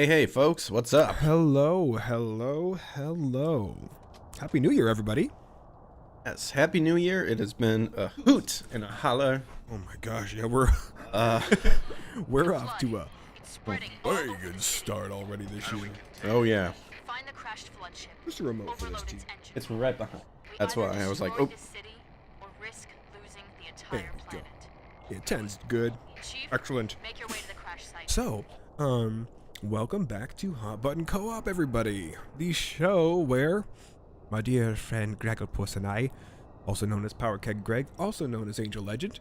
Hey, folks, what's up? Hello. Happy New Year, everybody. Yes, Happy New Year. It has been a hoot and a holler. Oh my gosh, yeah, we're we're off to a very good start already this year. Oh, yeah. Find the crashed flood ship. Just a remote for this Overload team. its engine. It's right behind. That's We why either I was like, destroy oh. this city or risk losing the There entire we go. planet. Yeah, 10's good. Chief, Excellent. make your way to the crash site. So, welcome back to Hot Button Co-op, everybody. The show where my dear friend Gregglepuss and I, also known as Power Keg Greg, also known as Angel Legend,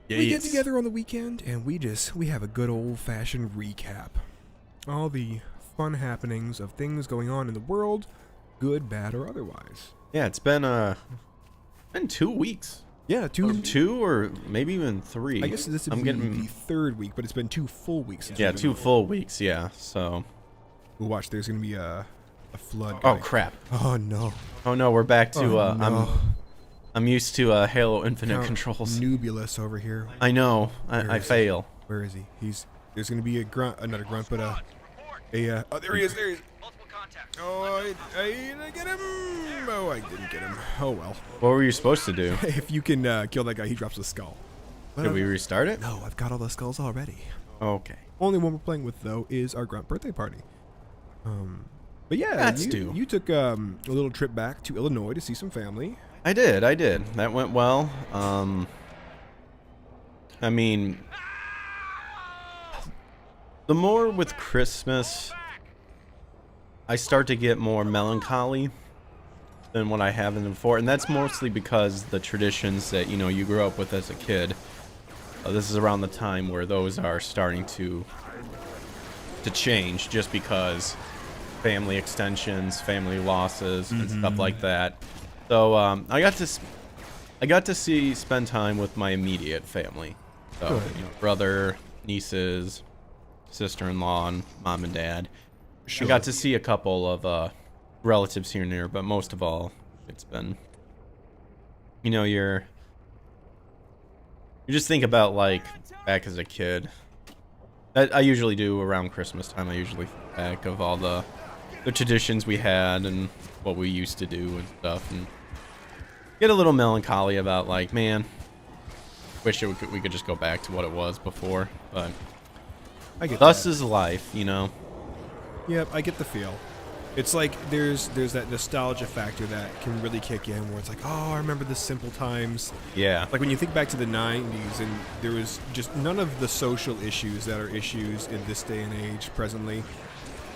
we get together on the weekend and we have a good old-fashioned recap. All the fun happenings of things going on in the world, good, bad, or otherwise. Yeah, it's been 2 weeks. Yeah, Two or maybe even 3. I guess this would be the third week, but it's been 2 full weeks since Yeah, we've 2 been full weeks, yeah, so. We'll watch, there's going to be a flood. Oh, guy. crap. Oh, no. Oh, no, we're back to, Oh, no. I'm used to Halo Infinite Count controls. Nubulus over here. I know, Where I is he? fail. Where is he? There's going to be another grunt, but oh, there he is, Oh, I didn't get him. Oh, I didn't get him. Oh, well. What were you supposed to do? If you can kill that guy, he drops a skull. But, Did we restart it? No, I've got all the skulls already. Okay. Only one we're playing with, though, is our grunt birthday party. But yeah, That's due. you took a little trip back to Illinois to see some family. I did. That went well. I mean, the more with Christmas, I start to get more melancholy than what I have in before, and that's mostly because the traditions that you grew up with as a kid. This is around the time where those are starting to change, just because family extensions, family losses, and stuff like that. So I got to spend time with my immediate family. So Good. Brother, nieces, sister-in-law, and mom and dad. Sure. I got to see a couple of relatives here and there, but most of all, it's been, you just think about like back as a kid. I usually do around Christmas time. I usually think back of all the traditions we had and what we used to do and stuff, and get a little melancholy about like, man, wish we could just go back to what it was before. But I get thus that. is life, Yep, I get the feel. It's like there's that nostalgia factor that can really kick in, where it's like, oh, I remember the simple times. Yeah. Like when you think back to the 90s, and there was just none of the social issues that are issues in this day and age presently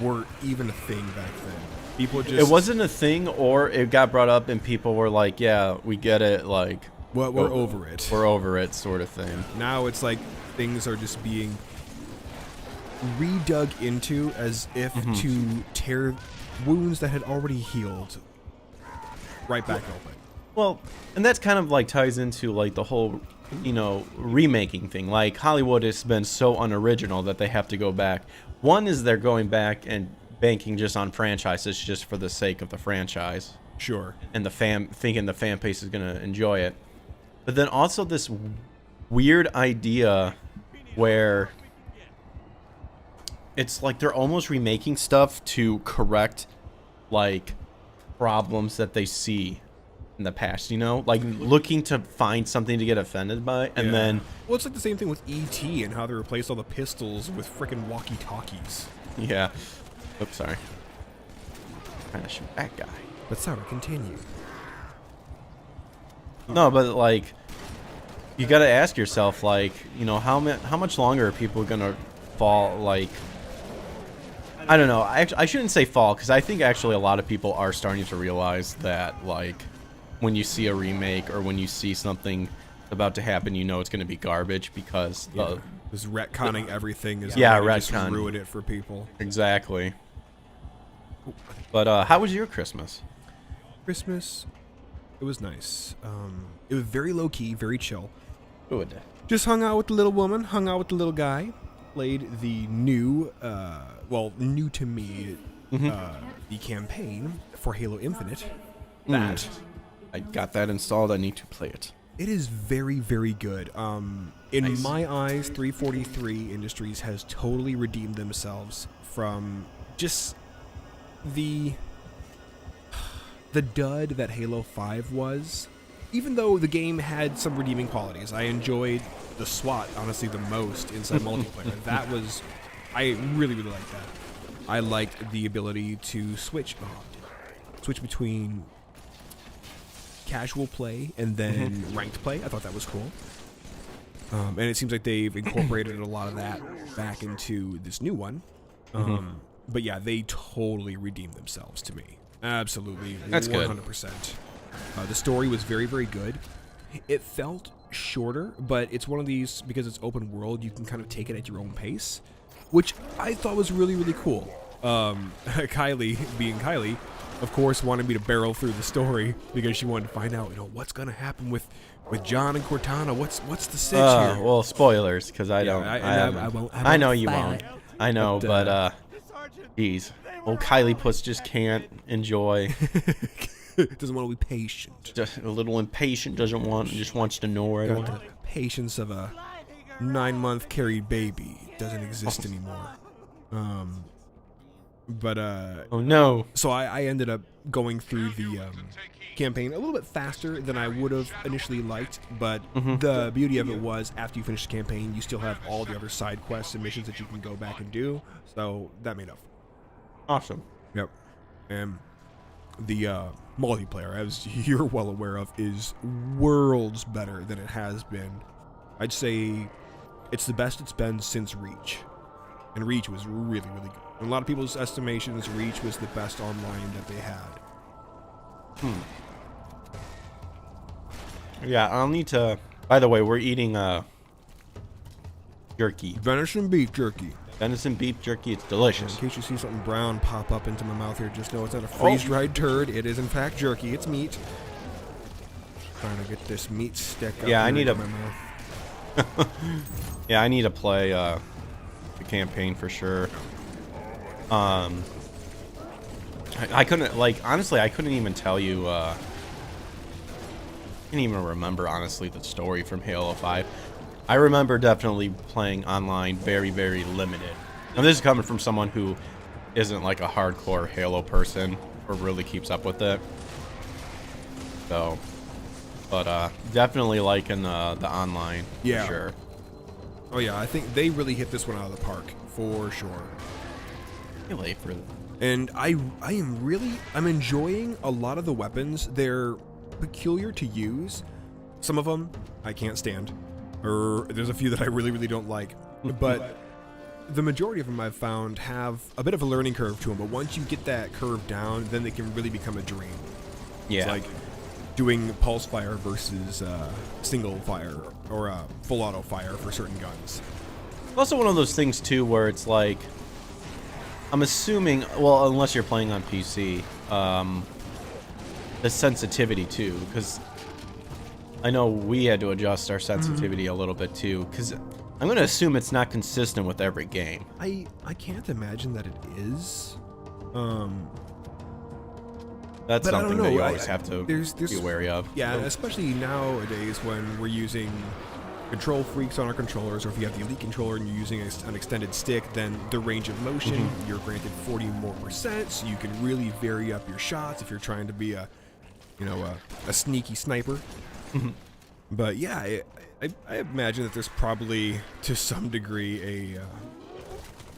were even a thing back then. People just... It wasn't a thing, or it got brought up and people were like, yeah, we get it, like... Well, we're over it. We're over it, sort of thing. Now it's like things are just being redug into as if to tear wounds that had already healed right back open. Well, and that's kind of like ties into like the whole, remaking thing. Like Hollywood has been so unoriginal that they have to go back. One is they're going back and banking just on franchises just for the sake of the franchise. Sure. And thinking the fan base is going to enjoy it. But then also this weird idea where it's like they're almost remaking stuff to correct like problems that they see in the past, like looking to find something to get offended by, and then Well, it's like the same thing with E.T. and how they replaced all the pistols with frickin' walkie-talkies. yeah. Oops, sorry. Trying to shoot that guy. But sorry, continue. No, but like you got to ask yourself, like, how much longer are people gonna fall? Like, I don't know. I shouldn't say fall, because I think actually a lot of people are starting to realize that, like, when you see a remake or when you see something about to happen, it's going to be garbage, because Just retconning everything is Yeah, gonna just retcon. ruin it for people. Exactly. But how was your Christmas? Christmas, it was nice. It was very low-key, very chill. Good. Just hung out with the little woman, hung out with the little guy, played the new to me, the campaign for Halo Infinite. That I got that installed. I need to play it. it is very, very good. In Nice. my eyes, 343 Industries has totally redeemed themselves from just the dud that Halo 5 was. Even though the game had some redeeming qualities, I enjoyed the SWAT honestly the most inside multiplayer. I really liked that. I liked the ability to switch between casual play and then ranked play. I thought that was cool. And it seems like they've incorporated a lot of that back into this new one. But yeah, they totally redeemed themselves to me. Absolutely. That's 100%. The story was very, very good. It felt shorter, but it's one of these, because it's open world, you can kind of take it at your own pace, which I thought was really, really cool. Kylie, being Kylie, of course, wanted me to barrel through the story because she wanted to find out, what's going to happen with John and Cortana. What's the sitch here? Well, spoilers, because I don't. I know you won't. I know, but geez, old Kylie Puss just can't enjoy. Doesn't want to be patient. Just a little impatient. Just wants to know right away. The patience of a 9-month carried baby doesn't exist anymore. Oh no. So I ended up going through the campaign a little bit faster than I would have initially liked, but the beauty of it was after you finish the campaign, you still have all the other side quests and missions that you can go back and do. So that made up. Awesome. Yep. And the multiplayer, as you're well aware of, is worlds better than it has been. I'd say it's the best it's been since Reach. And Reach was really, really good. In a lot of people's estimations, Reach was the best online that they had. Yeah, I'll need to... By the way, we're eating jerky. Venison beef jerky. Venison beef jerky. It's delicious. In case you see something brown pop up into my mouth here, just know it's not a freeze-dried turd. It is, in fact, jerky. It's meat. Trying to get this meat stick up I need my mouth. Yeah, I need to play the campaign for sure. I couldn't, honestly, I couldn't even tell you, I can't even remember, honestly, the story from Halo 5. I remember definitely playing online very, very limited. Now, this is coming from someone who isn't like a hardcore Halo person or really keeps up with it. So, but definitely liking the online, Yeah. for sure. Oh, yeah, I think they really hit this one out of the park, for sure. You're late for And I'm enjoying a lot of the weapons. They're peculiar to use. Some of them I can't stand. Or there's a few that I really, really don't like. But the majority of them I've found have a bit of a learning curve to them. But once you get that curve down, then they can really become a dream. Yeah. It's like doing pulse fire versus single fire or full auto fire for certain guns. Also one of those things too where it's like, I'm assuming, well, unless you're playing on PC, the sensitivity too, because I know we had to adjust our sensitivity a little bit too, because I'm going to assume it's not consistent with every game. I can't imagine that it is. That's but I don't something that know. you always have to be wary of. Yeah, especially nowadays when we're using control freaks on our controllers, or if you have the Elite controller and you're using an extended stick, then the range of motion, you're granted 40% more, so you can really vary up your shots if you're trying to be a sneaky sniper. But yeah, I imagine that there's probably to some degree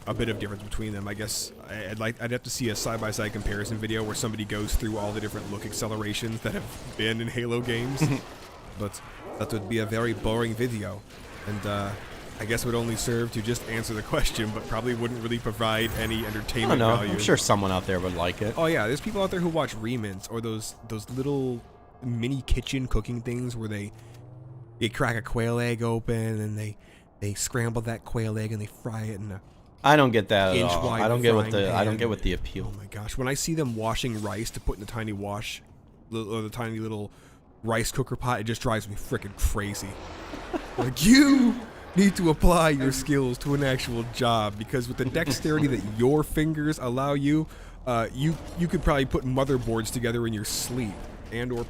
a bit of difference between them. I guess I'd have to see a side-by-side comparison video where somebody goes through all the different look accelerations that have been in Halo games. But that would be a very boring video, and I guess would only serve to just answer the question, but probably wouldn't really provide any entertainment value. I'm sure someone out there would like it. Oh yeah, there's people out there who watch remints or those little mini kitchen cooking things where they crack a quail egg open and they scramble that quail egg and they fry it in a I don't get that at all. inch-wide I don't get what frying I don't pan. get what the appeal. Oh my gosh, when I see them washing rice to put in the tiny the tiny little rice cooker pot, it just drives me freaking crazy. Like, you need to apply your skills to an actual job, because with the dexterity that your fingers allow you, you could probably put motherboards together in your sleep and or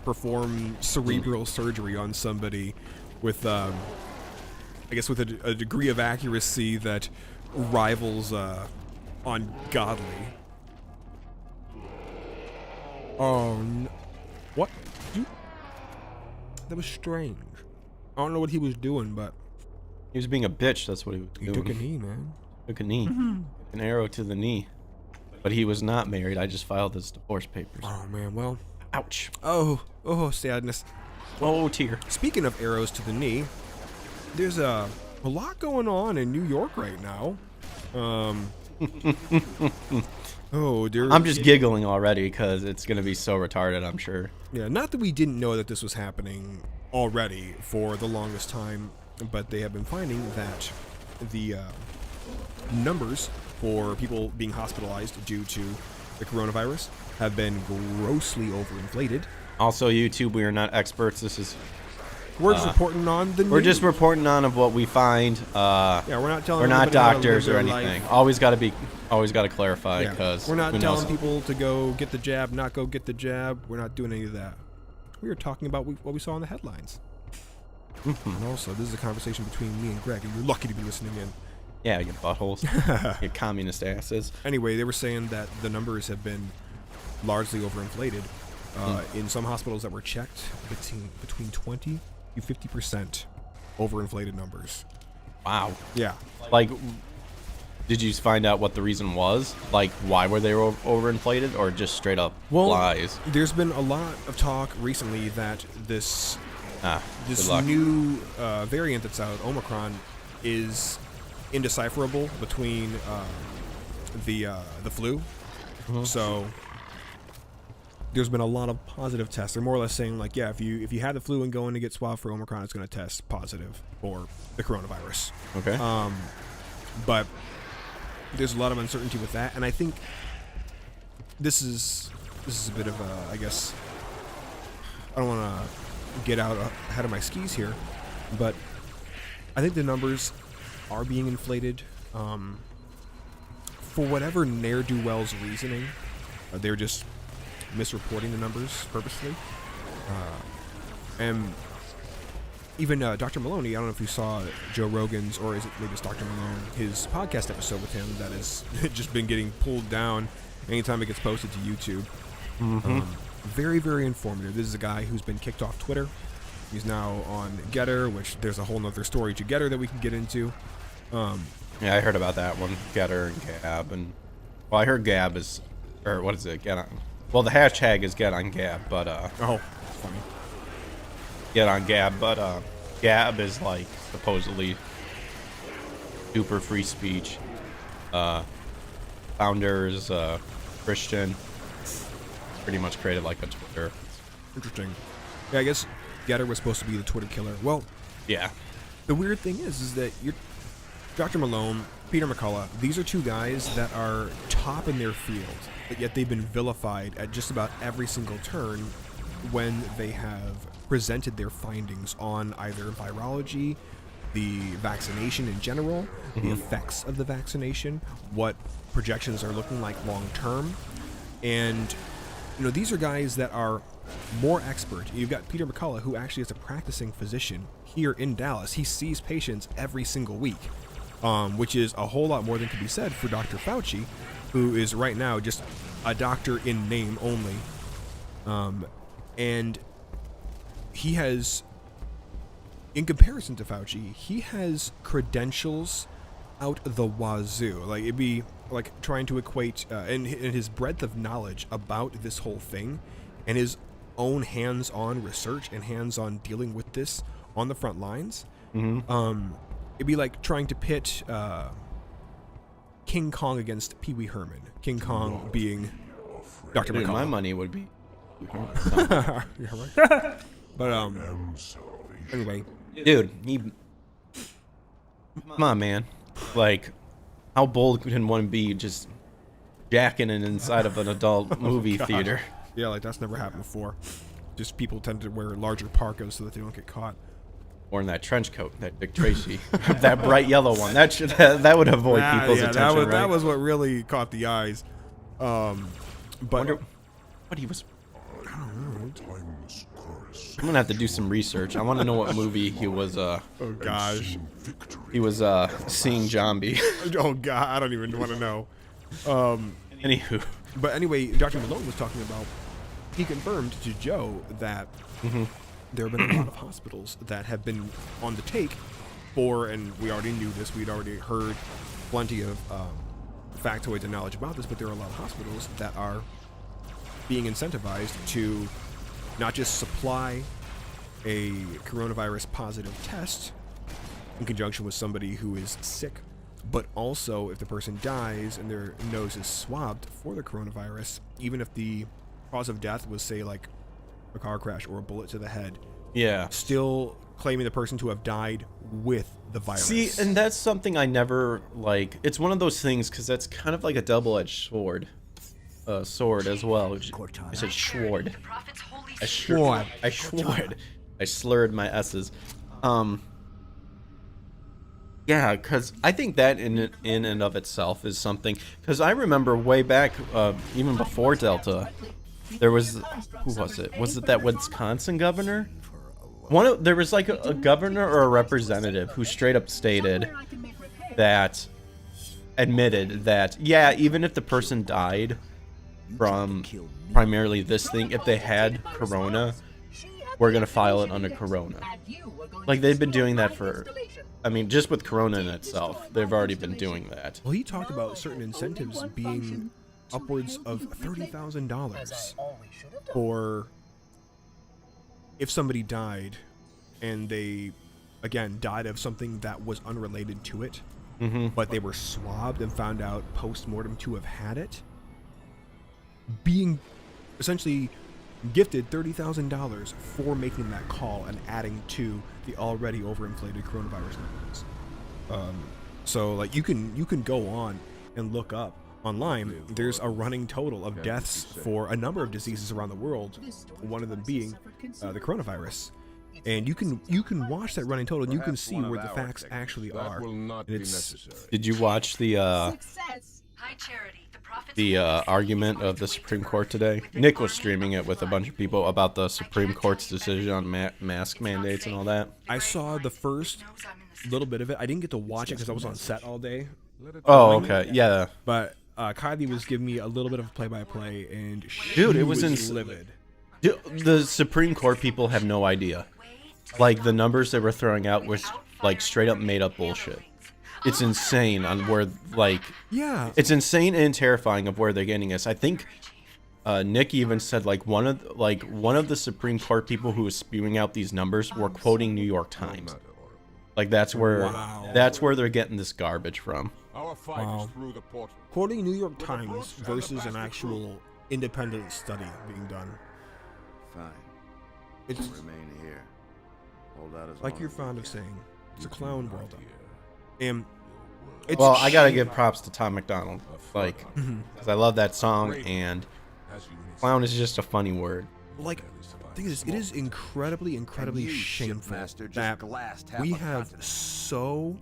perform cerebral surgery on somebody with I guess with a degree of accuracy that rivals ungodly. Oh, no. What? That was strange. I don't know what he was doing, but He was being a bitch. That's what he was he doing. took a knee, man. Took a knee. An arrow to the knee. But he was not married. I just filed his divorce papers. Oh, man. Well, Ouch. oh, sadness. Oh, tear. Speaking of arrows to the knee, there's a lot going on in New York right now. I'm just giggling already because it's going to be so retarded, I'm sure. Yeah, not that we didn't know that this was happening already for the longest time, but they have been finding that the numbers for people being hospitalized due to the coronavirus have been grossly overinflated. Also, YouTube, we are not experts. This is... We're just reporting on the news. We're just reporting on of what we find. Yeah, we're not telling. We're not anybody how to live doctors or their anything. life. Always got to clarify Yeah. because We're not telling people to go get the jab, not go get the jab. We're not doing any of that. We were talking about what we saw in the headlines. And also, this is a conversation between me and Greg, and you're lucky to be listening in. Yeah, you buttholes. You communist asses. Anyway, they were saying that the numbers have been largely overinflated. In some hospitals that were checked, between 20 to 50% overinflated numbers. Wow. Yeah. Like, did you find out what the reason was? Like, why were they overinflated, or just straight up lies? There's been a lot of talk recently that this good luck. new variant that's out, Omicron, is indecipherable between the flu. So there's been a lot of positive tests. They're more or less saying, like, yeah, if you had the flu and going to get swabbed for Omicron, it's going to test positive for the coronavirus. Okay. But there's a lot of uncertainty with that, and I think this is a bit of a, I guess, I don't want to get out ahead of my skis here, but I think the numbers are being inflated for whatever ne'er-do-well's reasoning. They're just misreporting the numbers purposely. And even Dr. Malone, I don't know if you saw Joe Rogan's, or is it maybe it's Dr. Malone, his podcast episode with him that has just been getting pulled down anytime it gets posted to YouTube. Very, very informative. This is a guy who's been kicked off Twitter. He's now on Getter, which there's a whole nother story to Getter that we can get into. Yeah, I heard about that one. Getter and Gab, and well, I heard Gab is, or what is it? Get on. Well, the hashtag is Get on Gab, but oh, funny. Get on Gab, but Gab is like supposedly super free speech. Founder is Christian. Pretty much created like a Twitter. Interesting. Yeah, I guess Getter was supposed to be the Twitter killer. Well, yeah. The weird thing is that you're Dr. Malone, Peter McCullough, these are two guys that are top in their field, but yet they've been vilified at just about every single turn when they have presented their findings on either virology, the vaccination in general, the effects of the vaccination, what projections are looking like long term. And, you know, these are guys that are more expert. You've got Peter McCullough, who actually is a practicing physician here in Dallas. He sees patients every single week, which is a whole lot more than can be said for Dr. Fauci, who is right now just a doctor in name only. And he has, in comparison to Fauci, he has credentials out the wazoo. Like, it'd be like trying to equate and his breadth of knowledge about this whole thing and his own hands-on research and hands-on dealing with this on the front lines. It'd be like trying to pit King Kong against Pee Wee Herman. King Kong being Dr. Dude, McCullough. my money would be. Yeah, right. But anyway, Dude, come on, man. Like, how bold can one be just jacking it inside of an adult movie theater? yeah, like that's never happened before. Just people tend to wear larger parkas so that they don't get caught. Or in that trench coat, that Dick Tracy, that bright yellow one. That would avoid people's attention, right? That was what really caught the eyes. But Wonder what he was. I'm gonna have to do some research. I want to know what movie he was. oh gosh, he was seeing zombie. oh god, I don't even want to know. Anywho. But anyway, Dr. Malone was talking about, he confirmed to Joe that there have been a lot of hospitals that have been on the take for, and we already knew this, we'd already heard plenty of factoids and knowledge about this, but there are a lot of hospitals that are being incentivized to not just supply a coronavirus positive test in conjunction with somebody who is sick, but also if the person dies and their nose is swabbed for the coronavirus, even if the cause of death was, say, like a car crash or a bullet to the head, still claiming the person to have died with the virus. See, and that's something I never, like, it's one of those things, because that's kind of like a double-edged sword. Sword as well. I said sword. I sword. I slurred my S's. Yeah, because I think that in and of itself is something. Because I remember way back, even before Delta, there was, who was it? Was it that Wisconsin governor? There was like a governor or a representative who straight up stated that, admitted that, yeah, even if the person died from primarily this thing, if they had corona, we're gonna file it under corona. Like, they've been doing that for, I mean, just with corona in itself, they've already been doing that. Well, he talked about certain incentives being upwards of $30,000 for if somebody died and they, again, died of something that was unrelated to it, but they were swabbed and found out post-mortem to have had it, being essentially gifted $30,000 for making that call and adding to the already overinflated coronavirus numbers. So, like, you can go on and look up online. There's a running total of deaths for a number of diseases around the world, one of them being the coronavirus. And you can watch that running total and you can see where the facts actually are. Did you watch the argument of the Supreme Court today? Nick was streaming it with a bunch of people about the Supreme Court's decision on mask mandates and all that. I saw the first little bit of it. I didn't get to watch it because I was on set all day. Oh, okay, yeah. But Kylie was giving me a little bit of play-by-play, and dude, it was livid. Dude, the Supreme Court people have no idea. Like, the numbers they were throwing out was like straight up made up bullshit. It's insane on where, like, it's insane and terrifying of where they're getting us. I think Nick even said like one of the Supreme Court people who was spewing out these numbers were quoting New York Times. Like, that's where they're getting this garbage from. Wow. Quoting New York Times versus an actual independent study being done. Fine. It's remain here. Hold out as like long you're as fond you of can. saying. It's a clown world. And it's well, I gotta give props to Tom McDonald, like, because I love that song, and clown is just a funny word. Like, the thing is, it is incredibly shameful that we have so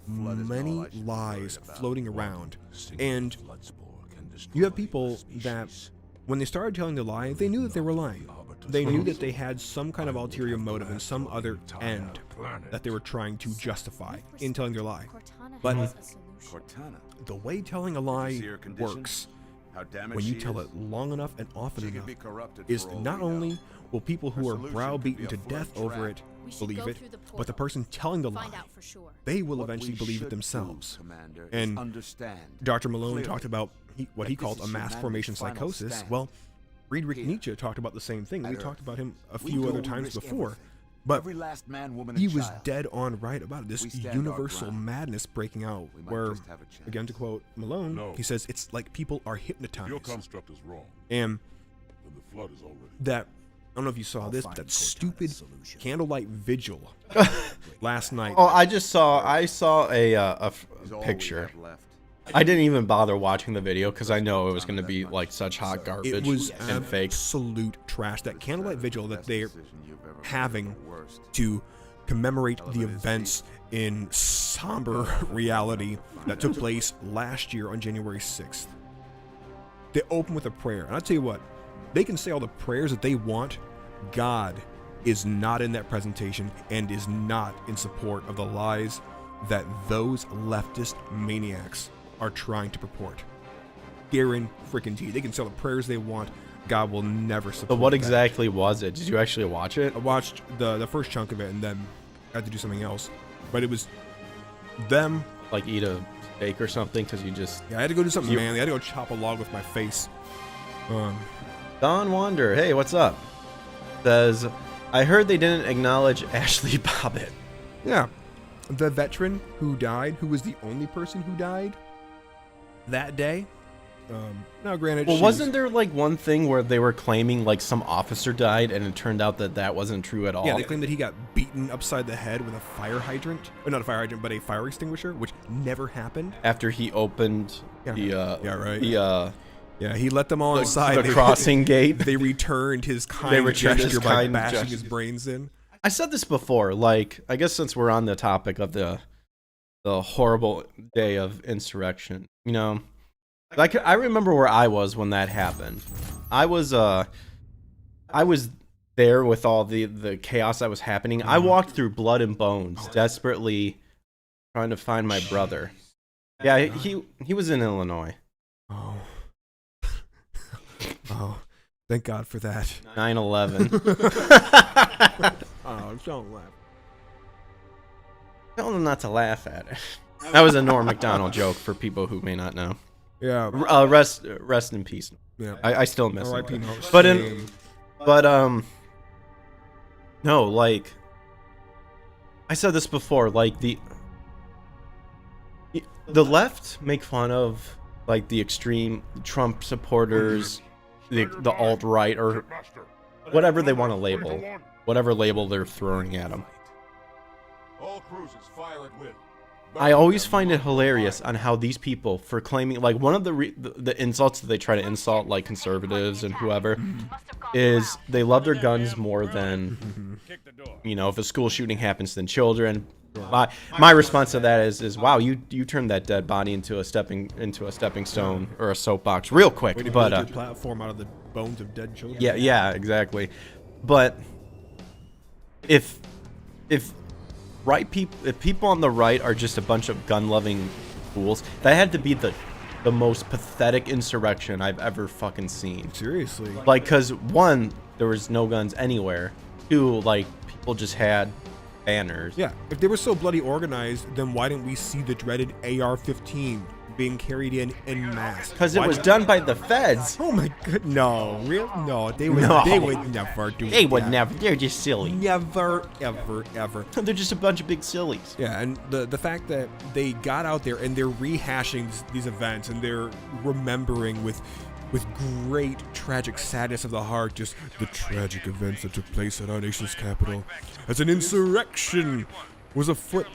many lies floating around, and you have people that, when they started telling the lie, they knew that they were lying. They knew that they had some kind of ulterior motive and some other end that they were trying to justify in telling their lie. But the way telling a lie works, when you tell it long enough and often enough, is not only will people who are browbeaten to death over it believe it, but the person telling the lie, they will eventually believe it themselves. And Dr. Malone talked about what he called a mass formation psychosis. Well, Friedrich Nietzsche talked about the same thing. We talked about him a few other times before. But he was dead on right about it. This universal madness breaking out, where, again, to quote Malone, he says it's like people are hypnotized. Your construct is wrong. And The flood is already. that, I don't know if you saw this, but that stupid candlelight vigil last night. Oh, I saw a picture. I didn't even bother watching the video because I know it was going to be like such hot garbage It was and fake. absolute trash. That candlelight vigil that they're having to commemorate the events in somber reality that took place last year on January 6th. They open with a prayer. And I'll tell you what, they can say all the prayers that they want. God is not in that presentation and is not in support of the lies that those leftist maniacs are trying to purport. guaranteed. They can sell the prayers they want. God will never support. So what that. exactly was it? Did you actually watch it? I watched the first chunk of it and then I had to do something else. But it was them. Like eat a steak or something? Because you just... Yeah, I had to go do something manly. I had to go chop a log with my face. Don Wander, hey, what's up? Says, I heard they didn't acknowledge Ashley Bobbitt. Yeah. The veteran who died, who was the only person who died that day. Now, granted, Well, wasn't there like one thing where they were claiming like some officer died, and it turned out that that wasn't true at all? Yeah, they claimed that he got beaten upside the head with a fire hydrant. Or not a fire hydrant, but a fire extinguisher, which never happened. After he opened Yeah, right. Yeah, he let them all inside. the crossing gate. They returned his kind returned his gesture by kind bashing gesture. his brains in. I said this before. Like, I guess since we're on the topic of the horrible day of insurrection, you know, like I remember where I was when that happened. I was there with all the chaos that was happening. I walked through blood and bones, desperately trying to find my brother. Yeah, he was in Illinois. Oh. Oh, thank God for that. 9/11. Oh, don't laugh. Tell them not to laugh at it. That was a Norm Macdonald joke for people who may not know. Yeah. Rest in peace. Yeah. I still miss R.I.P. him. Norm. But no, like I said this before, like the left make fun of like the extreme Trump supporters, the alt-right, or whatever they want to label, whatever label they're throwing at them. All cruisers fire at will. I always find it hilarious on how these people, for claiming, like, one of the insults that they try to insult, like, conservatives and whoever, is they love their guns more than, you know, if a school shooting happens than children. My response to that is wow, you turned that dead body into a stepping stone or a soapbox real quick. Way to But build your platform out of the bones of dead children. yeah, exactly. But if people on the right are just a bunch of gun-loving fools, that had to be the most pathetic insurrection I've ever fucking seen. Seriously. Like, cause one, there was no guns anywhere. Two, like, people just had banners. Yeah, if they were so bloody organized, then why didn't we see the dreaded AR-15 being carried in mass? Because it was done by the feds. Oh my god, no, real? No, they would No. never do They that. would never. They're just silly. Never, ever. They're just a bunch of big sillies. Yeah, and the fact that they got out there and they're rehashing these events and they're remembering with great tragic sadness of the heart just the tragic events that took place at our nation's capital as an insurrection was afoot.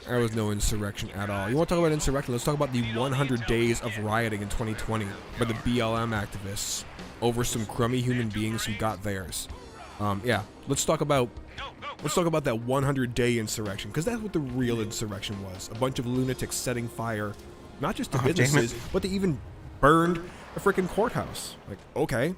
There was no insurrection at all. You want to talk about insurrection? Let's talk about the 100 days of rioting in 2020 by the BLM activists over some crummy human beings who got theirs. Yeah, let's talk about that 100-day insurrection, because that's what the real insurrection was. A bunch of lunatics setting fire, not just to businesses, but they even burned a freaking courthouse. Like, okay,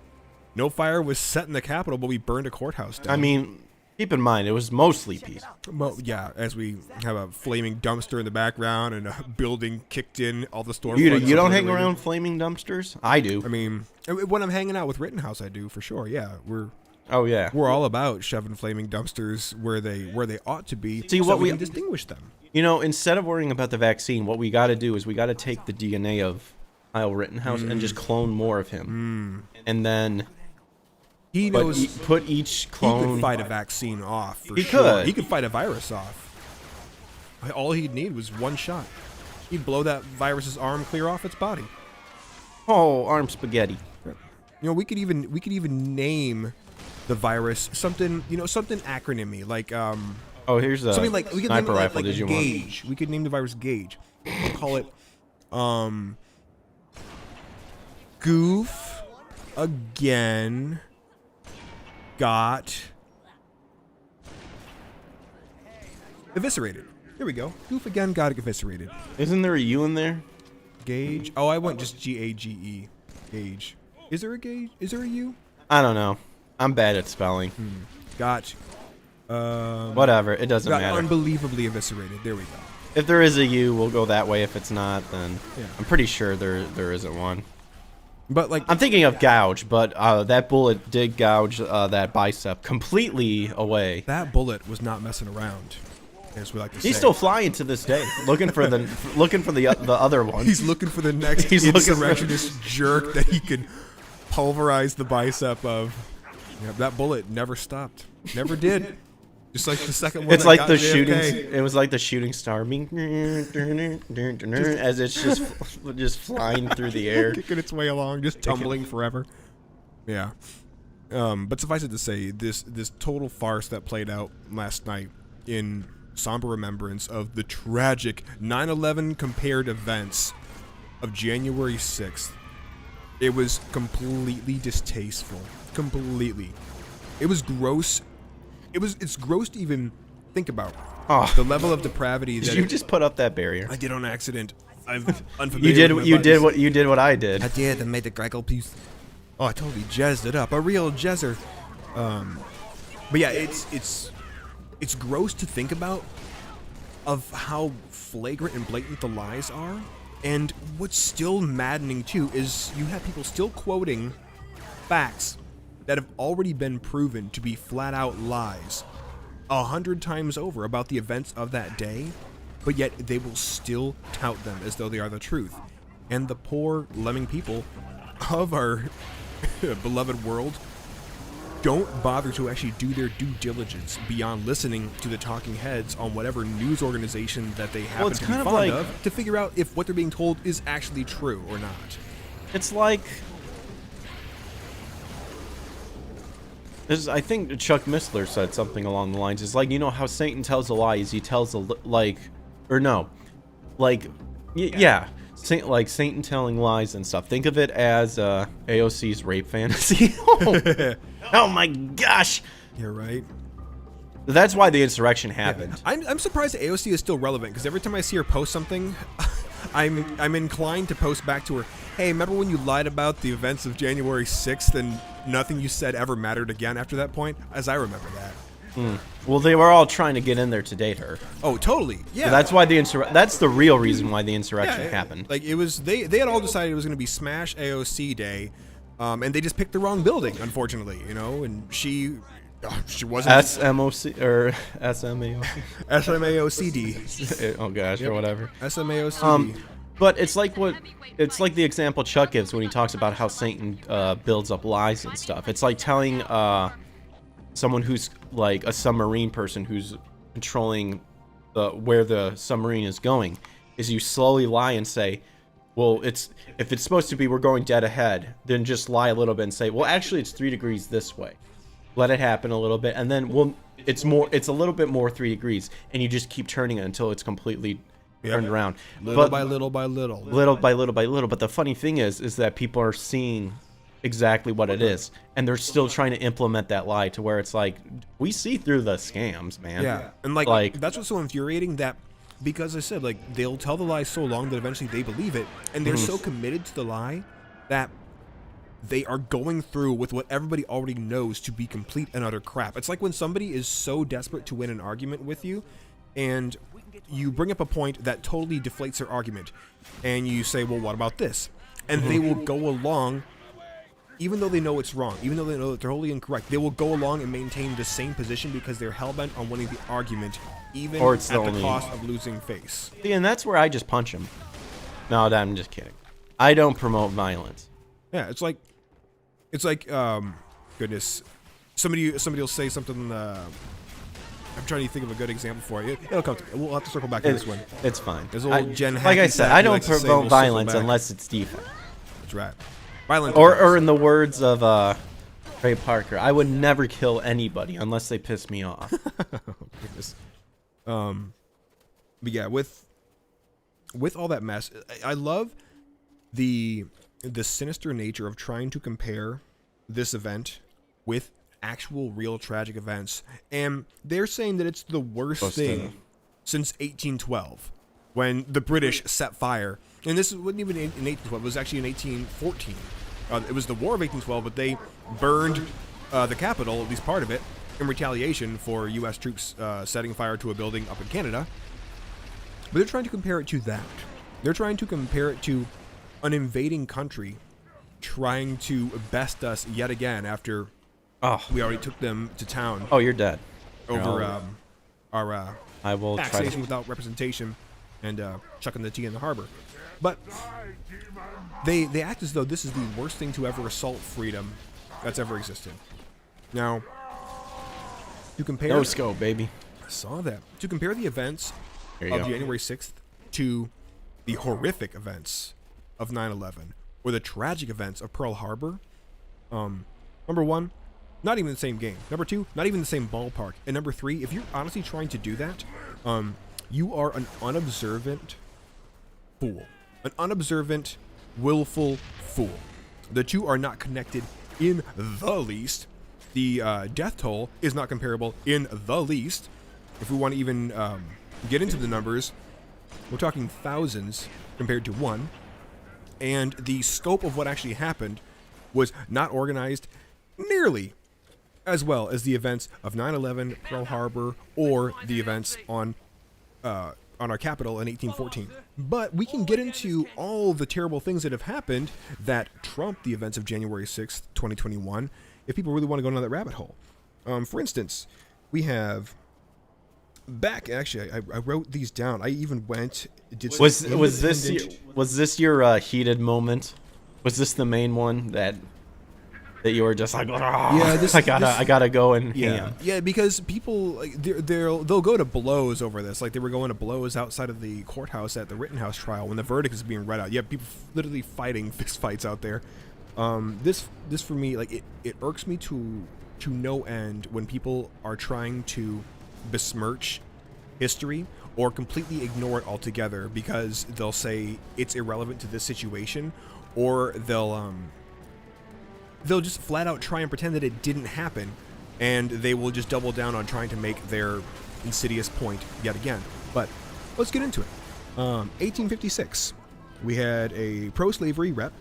no fire was set in the Capitol, but we burned a courthouse down. I mean, keep in mind, it was mostly peaceful. Well, yeah, as we have a flaming dumpster in the background and a building kicked in, all the storefronts. You don't hang around flaming dumpsters? I do. I mean, when I'm hanging out with Rittenhouse, I do for sure. Yeah, we're all about shoving flaming dumpsters where they ought to be. See, so what we we can distinguish them. You know, instead of worrying about the vaccine, what we got to do is we got to take the DNA of Kyle Rittenhouse and just clone more of him, and then He knows put each clone. he could fight a vaccine off. For He sure. could. He could fight a virus off. All he'd need was one shot. He'd blow that virus's arm clear off its body. Oh, arm spaghetti. You know, we could even name the virus something acronymy like Oh, here's a something like we could name it sniper rifle. like Did you Gauge. We could name the virus Gauge. We'll call it Goof again got eviscerated. Here we go. Goof again got eviscerated. want? Isn't there a U in there? Gauge. Oh, I went just Gage. Gauge. Is there a gauge? Is there a U? I don't know. I'm bad at spelling. Got Whatever. It doesn't got matter. unbelievably eviscerated. There we go. If there is a U, we'll go that way. If it's not, then Yeah. I'm pretty sure there isn't one. But like, I'm thinking of gouge, but that bullet did gouge that bicep completely away. that bullet was not messing around, as we like to say. He's still flying to this day, looking for the other one. He's looking for the next He's looking for- insurrectionist jerk that he could pulverize the bicep of. Yeah, that bullet never stopped. Never did. Just like the second one. It's that like got the JFK. shooting. It was like the shooting star being as it's just flying through the air. Kicking its way along, just tumbling forever. Yeah. But suffice it to say, this total farce that played out last night in somber remembrance of the tragic 9/11 compared events of January 6th. It was completely distasteful. Completely. It was gross. It's gross to even think about. Oh, The level of depravity that did you just put up that barrier? I did on accident. I'm You unfamiliar did. with my You did buttons. what I did. I did. I made the Greggle piece. Oh, I totally jazzed it up. A real jazzer. But yeah, it's gross to think about of how flagrant and blatant the lies are. And what's still maddening too is you have people still quoting facts that have already been proven to be flat out lies 100 times over about the events of that day, but yet they will still tout them as though they are the truth. And the poor lemming people of our beloved world don't bother to actually do their due diligence beyond listening to the talking heads on whatever news organization that they happen it's to be kind of fond like- of to figure out if what they're being told is actually true or not. It's like. I think Chuck Missler said something along the lines. It's like, you know how Satan tells a lie is he tells yeah, Satan telling lies and stuff. Think of it as AOC's rape fantasy. Oh my gosh, You're right. that's why the insurrection happened. I'm surprised that AOC is still relevant because every time I see her post something, I'm inclined to post back to her, hey, remember when you lied about the events of January 6th and nothing you said ever mattered again after that point? As I remember that. Well, they were all trying to get in there to date her. Oh, totally. Yeah. So that's why that's the real reason why the insurrection happened. Like it was, they had all decided it was going to be Smash AOC Day, and they just picked the wrong building, unfortunately, you know, and she wasn't SMOC or SMAOC. SMAOCD. Oh gosh, or whatever. SMAOCD. But it's like the example Chuck gives when he talks about how Satan builds up lies and stuff. It's like telling someone who's like a submarine person who's controlling where the submarine is going, is you slowly lie and say, well, if it's supposed to be we're going dead ahead, then just lie a little bit and say, well, actually it's 3 degrees this way. Let it happen a little bit, and then it's a little bit more 3 degrees, and you just keep turning it until it's completely turned around. Little by little by little. Little by little by little. But the funny thing is that people are seeing exactly what it is, and they're still trying to implement that lie to where it's like, we see through the scams, man. Yeah, and like that's what's so infuriating, that because I said, like, they'll tell the lie so long that eventually they believe it, and they're so committed to the lie that they are going through with what everybody already knows to be complete and utter crap. It's like when somebody is so desperate to win an argument with you, and you bring up a point that totally deflates their argument, and you say, well, what about this? And they will go along, even though they know it's wrong, even though they know that they're wholly incorrect, they will go along and maintain the same position because they're hell-bent on winning the argument, even Or it's at the the only- cost of losing face. See, and that's where I just punch them. No, I'm just kidding. I don't promote violence. Yeah, it's like, goodness, somebody will say something. I'm trying to think of a good example for you. It'll come to me. We'll have to circle back to this one. It's fine. There's old Jen like I Hackey said, Sack I who don't likes to say, promote we'll circle violence back. unless it's defense. That's right. Violent. Or in the words of Ray Parker, I would never kill anybody unless they piss me off. Goodness. But yeah, with all that mess, I love the sinister nature of trying to compare this event with actual real tragic events, and they're saying that it's the worst thing since 1812, when the British set fire. And this wasn't even in 1812; it was actually in 1814. It was the War of 1812, but they burned the capital, at least part of it, in retaliation for U.S. troops setting fire to a building up in Canada. But they're trying to compare it to that. They're trying to compare it to an invading country trying to best us yet again after we already took them to town Oh, you're dead. over our I will try taxation to. without representation and chucking the tea in the harbor. But they act as though this is the worst thing to ever assault freedom that's ever existed. Now, to compare... No scope, baby. I saw that. To compare the events There you of go. January 6th to the horrific events of 9/11 or the tragic events of Pearl Harbor, number one, not even the same game. Number two, not even the same ballpark. And number three, if you're honestly trying to do that, you are an unobservant fool. An unobservant, willful fool. The two are not connected in the least. The death toll is not comparable in the least. If we want to even get into the numbers, we're talking thousands compared to one. And the scope of what actually happened was not organized nearly as well as the events of 9/11, Pearl Harbor, or the events on our capital in 1814. But we can get into all the terrible things that have happened that trump the events of January 6th, 2021, if people really want to go down that rabbit hole. For instance, we have actually, I wrote these down. I even went did some Was independent- this your heated moment? Was this the main one that you were just like, Yeah, this- I gotta go and ham. Yeah, because people like, they'll go to blows over this. Like they were going to blows outside of the courthouse at the Rittenhouse trial when the verdict is being read out. You have people literally fighting fist fights out there. This for me, like it irks me to no end when people are trying to besmirch history or completely ignore it altogether because they'll say it's irrelevant to this situation, or they'll just flat out try and pretend that it didn't happen, and they will just double down on trying to make their insidious point yet again. But let's get into it. 1856, we had a pro-slavery rep.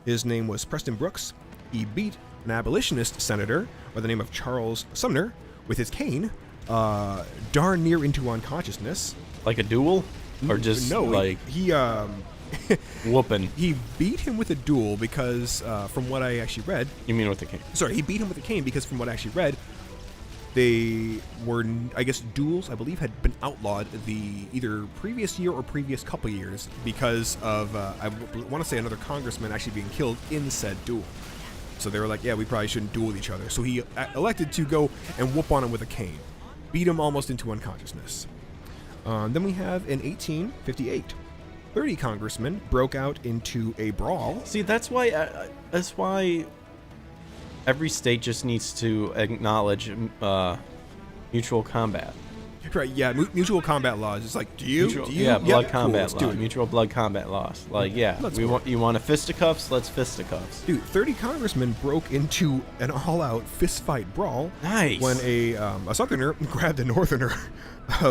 His name was Preston Brooks. He beat an abolitionist senator by the name of Charles Sumner with his cane, darn near into unconsciousness. Like a duel, or just No, like he whooping? he beat him with a duel because from what I actually read, You mean with the king? he beat him with a cane because from what I actually read, they were, I guess, duels, I believe, had been outlawed the either previous year or previous couple years because of, I want to say another congressman actually being killed in said duel. So they were like, yeah, we probably shouldn't duel each other. So he elected to go and whoop on him with a cane. Beat him almost into unconsciousness. Then we have in 1858, 30 congressmen broke out into a brawl. See, that's why every state just needs to acknowledge mutual combat. Right, yeah, mutual combat laws. It's like, do you? Yeah, blood Yep, combat cool, let's do law, it. mutual blood combat laws. Like, yeah, Let's we go. want you want a fisticuffs? Let's fisticuffs. Dude, 30 congressmen broke into an all-out fistfight brawl. Nice. When a southerner grabbed a northerner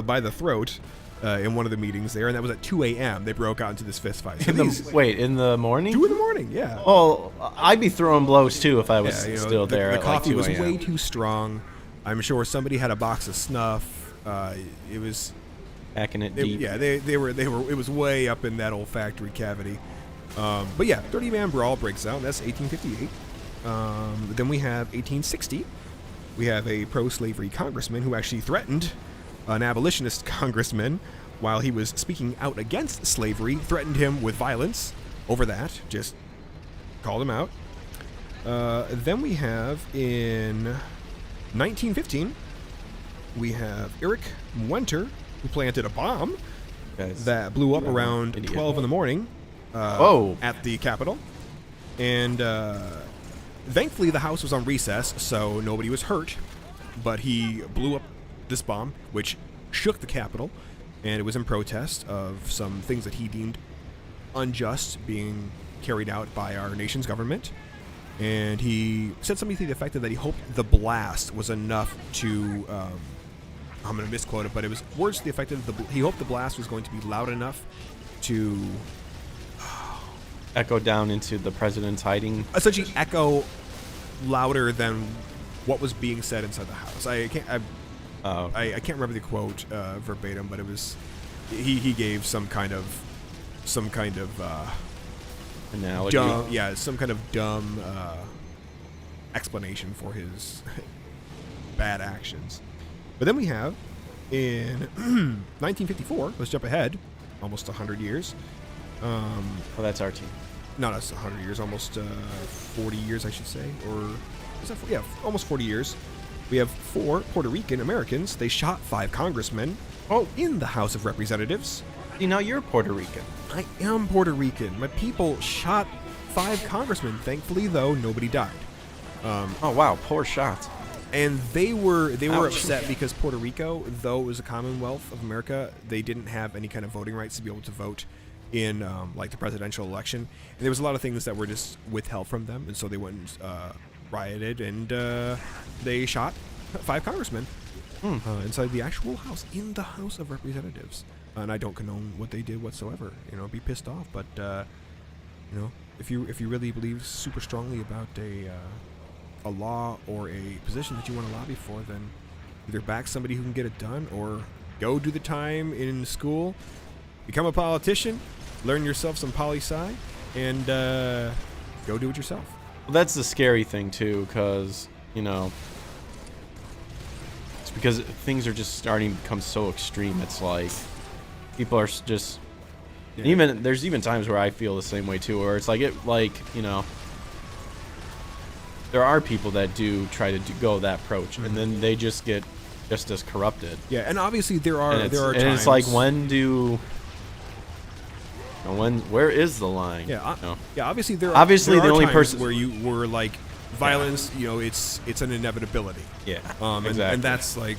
by the throat in one of the meetings there, and that was at 2 a.m. They broke out into this fistfight. So In the morning? 2 in the morning, yeah. Oh, I'd be throwing blows too if I was Yeah, you know, still there. The at coffee like 2 was a.m. way too strong. I'm sure somebody had a box of snuff. It was... Packing it deep. They were. It was way up in that olfactory cavity. But yeah, 30-man brawl breaks out. That's 1858. Then we have 1860. We have a pro-slavery congressman who actually threatened an abolitionist congressman while he was speaking out against slavery. Threatened him with violence over that. Just called him out. Then we have in 1915. We have Eric Winter, who planted a bomb Guys. that blew up around Idiot. 12 in the morning Whoa. at the Capitol. And thankfully the house was on recess, so nobody was hurt. But he blew up this bomb, which shook the Capitol, and it was in protest of some things that he deemed unjust being carried out by our nation's government. And he said something to the effect that he hoped the blast was enough to... I'm going to misquote it, but it was words to the effect that he hoped the blast was going to be loud enough to Echo down into the president's hiding. essentially echo louder than what was being said inside the house. I can't remember the quote verbatim, but it was he gave some kind of Analogy. some kind of dumb explanation for his bad actions. But then we have in 1954. Let's jump ahead, almost 100 years. Oh, that's our team. Not us 100 years, almost 40 years, I should say, or is that? Yeah, almost 40 years. We have 4 Puerto Rican Americans. They shot 5 congressmen. In the House of Representatives. You know, you're Puerto Rican. I am Puerto Rican. My people shot 5 congressmen. Thankfully, though, nobody died. Oh wow, poor shots. And they were Ouch. upset because Puerto Rico, though it was a Commonwealth of America, they didn't have any kind of voting rights to be able to vote in like the presidential election. And there was a lot of things that were just withheld from them, and so they went and rioted, and they shot 5 congressmen inside the actual house, in the House of Representatives. And I don't condone what they did whatsoever. You know, be pissed off, but you know, if you really believe super strongly about a law or a position that you want to lobby for, then either back somebody who can get it done, or go do the time in school, become a politician, learn yourself some poli-sci, and go do it yourself. Well, that's the scary thing too, because you know, it's because things are just starting to become so extreme. It's like people are just even there's even times where I feel the same way too, where it's like you know, there are people that do try to go that approach, and then they just get just as corrupted. Yeah, and obviously there are And times. it's like, where is the line? Yeah, You know? yeah. Obviously there. Obviously, there the are only times person- where you were like violence. You know, it's an inevitability. Yeah, And exactly. that's like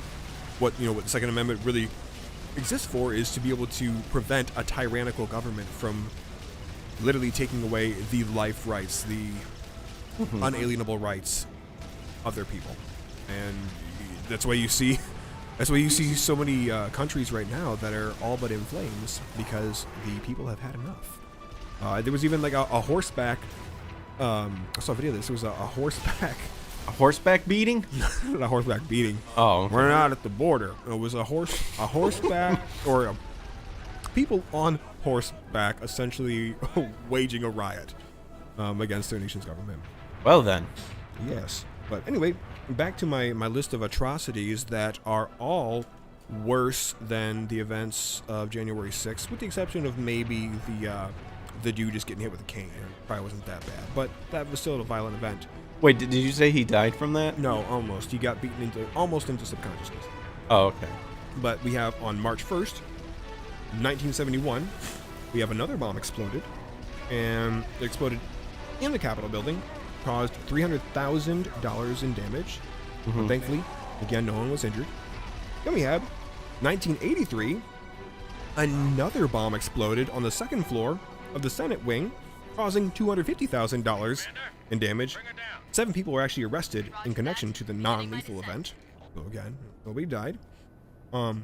what what the Second Amendment really exists for, is to be able to prevent a tyrannical government from literally taking away the life rights, the unalienable rights of their people. And that's why you see so many countries right now that are all but in flames, because the people have had enough. There was even like a horseback. I saw a video of this. There was a horseback. A horseback beating? Not a horseback beating. Oh, We're not at the border. It was a horseback, or people on horseback, essentially waging a riot against their nation's government. well then. Yes. But anyway, back to my list of atrocities that are all worse than the events of January 6th, with the exception of maybe the dude just getting hit with a cane. It probably wasn't that bad, but that was still a violent event. Wait, did you say he died from that? No, almost. He got beaten almost into subconsciousness. Oh, okay. But we have on March 1st, 1971, we have another bomb exploded, and it exploded in the Capitol building, caused $300,000 in damage. But thankfully, again, no one was injured. Then we have 1983, another bomb exploded on the second floor of the Senate wing, causing $250,000 in damage. 7 people were actually arrested in connection to the non-lethal event. So again, nobody died. But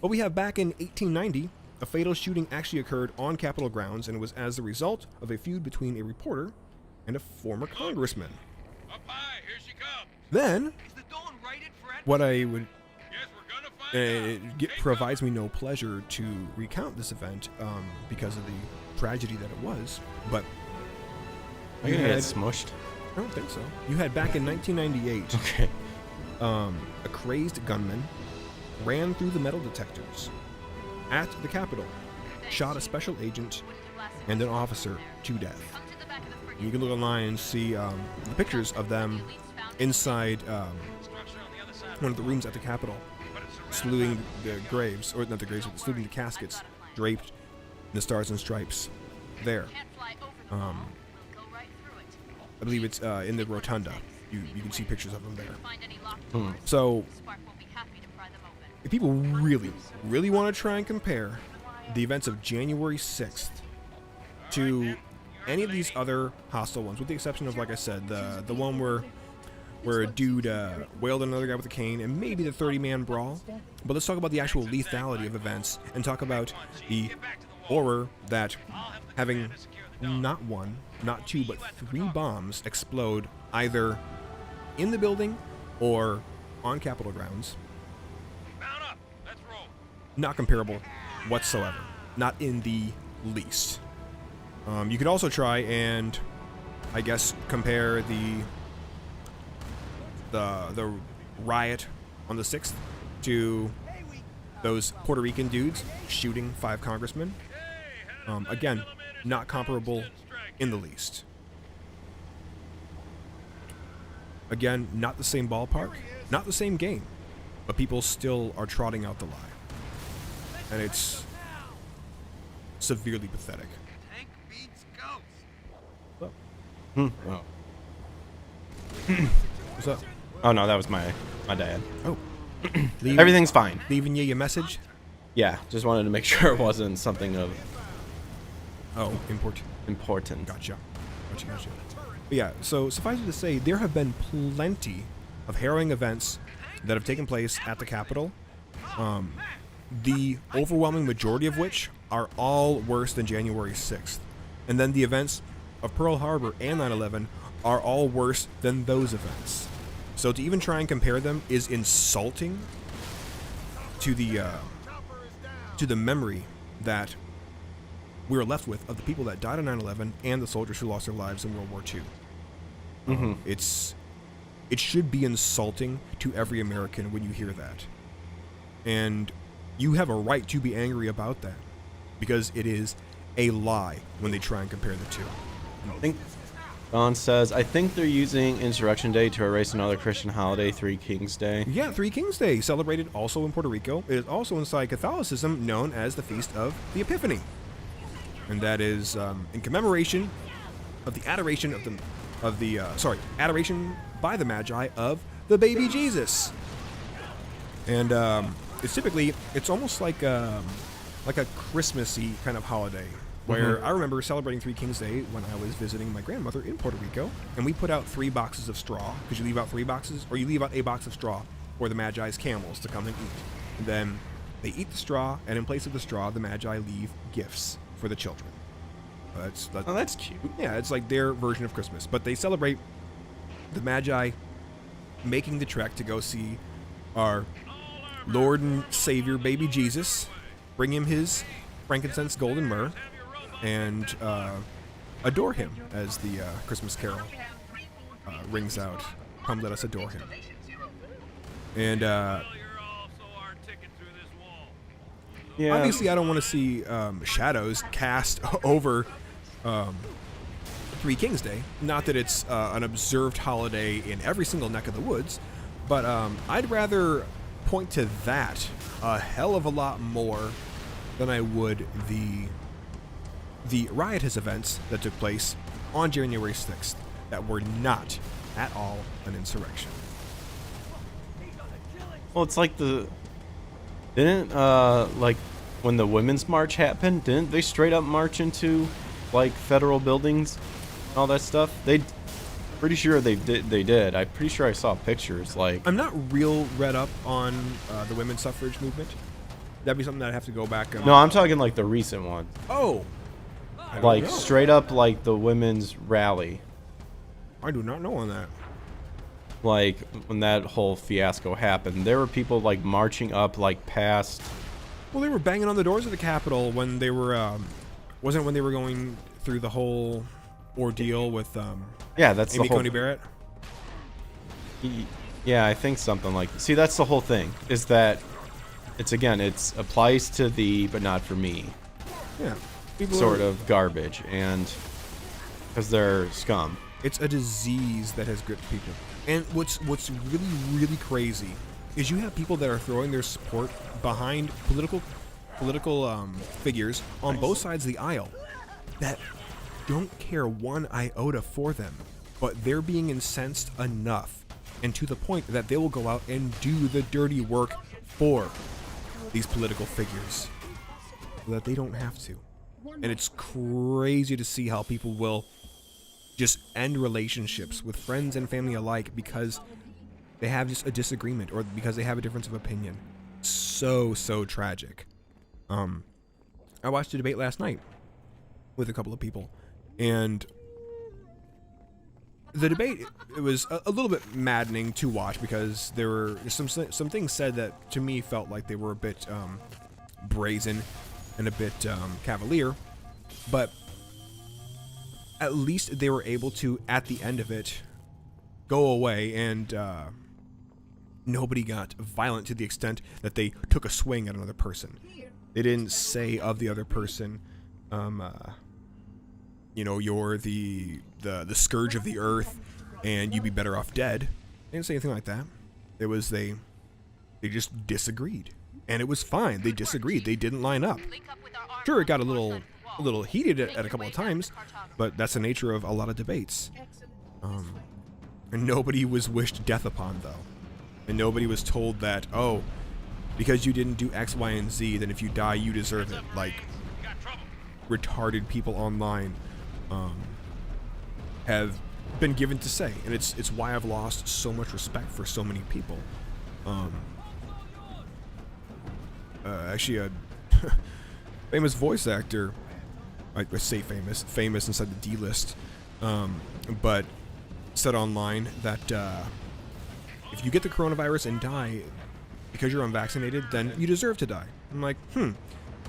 we have back in 1890, a fatal shooting actually occurred on Capitol grounds, and it was as the result of a feud between a reporter and a former congressman. Up high, here she comes. Then, Is the dawn righted for what I would Yes, we're gonna find out. provides me no pleasure to recount this event because of the tragedy that it was. But Are you gonna get smushed? I don't think so. You had back in 1998, Okay. a crazed gunman ran through the metal detectors at the Capitol, shot a special agent and an officer to death. Come to the back of the frigate. You can look online and see the pictures of them inside one of the rooms at the Capitol, saluting the graves, or not the graves, but saluting the caskets draped in the stars and stripes there. Can't fly over the wall. We'll go right through it. I believe it's in the rotunda. You can see pictures of them there. Find any locked doors. So Spark will be happy to pry them open. if people really want to try and compare the events of January 6th to any of these other hostile ones, with the exception of, like I said, the one where a dude wailed another guy with a cane, and maybe the 30-man brawl. But let's talk about the actual lethality of events, and talk about the horror that having not 1, not 2, but 3 bombs explode either in the building or on Capitol grounds. Mount up. Let's roll. Not comparable whatsoever. Not in the least. You could also try and, I guess, compare the riot on the 6th to those Puerto Rican dudes shooting 5 congressmen. Again, not comparable in the least. Again, not the same ballpark, not the same game, but people still are trotting out the lie. And it's severely pathetic. Tank beats ghost. Oh. What's up? Oh no, that was my dad. Oh. Everything's fine. Leaving you your message? Yeah, just wanted to make sure it wasn't something of Oh, important. Gotcha. Gotcha. But yeah, so suffice it to say, there have been plenty of harrowing events that have taken place at the Capitol. The overwhelming majority of which are all worse than January 6th. And then the events of Pearl Harbor and 9/11 are all worse than those events. So to even try and compare them is insulting to the memory that we were left with of the people that died on 9/11 and the soldiers who lost their lives in World War II. It should be insulting to every American when you hear that. And you have a right to be angry about that, because it is a lie when they try and compare the two. I think Don says, I think they're using Insurrection Day to erase another Christian holiday, Three Kings Day. Yeah, Three Kings Day, celebrated also in Puerto Rico. It is also inside Catholicism known as the Feast of the Epiphany. And that is in commemoration of the adoration adoration by the Magi of the baby Jesus. And it's almost like a Christmassy kind of holiday, where I remember celebrating Three Kings Day when I was visiting my grandmother in Puerto Rico, and we put out 3 boxes of straw, because you leave out 3 boxes, or you leave out a box of straw for the Magi's camels to come and eat. And then they eat the straw, and in place of the straw, the Magi leave gifts for the children. That's cute. Yeah, it's like their version of Christmas, but they celebrate the Magi making the trek to go see our Lord and Savior, baby Jesus, bring him his frankincense, gold, and myrrh, and adore him as the Christmas carol rings out. Come, let us adore him. And Yeah. obviously, I don't want to see shadows cast over Three Kings Day. Not that it's an observed holiday in every single neck of the woods, but I'd rather point to that a hell of a lot more than I would the riotous events that took place on January 6th that were not at all an insurrection. Well, it's like didn't like when the Women's March happened, didn't they straight up march into like federal buildings and all that stuff? Pretty sure they did. I'm pretty sure I saw pictures. Like, I'm not real read up on the women's suffrage movement. That'd be something that I'd have to go back and... no, I'm talking like the recent one. Oh! I don't Like know. straight up like the women's rally. I do not know on that. Like when that whole fiasco happened, there were people like marching up like past. Well, they were banging on the doors of the Capitol when they were... wasn't it when they were going through the whole ordeal with Yeah, that's Amy the whole. Coney Barrett? Yeah, I think something like. See, that's the whole thing. Is that it's applies to thee, but not for me. Yeah. People Sort are, of garbage, and because they're scum. It's a disease that has gripped people. And what's really, really crazy is you have people that are throwing their support behind political figures on both sides of the aisle that don't care one iota for them, but they're being incensed enough and to the point that they will go out and do the dirty work for these political figures so that they don't have to. And it's crazy to see how people will just end relationships with friends and family alike because they have just a disagreement or because they have a difference of opinion. So tragic. I watched a debate last night with a couple of people, and the debate, it was a little bit maddening to watch because there were some things said that to me felt like they were a bit brazen and a bit cavalier, but at least they were able to, at the end of it, go away, and nobody got violent to the extent that they took a swing at another person. They didn't say of the other person, you know, you're the scourge of the earth, and you'd be better off dead. They didn't say anything like that. It was they just disagreed, and it was fine. They disagreed. They didn't line up. Sure, it got a little heated at a couple of times, but that's the nature of a lot of debates. And nobody was wished death upon, though, and nobody was told that, oh, because you didn't do X, Y, and Z, then if you die, you deserve it. Like retarded people online have been given to say, and it's why I've lost so much respect for so many people. Actually, a famous voice actor, I say famous inside the D list, but said online that if you get the coronavirus and die because you're unvaccinated, then you deserve to die. I'm like,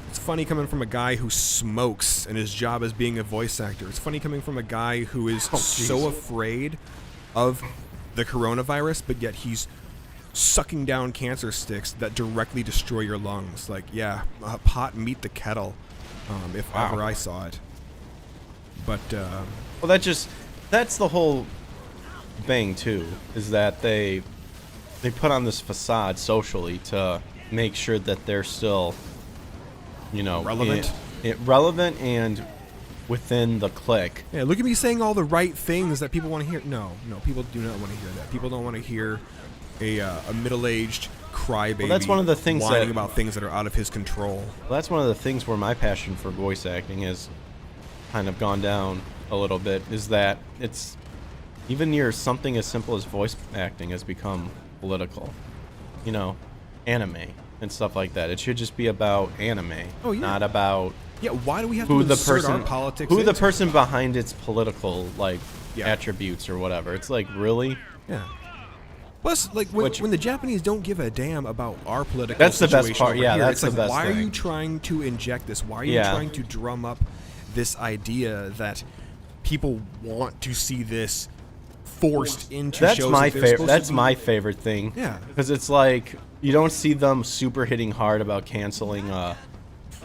it's funny coming from a guy who smokes and his job is being a voice actor. It's funny coming from a guy who is so afraid of the coronavirus, but yet he's sucking down cancer sticks that directly destroy your lungs. Like, yeah, pot meet the kettle, if ever I saw it. But well, that's the whole thing too, is that they put on this facade socially to make sure that they're still, you know, relevant and within the clique. Yeah, look at me saying all the right things that people want to hear. No, people do not want to hear that. People don't want to hear a middle-aged crybaby. Well, that's one of the things whining about things that are out of his control. Well, that's one of the things where my passion for voice acting has kind of gone down a little bit, is that it's even something as simple as voice acting has become political. You know, anime and stuff like that. It should just be about anime, not about why do we have who to the insert person our politics who the into person behind its political attributes or whatever. It's like, really? Yeah. Plus, like, when the Japanese don't give a damn about our political that's the situation best part. over Yeah, here, that's it's the like, best why thing. are you trying to inject this? Why are you trying to drum up this idea that people want to see this forced into that's shows? my that favorite. That's my favorite thing. Yeah, because it's like you don't see them super hitting hard about canceling.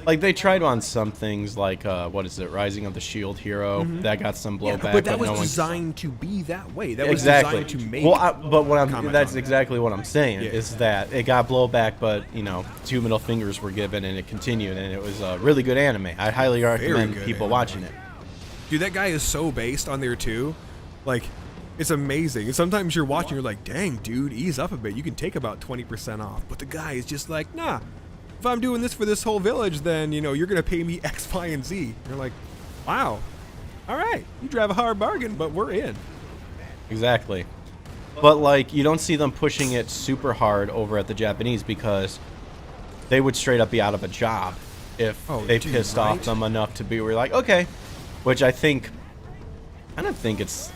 Like they tried on some things, like what is it, Rising of the Shield Hero? That got some blowback, but that was no one designed to be that way. That exactly. was designed to make. Well, that's exactly what I'm saying is that it got blowback, but you know, 2 middle fingers were given, and it continued, and it was a really good anime. I highly recommend people watching it. Dude, that guy is so based on there too. Like, it's amazing. And sometimes you're watching, you're like, dang, dude, ease up a bit. You can take about 20% off. But the guy is just like, nah. If I'm doing this for this whole village, then, you know, you're going to pay me X, Y, and Z. You're like, wow. All right. You drive a hard bargain, but we're in. Exactly. But, like, you don't see them pushing it super hard over at the Japanese because they would straight up be out of a job if they pissed off them enough to be, we're like, okay. Which I don't think it's...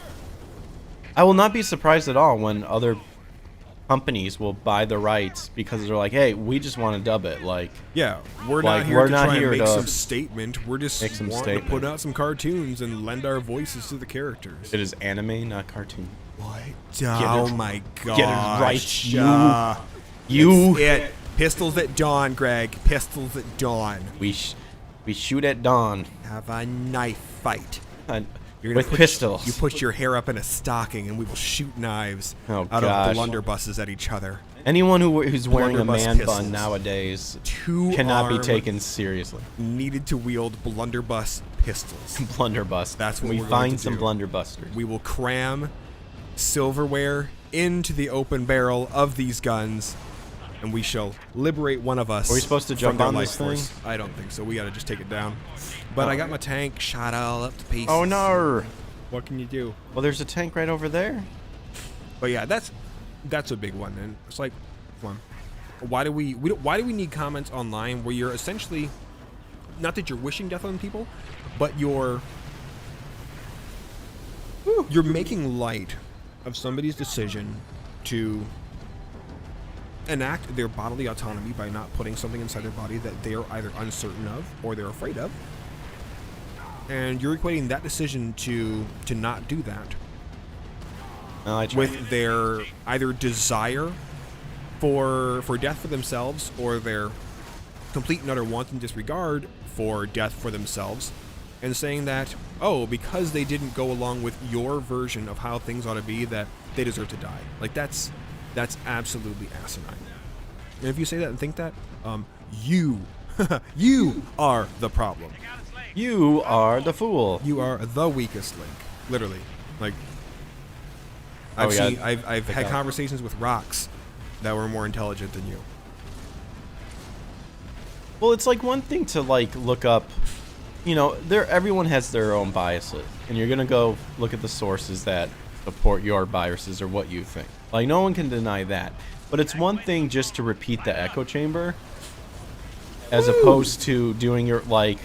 I will not be surprised at all when other companies will buy the rights because they're like, hey, we just want to dub it. Like, yeah, we're not here to try and make some statement. We're just wanting to put out some cartoons and lend our voices to the characters. It is anime, not cartoon. What? Oh my god! Get it right, you. It. Pistols at dawn, Greg. Pistols at dawn. We shoot at dawn. Have a knife fight. With pistols. You put your hair up in a stocking, and we will shoot knives out of blunderbusses at each other. Anyone who's wearing a man bun nowadays cannot be taken seriously. Needed to wield blunderbuss pistols. Blunderbuss. That's what we we're find going to some do. blunderbusters. We will cram silverware into the open barrel of these guns, and we shall liberate one of us. Are we supposed to jump on this thing? I don't think so. We got to just take it down. But I got my tank shot all up to pieces. Oh no! What can you do? Well, there's a tank right over there. But yeah, that's a big one. And it's like, come on, why do we need comments online where you're essentially, not that you're wishing death on people, but you're making light of somebody's decision to enact their bodily autonomy by not putting something inside their body that they are either uncertain of or they're afraid of. And you're equating that decision to not do that with their either desire for death for themselves or their complete and utter wanton disregard for death for themselves, and saying that, oh, because they didn't go along with your version of how things ought to be, that they deserve to die. Like, that's absolutely asinine. And if you say that and think that, you are the problem. You are the fool. You are the weakest link, literally. Like, Oh, I've had conversations with rocks that were more intelligent than you. Well, it's like one thing to like look up, you know, everyone has their own biases, and you're gonna go look at the sources that support your biases or what you think. Like, no one can deny that. But it's one thing just to repeat the echo chamber, as opposed to doing your, like,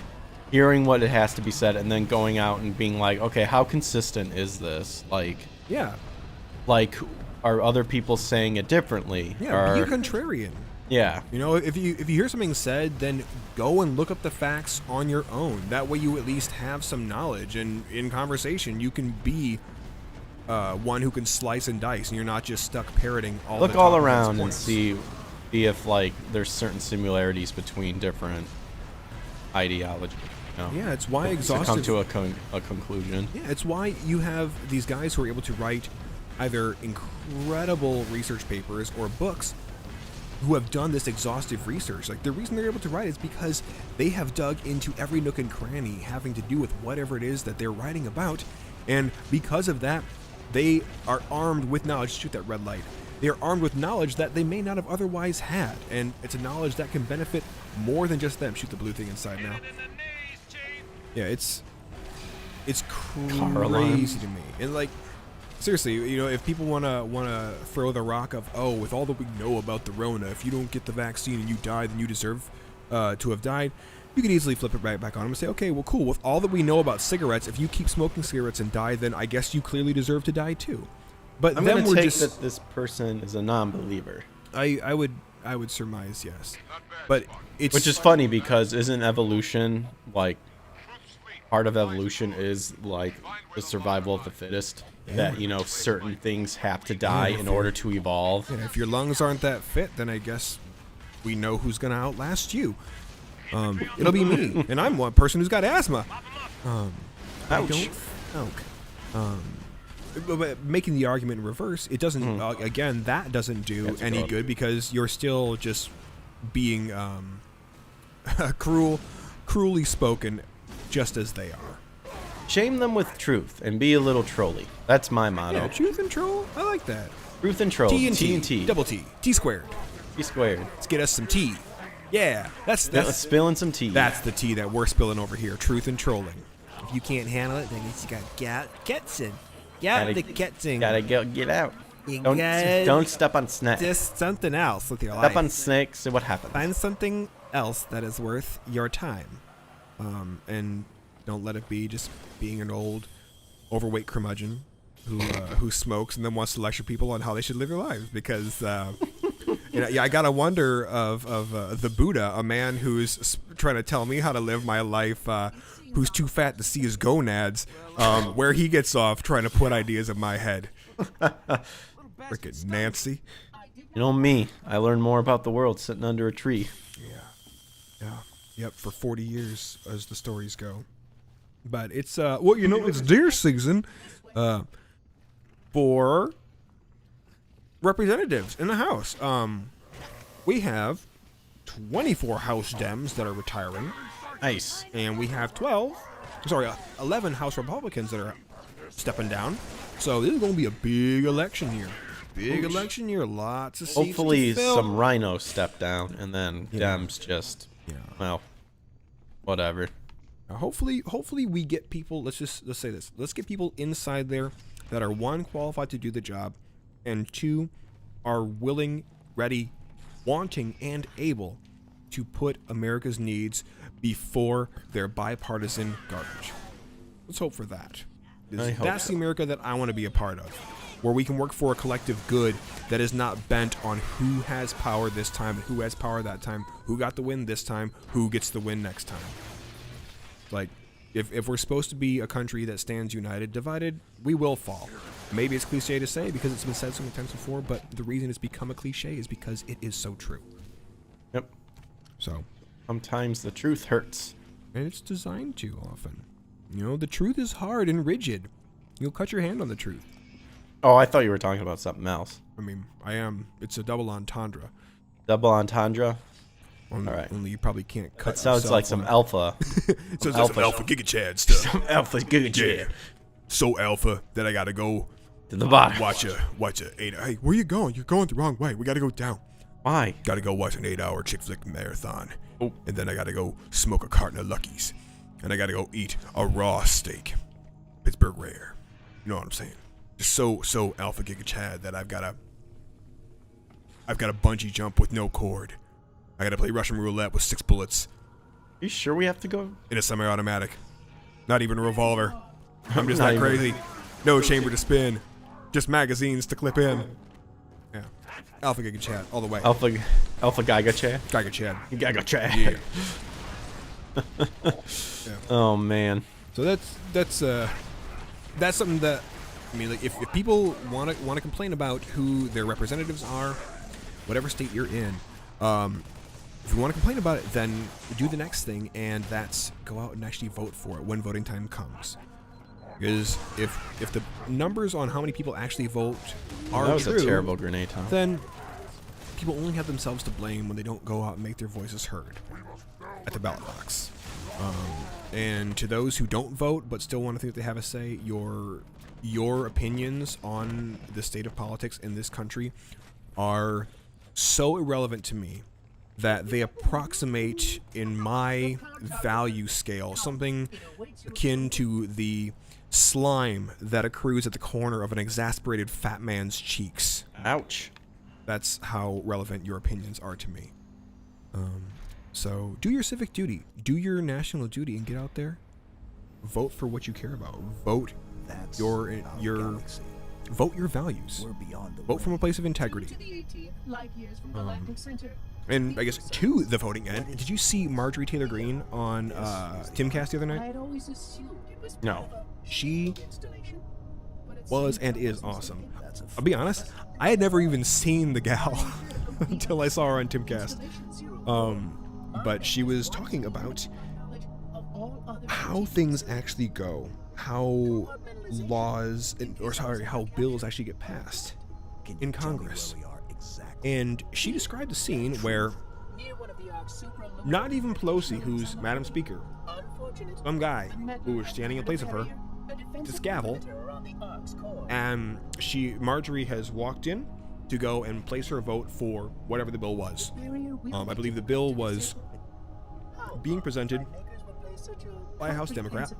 hearing what it has to be said and then going out and being like, okay, how consistent is this? Like, Yeah. like, are other people saying it differently? Yeah, be a contrarian. Yeah. You know, if you hear something said, then go and look up the facts on your own. That way you at least have some knowledge, and in conversation you can be one who can slice and dice, and you're not just stuck parroting all Look the all top around and points. see if like there's certain similarities between different ideologies. You know? Yeah, it's why to exhaustive... come to a conclusion. Yeah, it's why you have these guys who are able to write either incredible research papers or books who have done this exhaustive research. Like, the reason they're able to write is because they have dug into every nook and cranny having to do with whatever it is that they're writing about, and because of that, they are armed with knowledge. Shoot that red light. They are armed with knowledge that they may not have otherwise had, and it's a knowledge that can benefit more than just them. Shoot the blue thing inside now. Yeah, it's crazy to me. And like, seriously, you know, if people wanna throw the rock of, oh, with all that we know about the Rona, if you don't get the vaccine and you die, then you deserve to have died. You could easily flip it right back on them and say, okay, well, cool. With all that we know about cigarettes, if you keep smoking cigarettes and die, then I guess you clearly deserve to die too. But I'm then gonna we're take just that this person is a non-believer, I would surmise yes, but it's which is funny because isn't evolution like part of evolution is like the survival of the fittest? That, you know, certain things have to die in order to evolve. yeah, if your lungs aren't that fit, then I guess we know who's gonna outlast you. It'll be me, and I'm one person who's got asthma. I Ouch. don't smoke. But making the argument in reverse, it doesn't. Again, that doesn't do That's any good. good because you're still just being cruelly spoken, just as they are. Shame them with truth and be a little trolly. That's my motto. Yeah, truth and troll. I like that. Truth and troll. T and T T, and T. double T, T squared. T squared. Let's get us some tea. Yeah, that's Spilling some tea. That's the tea that we're spilling over here. Truth and trolling. If you can't handle it, then you got Getson. Gotta- The Getson. Gotta get out. You Don't gotta step on snakes. just something else with your Step on life. snakes. See what happens. Find something else that is worth your time, and don't let it be just being an old, overweight curmudgeon who smokes and then wants to lecture people on how they should live their lives. Because you know, yeah, I gotta wonder of the Buddha, a man who's trying to tell me how to live my life, who's too fat to see his gonads, where he gets off trying to put ideas in my head. Frickin' Nancy. You know me. I learned more about the world sitting under a tree. Yeah. Yep, for 40 years, as the stories go. But it's, well, you know, it's deer season for representatives in the House. We have 24 House Dems that are retiring, Nice. and we have 11 House Republicans that are stepping down. So this is going to be a big election year. Big election year, lots of seats Hopefully to fill. some rhinos step down and then Dems just, well, whatever. Now, hopefully we get people. Let's say this. Let's get people inside there that are, one, qualified to do the job, and two, are willing, ready, wanting, and able to put America's needs before their bipartisan garbage. Let's hope for that. I hope That's so. the America that I want to be a part of, where we can work for a collective good that is not bent on who has power this time, who has power that time, who got the win this time, who gets the win next time. Like, if we're supposed to be a country that stands united, divided, we will fall. Maybe it's cliche to say because it's been said so many times before, but the reason it's become a cliche is because it is so true. Yep. So, Sometimes the truth hurts. and it's designed to often. You know, the truth is hard and rigid. You'll cut your hand on the truth. Oh, I thought you were talking about something else. I mean, I am. It's a double entendre. Double entendre. Only, All right. only you probably can't cut. That sounds like yourself some on- alpha. So it's alpha some alpha Giga Chad stuff. Some alpha good Yeah. shit. So alpha that I gotta go To the bottom. watch a 8. Hey, where you going? You're going the wrong way. We gotta go down. Why? Gotta go watch an 8-hour chick flick marathon. Oh. And then I gotta go smoke a carton of Luckies. And I gotta go eat a raw steak. Pittsburgh Rare. You know what I'm saying? Just so alpha Giga Chad that I've gotta bungee jump with no cord. I gotta play Russian roulette with 6 bullets You sure we have to go? in a semi-automatic. Not even a revolver. I'm just Not that even. crazy. No chamber to spin. Just magazines to clip in. Yeah. Alpha Giga Chad, all the way. Alpha Giga Chad? Giga Chad. Giga Chad. Yeah. Oh man. So that's something that, I mean, like if people want to complain about who their representatives are, whatever state you're in, if you want to complain about it, then do the next thing, and that's go out and actually vote for it when voting time comes. Because if the numbers on how many people actually vote are That was true, a terrible grenade, Tom. then people only have themselves to blame when they don't go out and make their voices heard at the ballot box. And to those who don't vote but still want to think that they have a say, your opinions on the state of politics in this country are so irrelevant to me that they approximate in my value scale something akin to the slime that accrues at the corner of an exasperated fat man's cheeks. Ouch. That's how relevant your opinions are to me. So do your civic duty, do your national duty, and get out there. Vote for what you care about. Vote your vote your values. Vote from a place of integrity. And I guess to the voting end, did you see Marjorie Taylor Greene on Timcast the other night? No. She was and is awesome. I'll be honest, I had never even seen the gal until I saw her on Timcast. But she was talking about how things actually go, how how bills actually get passed in Congress. And she described a scene where not even Pelosi, who's Madam Speaker, some guy who was standing in place of her, this gavel, and Marjorie has walked in to go and place her vote for whatever the bill was. I believe the bill was being presented by a House Democrat,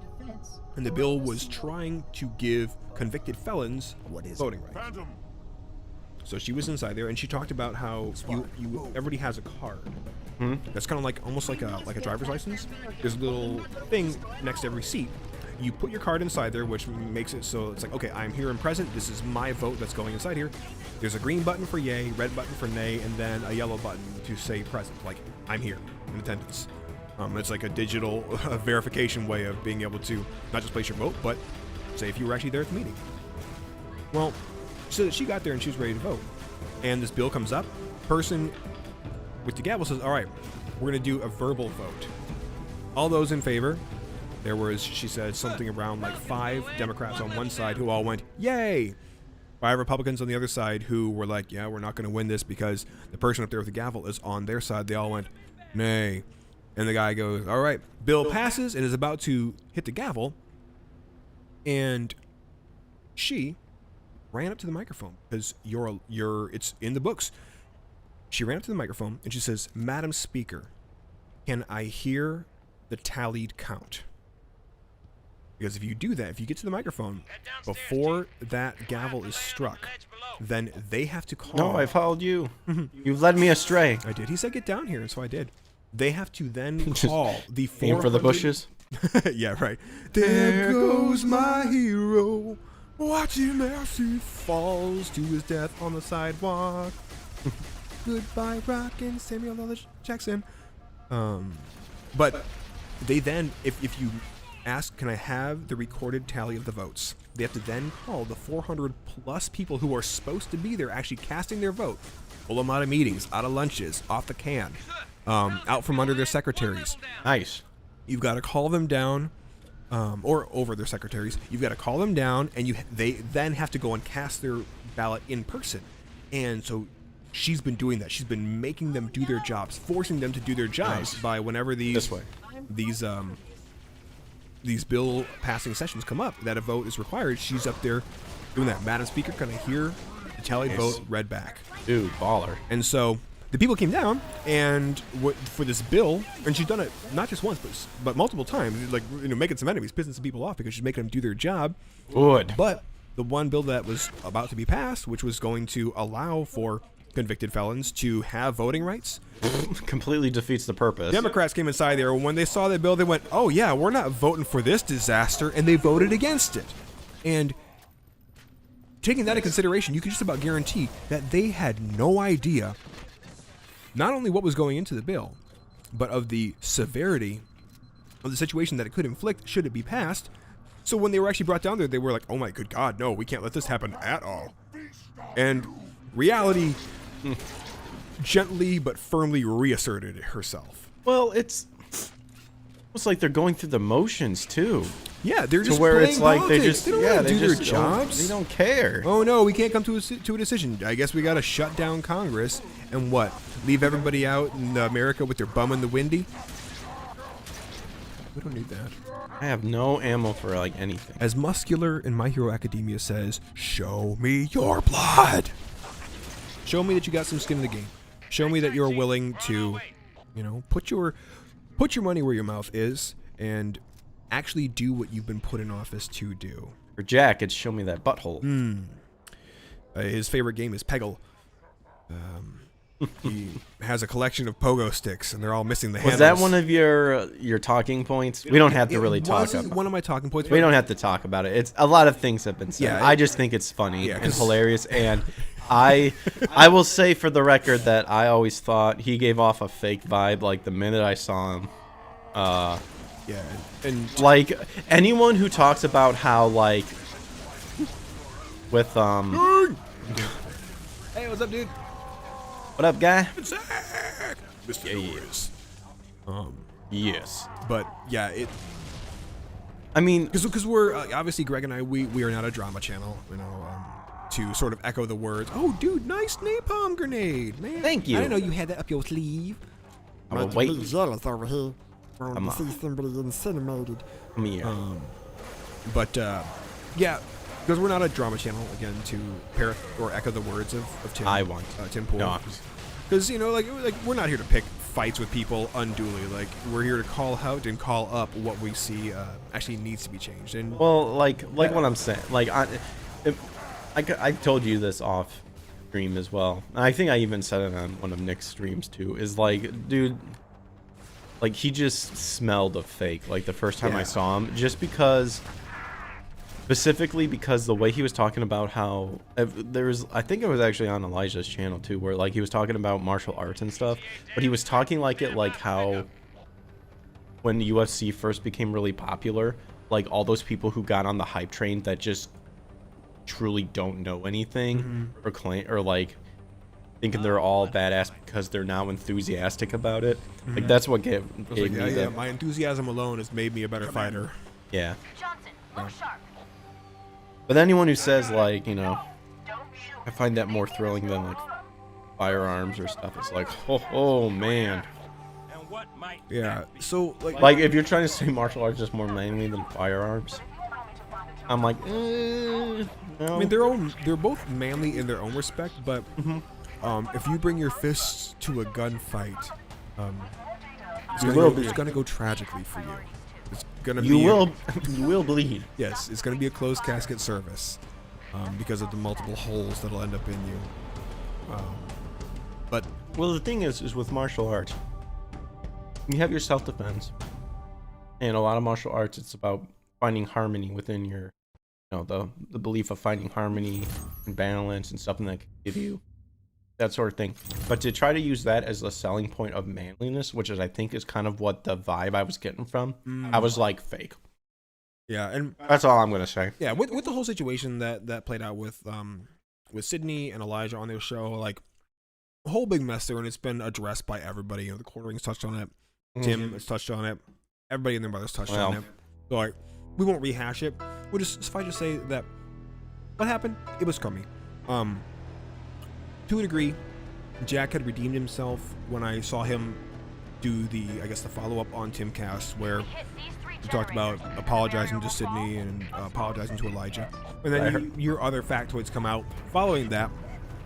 and the bill was trying to give convicted felons voting rights. So she was inside there, and she talked about how everybody has a card. That's kind of like almost like a driver's license. There's a little thing next to every seat. You put your card inside there, which makes it so it's like, okay, I'm here and present. This is my vote that's going inside here. There's a green button for yay, red button for nay, and then a yellow button to say present, like I'm here in attendance. It's like a digital verification way of being able to not just place your vote, but say if you were actually there at the meeting. Well, so she got there and she was ready to vote. And this bill comes up. Person with the gavel says, all right, we're going to do a verbal vote. All those in favor, there was, she said, something around like 5 Democrats on one side who all went, yay! 5 Republicans on the other side who were like, yeah, we're not going to win this because the person up there with the gavel is on their side. They all went, nay. And the guy goes, all right, bill passes and is about to hit the gavel. And she ran up to the microphone because it's in the books. She ran up to the microphone and she says, Madam Speaker, can I hear the tallied count? Because if you do that, if you get to the microphone before that gavel is struck, then they have to call. No, I followed you. You've led me astray. I did. He said get down here, and so I did. They have to then call the 400, Aim for the bushes. Yeah, right. There goes my hero, watching as he falls to his death on the sidewalk. Goodbye, rockin' Samuel L. Jackson. But they then, if you ask, can I have the recorded tally of the votes? They have to then call the 400 plus people who are supposed to be there actually casting their vote. Pull them out of meetings, out of lunches, off the can, out from under their secretaries. Nice. You've got to call them down, or over their secretaries. You've got to call them down, and they then have to go and cast their ballot in person. And so she's been doing that. She's been making them do their jobs, forcing them to do their jobs by whenever these bill passing sessions come up that a vote is required. She's up there doing that. Madam Speaker, can I hear the tallied vote read back? Dude, baller. And so the people came down and for this bill, and she's done it not just once but multiple times, like, you know, making some enemies, pissing some people off because she's making them do their job. Good. But the one bill that was about to be passed, which was going to allow for convicted felons to have voting rights, completely defeats the purpose. Democrats came inside there, and when they saw that bill, they went, oh yeah, we're not voting for this disaster, and they voted against it. And taking that into consideration, you can just about guarantee that they had no idea not only what was going into the bill, but of the severity of the situation that it could inflict should it be passed. So when they were actually brought down there, they were like, oh my good God, no, we can't let this happen at all. And reality gently but firmly reasserted herself. Well, it's like they're going through the motions too. Yeah, they're just to where playing it's like politics. they just they don't yeah want to they do just their jobs. They don't care. Oh no, we can't come to a decision. I guess we got to shut down Congress and what? Leave everybody out in America with their bum in the windy? We don't need that. I have no ammo for like anything. As Muscular in My Hero Academia says, show me your blood. Show me that you got some skin in the game. Show me that you're willing to, you know, put your money where your mouth is and actually do what you've been put in office to do. For Jack, it's show me that butthole. His favorite game is Peggle. He has a collection of pogo sticks, and they're all missing the handles. Was that one of your talking points? We don't have to really talk about about it. One of my talking points. We don't have to talk about it. It's a lot of things have been said. Yeah, I just think it's funny and 'cause- hilarious, and I will say for the record that I always thought he gave off a fake vibe like the minute I saw him. Yeah, and Like anyone who talks about how like with hey, what's up, dude? what up, guy? Zach, Mr. Lewis. Yes. But yeah, it I mean, because we're obviously Greg and I we are not a drama channel, you know. To sort of echo the words, oh, dude, nice napalm grenade, man. Thank you. I didn't know you had that up your sleeve. I'm waiting. jealous over here. Wanting I'm to see somebody incinerated. Come here. But yeah, because we're not a drama channel, again, to parrot or echo the words of Tim. I want. Tim Pool. No. Because, you know, like we're not here to pick fights with people unduly. Like, we're here to call out and call up what we see actually needs to be changed. And Well, like what I'm saying, like I told you this off stream as well. I think I even said it on one of Nick's streams too. Is like, dude, like he just smelled a fake. Like the first time I saw him, just because, specifically because the way he was talking about how there's, I think it was actually on Elijah's channel too, where like he was talking about martial arts and stuff, but he was talking like it like how when UFC first became really popular, like all those people who got on the hype train that just truly don't know anything or claim or like thinking they're all badass because they're now enthusiastic about it. Like that's what gave like, me the my enthusiasm alone has made me a better fighter. yeah. Johnson, look sharp. But anyone who says like, you know, I find that more thrilling than like firearms or stuff. It's like, oh man. Yeah. So Like if you're trying to say martial arts is more manly than firearms, I'm like, no. I mean, they're both manly in their own respect, but if you bring your fists to a gunfight, it's gonna go tragically for you. It's gonna you be will bleed. Yes, it's gonna be a closed casket service because of the multiple holes that'll end up in you. But Well, the thing is with martial arts, you have your self-defense, And a lot of martial arts, it's about finding harmony within your, the belief of finding harmony and balance and something that can give you that sort of thing. But to try to use that as a selling point of manliness, which is I think is kind of what the vibe I was getting from, I was like, fake. Yeah, and That's all I'm gonna say. yeah, with the whole situation that played out with Sydney and Elijah on their show, like a whole big mess there, and it's been addressed by everybody. You know, the Quartering's touched on it, Tim has touched on it, everybody and their mother's touched on it. So like, we won't rehash it. We'll just suffice to say that what happened, it was crummy. To a degree, Jack had redeemed himself when I saw him do the follow-up on Timcast, where he talked about apologizing to Sydney and apologizing to Elijah. And then your other factoids come out following that,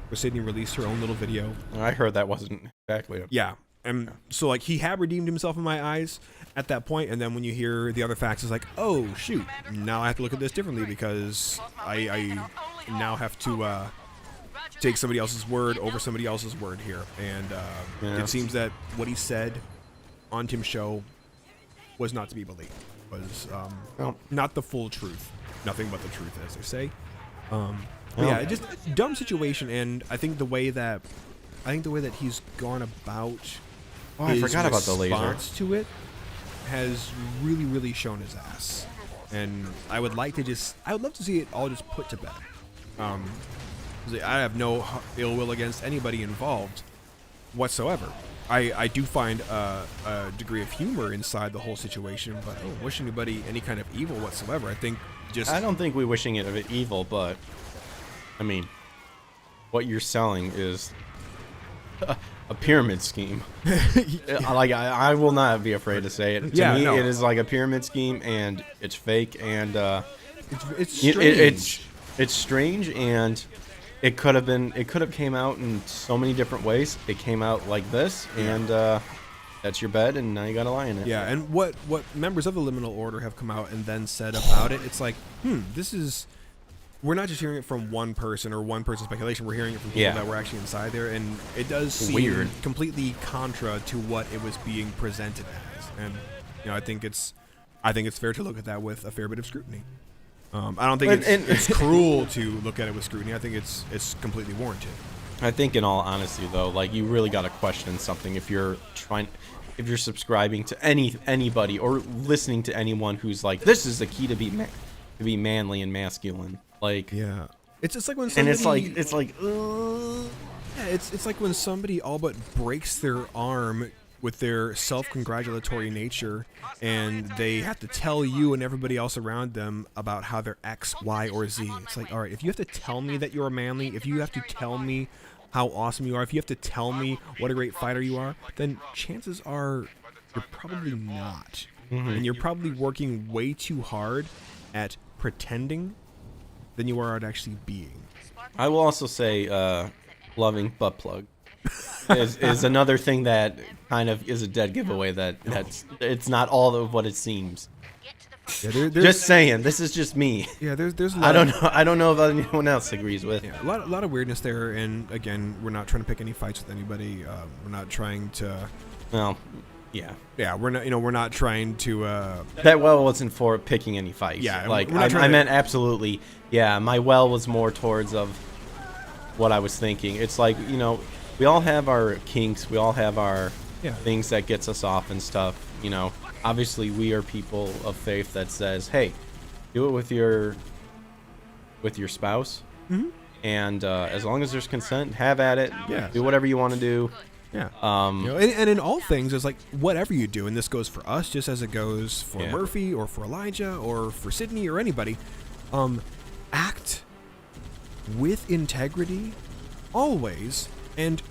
where Sydney released her own little video. I heard that wasn't exactly it. Yeah. And so, like, he had redeemed himself in my eyes at that point, and then when you hear the other facts, it's like, oh, shoot, now I have to look at this differently because I now have to take somebody else's word over somebody else's word here. And it seems that what he said on Tim's show was not to be believed, was not the full truth. Nothing but the truth, as they say. Yeah, just dumb situation, and I think the way that he's gone about I forgot about the laser. response to it has really, really shown his ass. And I would love to see it all just put to bed. I have no ill will against anybody involved whatsoever. I do find a degree of humor inside the whole situation, but I don't wish anybody any kind of evil whatsoever. I don't think we're wishing it of it evil, but I mean, what you're selling is a pyramid scheme. Like I will not be afraid to say it. To me, it is like a pyramid scheme, and it's fake, and it's strange. It's strange, and it could have came out in so many different ways. It came out like this, and that's your bed, and now you gotta lie in it. Yeah, and what members of the Liminal Order have come out and then said about it, it's like, this is. We're not just hearing it from one person or one person's speculation. We're hearing it from people that were actually inside there, and it does seem weird, completely contra to what it was being presented as. And I think it's fair to look at that with a fair bit of scrutiny. I don't think it's cruel to look at it with scrutiny. I think it's completely warranted. I think, in all honesty, though, like, you really got to question something if you're subscribing to anybody or listening to anyone who's like, this is the key to be manly and masculine. Like, yeah, it's just like when somebody, and it's like it's like when somebody all but breaks their arm with their self-congratulatory nature, and they have to tell you and everybody else around them about how they're X, Y, or Z. It's like, all right, if you have to tell me that you're manly, if you have to tell me how awesome you are, if you have to tell me what a great fighter you are, then chances are you're probably not. And you're probably working way too hard at pretending than you are at actually being. I will also say loving butt plug is another thing that kind of is a dead giveaway. That's it's not all of what it seems. Yeah, just saying, this is just me. Yeah, there's. I don't know if anyone else agrees with. Yeah, a lot of weirdness there, and again, we're not trying to pick any fights with anybody. We're not trying to. Well, yeah. Yeah, we're not. We're not trying to. That well wasn't for picking any fights. Yeah, like I meant absolutely. Yeah, my well was more towards of what I was thinking. It's like, we all have our kinks. We all have our things that gets us off and stuff. Obviously we are people of faith that says, hey, do it with your spouse. And as long as there's consent, have at it. Yeah. Do whatever you want to do. Yeah. And in all things, it's like, whatever you do, and this goes for us just as it goes for Murphy or for Elijah or for Sydney or anybody, act with integrity always, and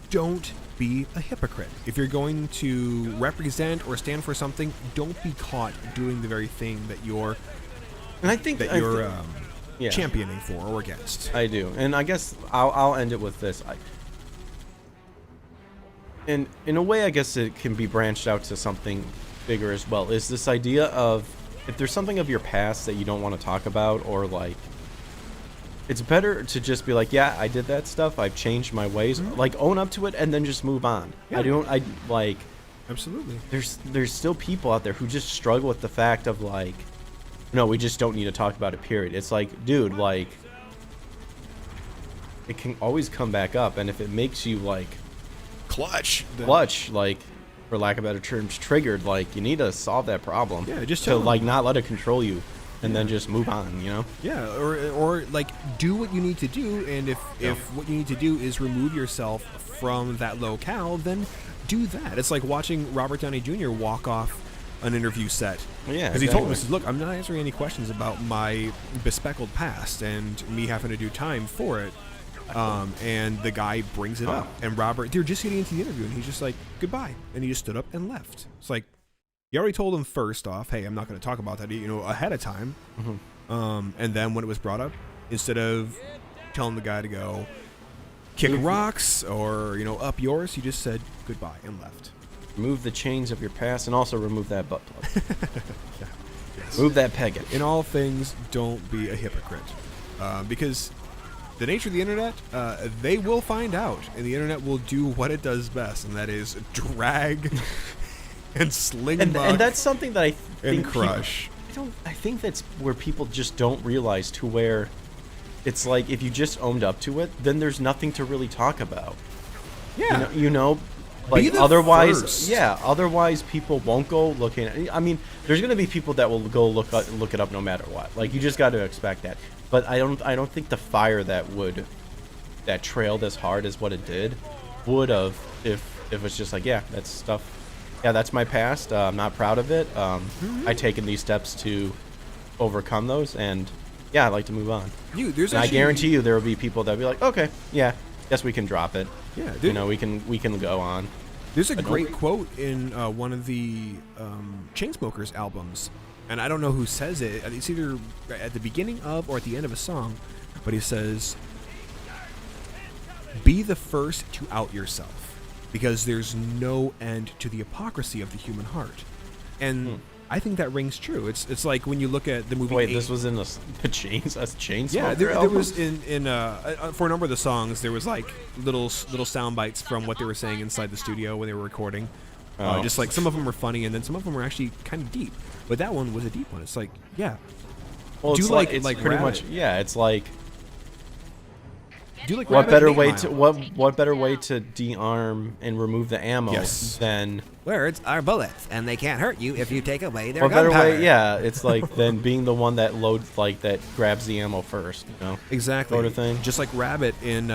don't be a hypocrite. If you're going to represent or stand for something, don't be caught doing the very thing that you're championing for or against. I do. And I guess I'll end it with this. In a way, I guess it can be branched out to something bigger as well, is this idea of, if there's something of your past that you don't want to talk about, or like, it's better to just be like, yeah, I did that stuff, I've changed my ways, like, own up to it, and then just move on. I Absolutely. there's still people out there who just struggle with the fact of like, no, we just don't need to talk about it, period. It's like, dude, like, it can always come back up, and if it makes you like Clutch. like, for lack of better terms, triggered, like, you need to solve that problem. Yeah, just to tell 'em. like not let it control you, and then just move on, you know? Yeah, or like do what you need to do, and if what you need to do is remove yourself from that locale, then do that. It's like watching Robert Downey Jr. walk off an interview set. Yeah, because he told him, exactly. he says, "Look, I'm not answering any questions about my bespeckled past and me having to do time for it." And the guy brings it up, and Robert, they're just getting into the interview, and he's just like, "Goodbye," and he just stood up and left. It's like, you already told him first off, "Hey, I'm not going to talk about that," ahead of time. And then when it was brought up, instead of telling the guy to go kick rocks or up yours, he just said goodbye and left. Remove the chains of your past, and also remove that butt plug. Move that pegging. In all things, don't be a hypocrite, because the nature of the internet, they will find out, and the internet will do what it does best, and that is drag and sling And muck that's something that I think and crush. I think that's where people just don't realize, to where it's like, if you just owned up to it, then there's nothing to really talk about. Yeah, Like, the otherwise, first. otherwise people won't go looking at, I mean, there's going to be people that will go look it up no matter what. Like, you just got to expect that. But I don't think the fire that trailed as hard as what it did would have if it was just like, yeah, that's stuff. Yeah, that's my past. I'm not proud of it. I've taken these steps to overcome those, and yeah, I'd like to move on. I guarantee you there will be people that'll be like, okay, yeah, guess we can drop it. Yeah, we can go on. There's a great quote in one of the Chainsmokers albums, and I don't know who says it. It's either at the beginning of or at the end of a song, but he says, "Be the first to out yourself, because there's no end to the hypocrisy of the human heart." And I think that rings true. It's like when you look at the movie. Wait, this was in the Chainsmokers? Yeah, there was in for a number of the songs, there was like little sound bites from what they were saying inside the studio when they were recording. Just like some of them were funny, and then some of them were actually kind of deep. But that one was a deep one. It's like, yeah. Well, do it's like it's like pretty Rabbit. much, yeah. It's like, Do like what Rabbit better and way 8 to Mile. what better way to de-arm and remove the ammo Yes. than Words are bullets, and they can't hurt you if you take away their what better gunpowder. way? Yeah, it's like than being the one that loads, like, that grabs the ammo first. You know, Exactly. sort of thing. Just like Rabbit in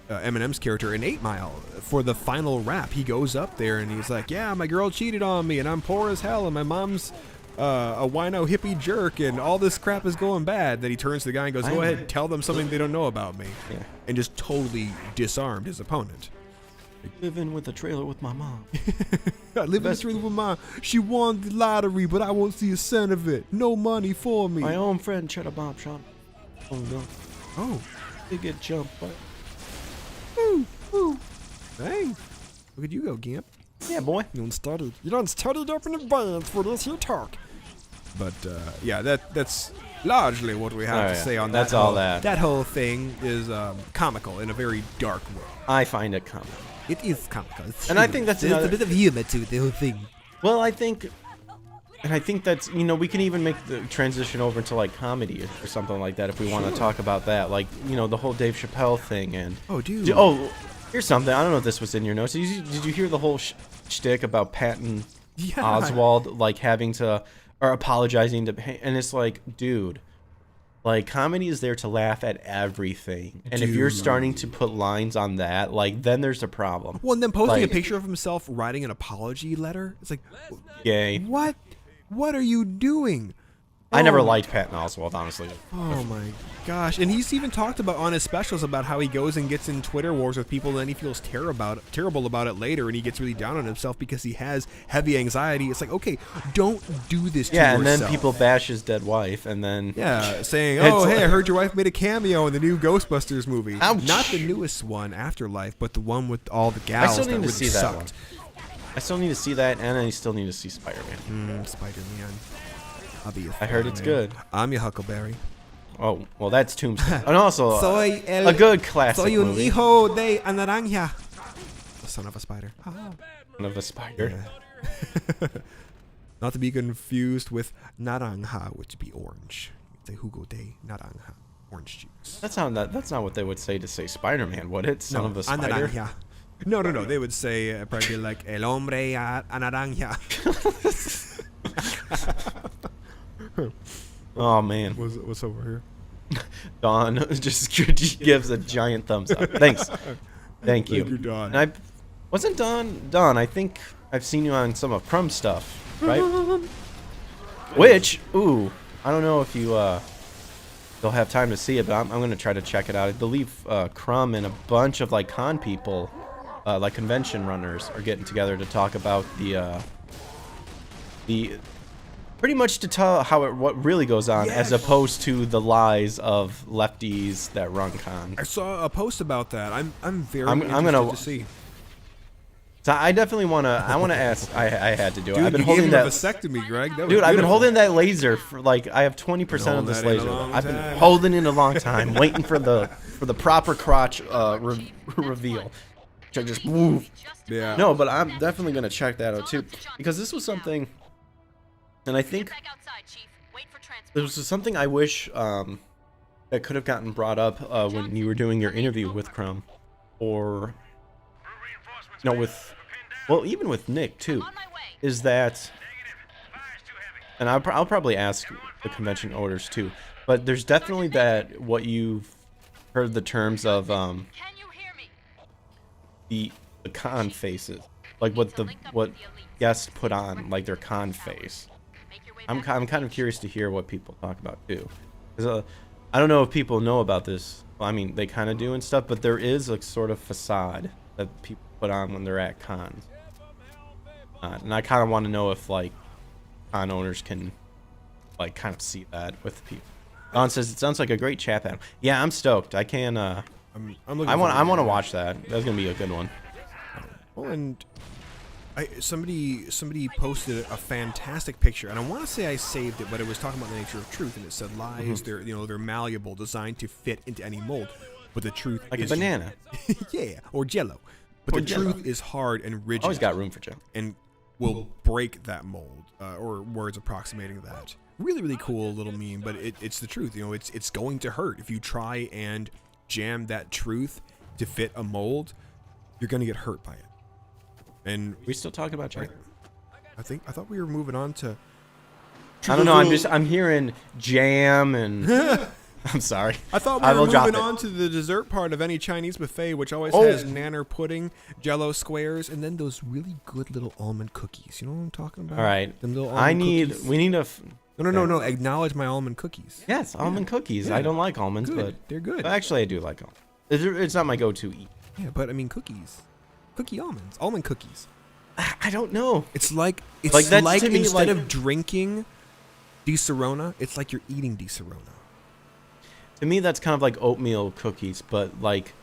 Eminem's character in 8 Mile. For the final rap, he goes up there and he's like, "Yeah, my girl cheated on me, and I'm poor as hell, and my mom's a wino hippie jerk, and all this crap is going bad." Then he turns to the guy and goes, "Go ahead, tell them something they don't know about me." Yeah. And just totally disarmed his opponent. Living with a trailer with my mom. I live in the street with mom. She won the lottery, but I won't see a cent of it. No money for me. My own friend Cheddar Bob shot. Oh no, Oh, they get jumped by. dang. Look at you go, Gimp. Yeah, boy. You done studied up in advance for this here talk. But yeah, that's largely what we have Oh, to yeah. say on That's that. all whole, that. That whole thing is comical in a very dark way. I find it comical. It is comical. It's And I humorous. think that's There's another- a bit of humor to it, the whole thing. Well, I think that's, we can even make the transition over to like comedy or something like that if we want to talk about that, like, the whole Dave Chappelle thing. And Oh, dude. oh, here's something. I don't know if this was in your notes. Did you hear the whole shtick about Patton Yeah. Oswalt like having to, or apologizing to, and it's like, dude, like, comedy is there to laugh at everything, and if you're starting to put lines on that, like, then there's a problem. Well, and then posting Like- a picture of himself writing an apology letter. It's like, Yay. what? What are you doing? I never Oh. liked Patton Oswalt, honestly. Oh my gosh! And he's even talked about on his specials about how he goes and gets in Twitter wars with people, and then he feels terrible about it later, and he gets really down on himself because he has heavy anxiety. It's like, okay, don't do this to Yeah, yourself. and then people bash his dead wife, and then saying, It's "Oh, hey, I like- heard your wife made a cameo in the new Ghostbusters movie." Ouch. Not the newest one, Afterlife, but the one with all the gals still that need to really see that sucked. I still need to see that, and I still need to see Spider-Man. Spider-Man. I'll be your I heard it's Spider-Man. good. I'm your Huckleberry. Oh, well, that's Tombstone, and also Soy a good classic Soy un movie. hijo de naranja. son of a spider. Son of a spider. Yeah. Not to be confused with naranja, which would be orange. It's a jugo de naranja, orange juice. That's not what they would say to say Spider-Man, would it? Son of a spider. naranja. No. They would say probably like el hombre a naranja. Oh man. What's over here? Dawn just gives a giant thumbs up. Thanks. Thank you. Thank you, Dawn. And wasn't Dawn, I think I've seen you on some of Crumb stuff, right? Which, ooh, I don't know if you'll have time to see it, but I'm going to try to check it out. I believe Crumb and a bunch of like con people, like convention runners, are getting together to talk about the pretty much to tell what really goes on, as opposed to the lies of lefties that run cons. I saw a post about that. I'm very I'm interested gonna to see. So I definitely want to. I want to ask. I had to do it. Dude, I've been you holding gave that. him a vasectomy, Greg. That was Dude, I've been beautiful. holding that laser for like I have 20% of holding this that in a laser. long I've been time. holding it a long time, waiting for the proper crotch reveal. To just move. Yeah. No, but I'm definitely gonna check that out too, because this was something, and I think Back outside, Chief. Wait for transport. this was something I wish that could have gotten brought up when you were doing your interview with Crumb, or no, even with Nick too. On my way. Is that, and I'll probably ask the convention orders too, but there's definitely that what you've heard the terms of Can you hear me? the con faces, like what guests put on, like their con face. Make your way I'm back. kind of curious to hear what people talk about too, because I don't know if people know about this. Well, I mean, they kind of do and stuff, but there is a sort of facade that people put on when they're at cons, and I kind of want to know if like con owners can like kind of see that with people. Don says it sounds like a great chat panel. Yeah, I'm stoked. I can. I'm looking I want forward to watch that. That's gonna be a good one. Oh, and somebody posted a fantastic picture, and I want to say I saved it, but it was talking about the nature of truth, and it said lies. They're malleable, designed to fit into any mold, but the truth Like is a banana. yeah, or Jello. But Or the Jell-O. truth is hard and rigid. Always got room for Jim. And will break that mold, or words approximating that. Really, really cool little meme, but it's the truth. It's going to hurt if you try and jam that truth to fit a mold. You're going to get hurt by it. And We still talking about China? I thought we were moving on to. I don't know. I'm hearing jam and. I'm sorry. I thought we I were will drop moving it. on to the dessert part of any Chinese buffet, which always Oh. has nanner pudding, Jello squares, and then those really good little almond cookies. You know what I'm talking about? All right. Them little almond cookies. We need a. No. Acknowledge my almond cookies. Yes, almond cookies. Yeah. I don't like almonds, Good. They're good. but actually I do like almonds. It's not my go-to eat. Yeah, but I mean cookies, cookie almonds, almond cookies. I don't know. It's like Like, that's to me, instead like- of drinking Di Serona, it's like you're eating Di Serona. To me, that's kind of like oatmeal cookies, but like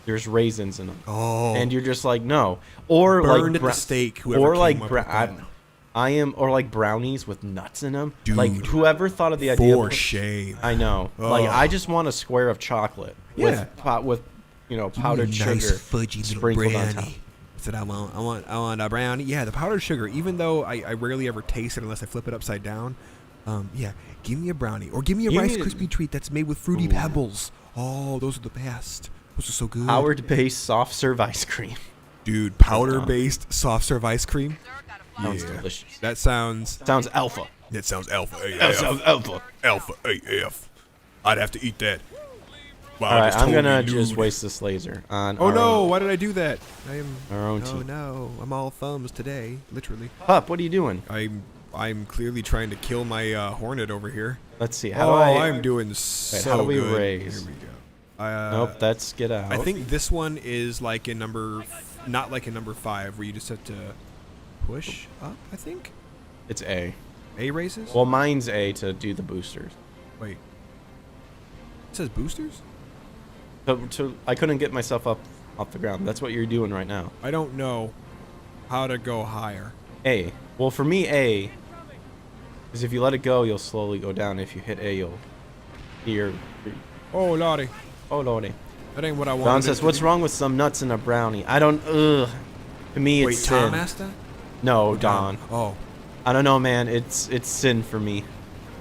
there's raisins in them, Oh, and you're just like no, or burned like at the stake. Whoever or like came up with that. or like brownies with nuts in them. Dude, like whoever thought of the idea. for shame. I know. Like Ugh. I just want a square of chocolate Yeah. with powdered nice sugar fudgy little sprinkled on top. brownie. That's what I want. I want a brownie. Yeah, the powdered sugar. Even though I rarely ever taste it unless I flip it upside down. Yeah, give me a brownie or give me a You Rice need- Krispie treat that's made with fruity Ooh. pebbles. Oh, those are the best. Those are so good. Powdered-based soft serve ice cream. Dude, powder-based soft serve ice cream. Sir, got a Sounds Yeah. delicious. That sounds Sounds alpha. alpha That AF. sounds alpha. Alpha AF. I'd have to eat that. Wow, All right, just I'm told gonna me just nude. waste this laser on. Oh our no! own, Why did I do that? I am. our own Oh team. no! I'm all thumbs today, literally. Pup, what are you doing? I'm clearly trying to kill my hornet over here. Let's see. How Oh, do I? I'm doing so how do we good. raise? Here we go. Nope, that's get out. I think this one is like in not like in number 5, where you just have to push up. I think it's A. A raises. Well, mine's A to do the boosters. Wait. It says boosters. I couldn't get myself up off the ground. That's what you're doing right now. I don't know how to go higher. A. Well, for me, A. Because if you let it go, you'll slowly go down. If you hit A, you'll hear. Oh lordy, Oh lordy. that ain't what I wanted. Don it says, to "What's be." wrong with some nuts in a brownie?" I don't. Ugh. To me, it's Wait, sin. Tom asked that? No, Or Don. Oh. I don't know, man. It's sin for me.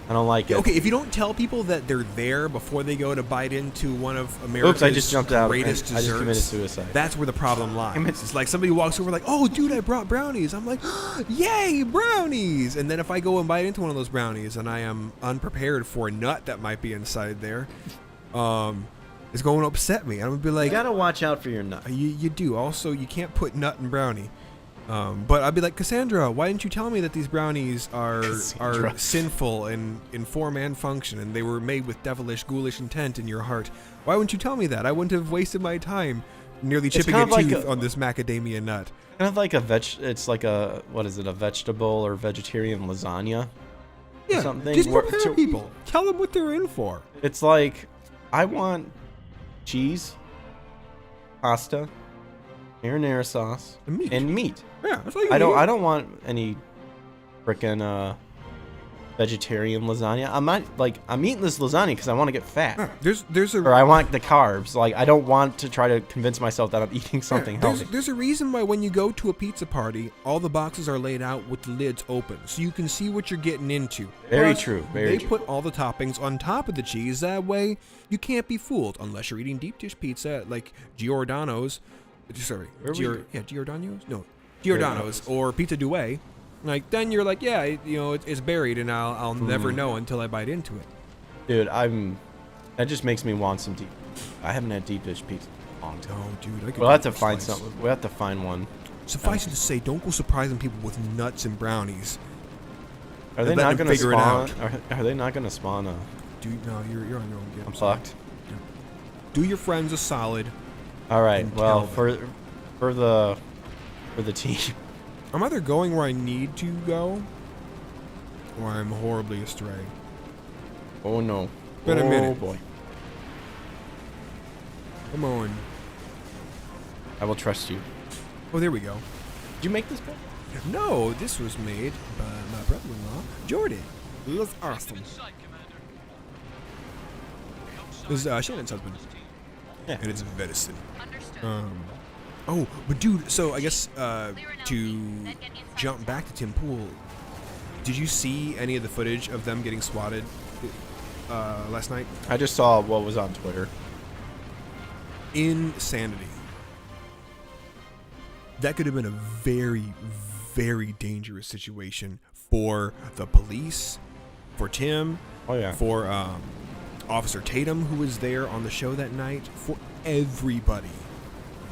I don't like it. Okay, if you don't tell people that they're there before they go to bite into one of America's I just jumped out. greatest I just desserts, committed suicide. that's where the problem lies. Damn it. It's like somebody walks over like, oh, dude, I brought brownies. I'm like, yay, brownies. And then if I go and bite into one of those brownies and I am unprepared for a nut that might be inside there, it's going to upset me. I'm going to be like, You gotta watch out for your nut. you do. Also, you can't put nut in brownie. But I'd be like, Cassandra, why didn't you tell me that these brownies are Cassandra. sinful and in form and function, and they were made with devilish, ghoulish intent in your heart? Why wouldn't you tell me that? I wouldn't have wasted my time nearly chipping kind a of like tooth a- on this macadamia nut. Kind of like it's like a, what is it, a vegetable or vegetarian lasagna? Yeah, something just where- prepare to- people. Tell them what they're in for. It's like, I want cheese, pasta, marinara sauce, And meat. Yeah, that's all you I need. don't want any frickin' vegetarian lasagna. I'm eating this lasagna because I want to get fat. Yeah, there's a Or I want the carbs. Like, I don't want to try to convince myself that I'm eating something healthy. There's a reason why when you go to a pizza party, all the boxes are laid out with the lids open, so you can see what you're getting into. Very Plus, true, very they true. put all the toppings on top of the cheese. That way, you can't be fooled unless you're eating deep dish pizza at, like Giordano's. Sorry, Giordano's? No, Giordano's or Pizza Due. Like, then you're like, yeah, it's buried, and I'll never know until I bite into it. Dude, that just makes me want some deep. I haven't had deep dish pizza in a long time. Oh, dude, I could We'll have to go find slice. something. We'll have to find one. Suffice it to say, don't go surprising people with nuts and brownies. Are they Let not them going to figure it spawn? out. Are they not going to spawn a? Dude, no, you're on your own. I'm fucked. Do your friends a solid. All right. And Well, tell them. for the team. I'm either going where I need to go, or I'm horribly astray. Oh no. Been a Oh minute. boy. Come on. I will trust you. Oh, there we go. Did you make this book? No, this was made by my brother-in-law, Jordan. He is awesome. This is Shannon's husband. Yeah. And it's medicine. Understood. Oh, but dude, so I guess to jump back to Tim Pool, did you see any of the footage of them getting swatted last night? I just saw what was on Twitter. Insanity. That could have been a very, very dangerous situation for the police, for Tim, Oh yeah. for Officer Tatum, who was there on the show that night, for everybody.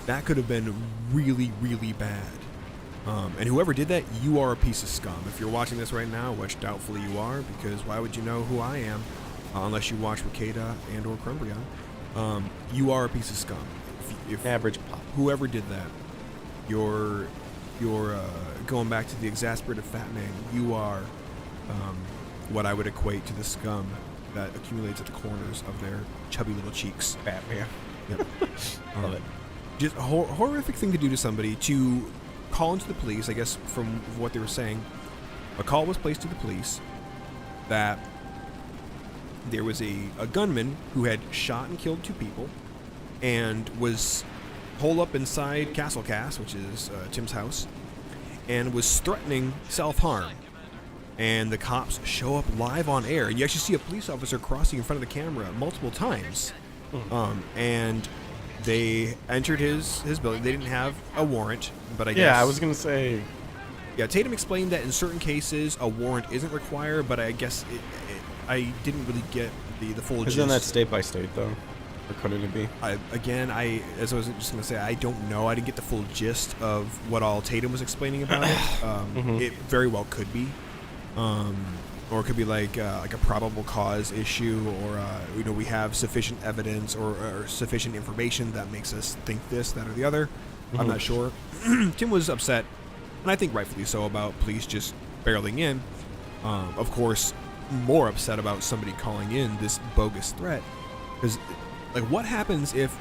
That could have been really, really bad. And whoever did that, you are a piece of scum. If you're watching this right now, which doubtfully you are, because why would you know who I am unless you watch Wakeda and or Crumbrion? You are a piece of scum. If Average pop. whoever did that, you're going back to the exasperated fat man. You are what I would equate to the scum that accumulates at the corners of their chubby little cheeks. Batman. Yep. Love it. Just a horrific thing to do to somebody, to call into the police. I guess from what they were saying, a call was placed to the police that there was a gunman who had shot and killed 2 people and was holed up inside Castle Cass, which is Tim's house, and was threatening self-harm. And the cops show up live on air, and you actually see a police officer crossing in front of the camera multiple times. And they entered his building. They didn't have a warrant, but I guess... Yeah, I was gonna say. Yeah, Tatum explained that in certain cases a warrant isn't required, but I guess I didn't really get the full gist. Isn't that state by state though? Or couldn't it be? As I was just gonna say, I don't know. I didn't get the full gist of what all Tatum was explaining about it. It very well could be, or it could be like a probable cause issue, or we have sufficient evidence or sufficient information that makes us think this, that, or the other. I'm not sure. Tim was upset, and I think rightfully so, about police just barreling in. Of course, more upset about somebody calling in this bogus threat, because like, what happens if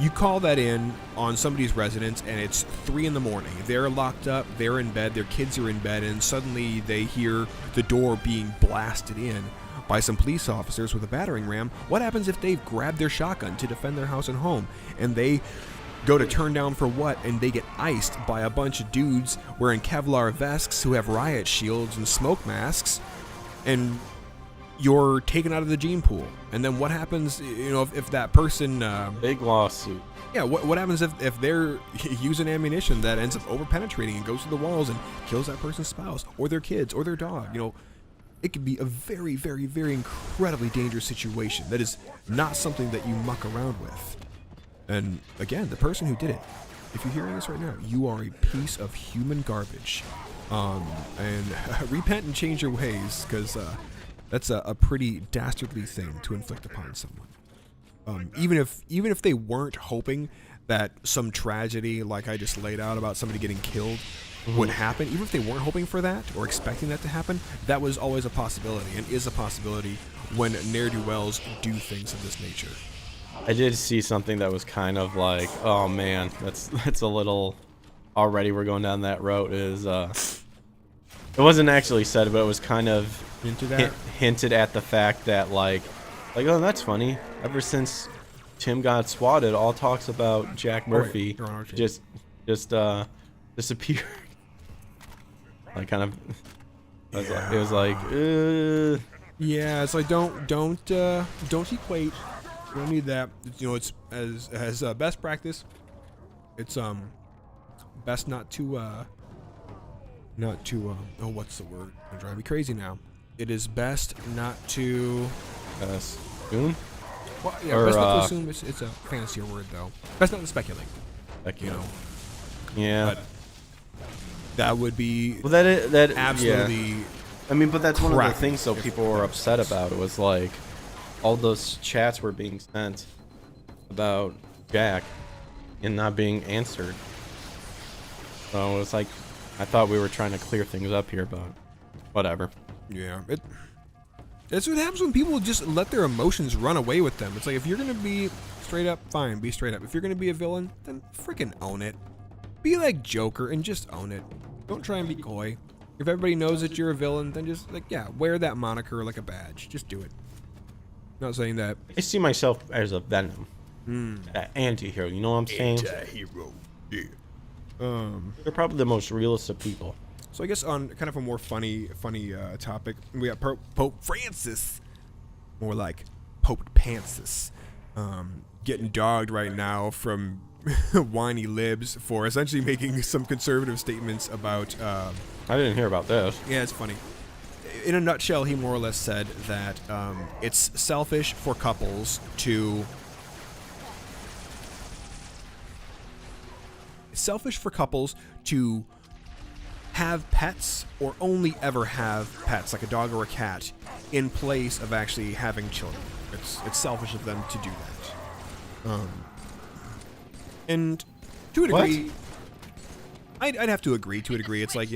you call that in on somebody's residence and it's 3 a.m? They're locked up, they're in bed, their kids are in bed, and suddenly they hear the door being blasted in by some police officers with a battering ram? What happens if they've grabbed their shotgun to defend their house and home, and they go to turn down for what, and they get iced by a bunch of dudes wearing Kevlar vests who have riot shields and smoke masks, and you're taken out of the gene pool. And then what happens, if that person... Big lawsuit. Yeah, what happens if they're using ammunition that ends up over-penetrating and goes through the walls and kills that person's spouse, or their kids, or their dog? It could be a very, very, very incredibly dangerous situation that is not something that you muck around with. And again, the person who did it, if you're hearing this right now, you are a piece of human garbage. And repent and change your ways, because that's a pretty dastardly thing to inflict upon someone. Even if they weren't hoping that some tragedy like I just laid out about somebody getting killed would happen, even if they weren't hoping for that or expecting that to happen, that was always a possibility and is a possibility when ne'er-do-wells do things of this nature. I did see something that was kind of like, oh man, that's a little, already we're going down that road. It wasn't actually said, but it was kind of hinted at the fact that like, oh, that's funny. Ever since Tim got swatted, all talks about Jack Murphy just disappeared. Like kind of, it was like, yeah, it's like don't equate. You don't need that. It's as best practice. It's best not to oh, what's the word? It's driving me crazy now. It is best not to assume. Well, yeah, best not to assume. It's a fancier word though. Best not to speculate. Yeah. But that would be that absolutely. Yeah. I mean, but that's one of the crack things. So people were upset about. It was like all those chats were being sent about Jack and not being answered. So it was like, I thought we were trying to clear things up here, but whatever. Yeah, that's what happens when people just let their emotions run away with them. It's like, if you're gonna be straight up, fine, be straight up. If you're gonna be a villain, then freaking own it. Be like Joker and just own it. Don't try and be coy. If everybody knows that you're a villain, then just wear that moniker like a badge. Just do it. Not saying that. I see myself as a Venom, anti-hero. You know what I'm saying? Anti-hero. Yeah. They're probably the most realistic people. So I guess on kind of a more funny topic, we got Pope Francis, more like Pope Pantsus, getting dogged right now from whiny libs for essentially making some conservative statements about. I didn't hear about this. Yeah, it's funny. In a nutshell, he more or less said that it's selfish for couples to. Selfish for couples to have pets or only ever have pets, like a dog or a cat, in place of actually having children. It's selfish of them to do that. And to a degree, I'd have to agree to a degree. It's like,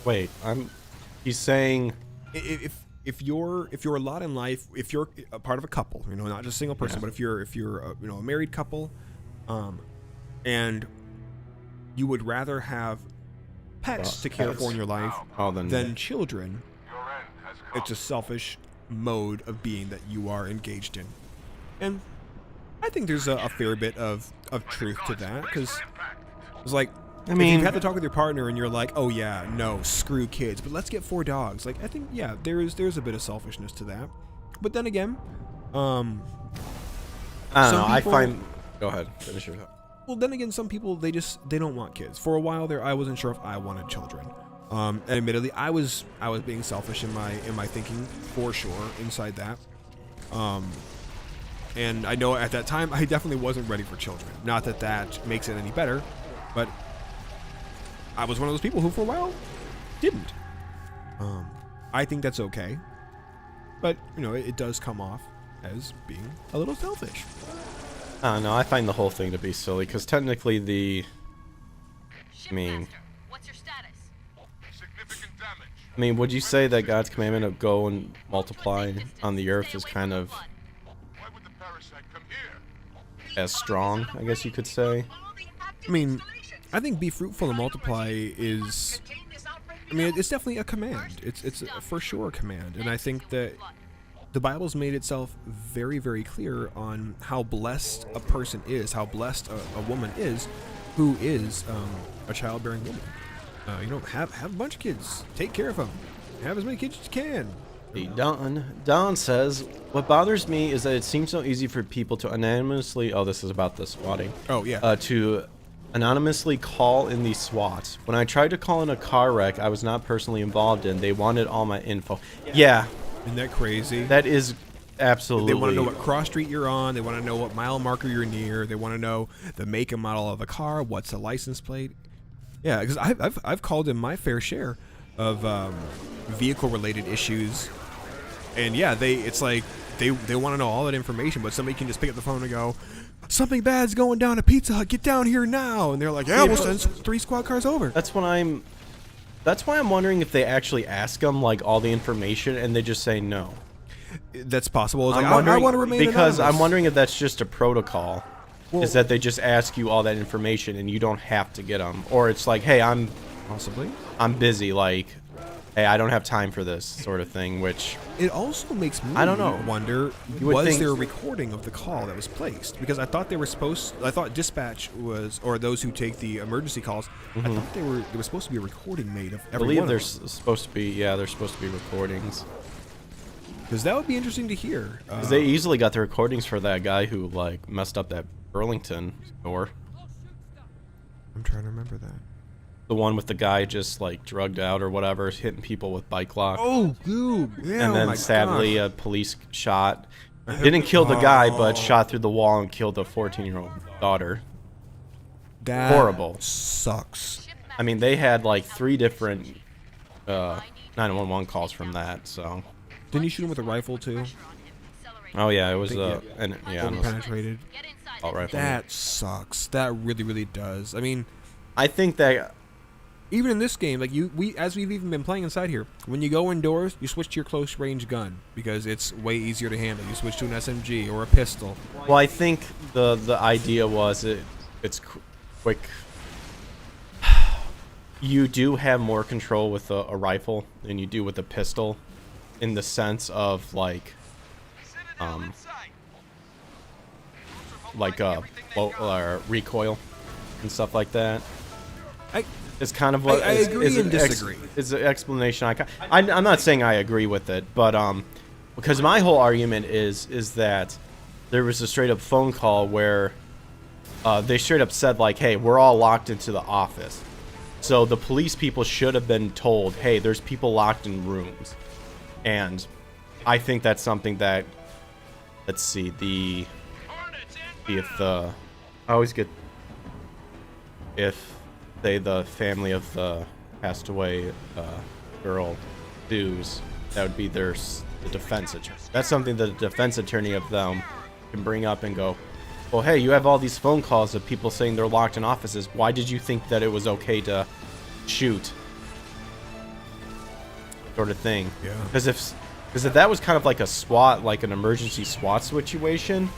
wait, he's saying if you're a lot in life, if you're a part of a couple, not just a single person, but if you're a married couple, and you would rather have pets to care for in your life than children, it's a selfish mode of being that you are engaged in. And I think there's a fair bit of truth to that, because it's like, if you have to talk with your partner and you're like, oh yeah, no, screw kids, but let's get 4 dogs. Like, I think, yeah, there's a bit of selfishness to that. But then again, I don't know. I find. Go ahead. Finish your thought. Well, then again, some people they don't want kids. For a while there, I wasn't sure if I wanted children. And admittedly, I was being selfish in my thinking, for sure, inside that. And I know at that time I definitely wasn't ready for children. Not that that makes it any better, but I was one of those people who, for a while, didn't. I think that's okay, but it does come off as being a little selfish. I don't know. I find the whole thing to be silly, because technically What's your status? Significant damage. I mean, would you say that God's commandment of go and multiply on the earth is kind of Why would the parasite come here? as strong, I guess you could say? I mean, I think be fruitful and multiply is. I mean, it's definitely a command. It's for sure a command, and I think that the Bible's made itself very, very clear on how blessed a person is, how blessed a woman is, who is a childbearing woman. Have a bunch of kids, take care of them, have as many kids as you can. Don says, what bothers me is that it seems so easy for people to anonymously, this is about the swatting. Oh yeah. To anonymously call in these SWATs. When I tried to call in a car wreck I was not personally involved in, they wanted all my info. Yeah. Isn't that crazy? That is absolutely. They want to know what cross street you're on. They want to know what mile marker you're near. They want to know the make and model of the car. What's the license plate? Yeah, because I've called in my fair share of vehicle related issues, and yeah, they want to know all that information, but somebody can just pick up the phone and go, something bad's going down at Pizza Hut. Get down here now, and they're like, yeah, we'll send 3 squad cars over. That's why I'm wondering if they actually ask them like all the information and they just say no. That's possible. It's I'm like, wondering, I want to remain because anonymous. I'm wondering if that's just a protocol. Is that they just ask you all that information and you don't have to get them, or it's like, hey, I'm busy, like, hey, I don't have time for this sort of thing. Which it also makes me wonder, was there a recording of the call that was placed? Because I thought dispatch was, or those who take the emergency calls, I thought there was supposed to be a recording made of every one of them. I believe there's supposed to be recordings. Because that would be interesting to hear. Because they easily got the recordings for that guy who like messed up that Burlington store. I'm trying to remember that. The one with the guy just like drugged out or whatever, hitting people with bike locks. Oh, dude. Yeah, and then sadly a police shot. Didn't kill the guy, but shot through the wall and killed a 14-year-old daughter. That horrible. Sucks. I mean, they had like 3 different 911 calls from that, so. Didn't you shoot him with a rifle too? Oh yeah, it was penetrated. All rifle. That sucks. That really, really does. I mean, I think that even in this game, like as we've even been playing inside here, when you go indoors, you switch to your close range gun because it's way easier to handle. You switch to an SMG or a pistol. Well, I think the idea was it's quick. You do have more control with a rifle than you do with a pistol, in the sense of like recoil and stuff like that. It's kind of what I agree and disagree. It's an explanation. I'm not saying I agree with it, but because my whole argument is that there was a straight up phone call where they straight up said like, hey, we're all locked into the office. So the police people should have been told, hey, there's people locked in rooms. And I think that's something that, let's see, if the family of the passed away girl sues, that would be the defense attorney. That's something that the defense attorney of them can bring up and go, well, hey, you have all these phone calls of people saying they're locked in offices. Why did you think that it was okay to shoot? Sort of thing. Yeah. Because if that was kind of like a SWAT, like an emergency SWAT situation,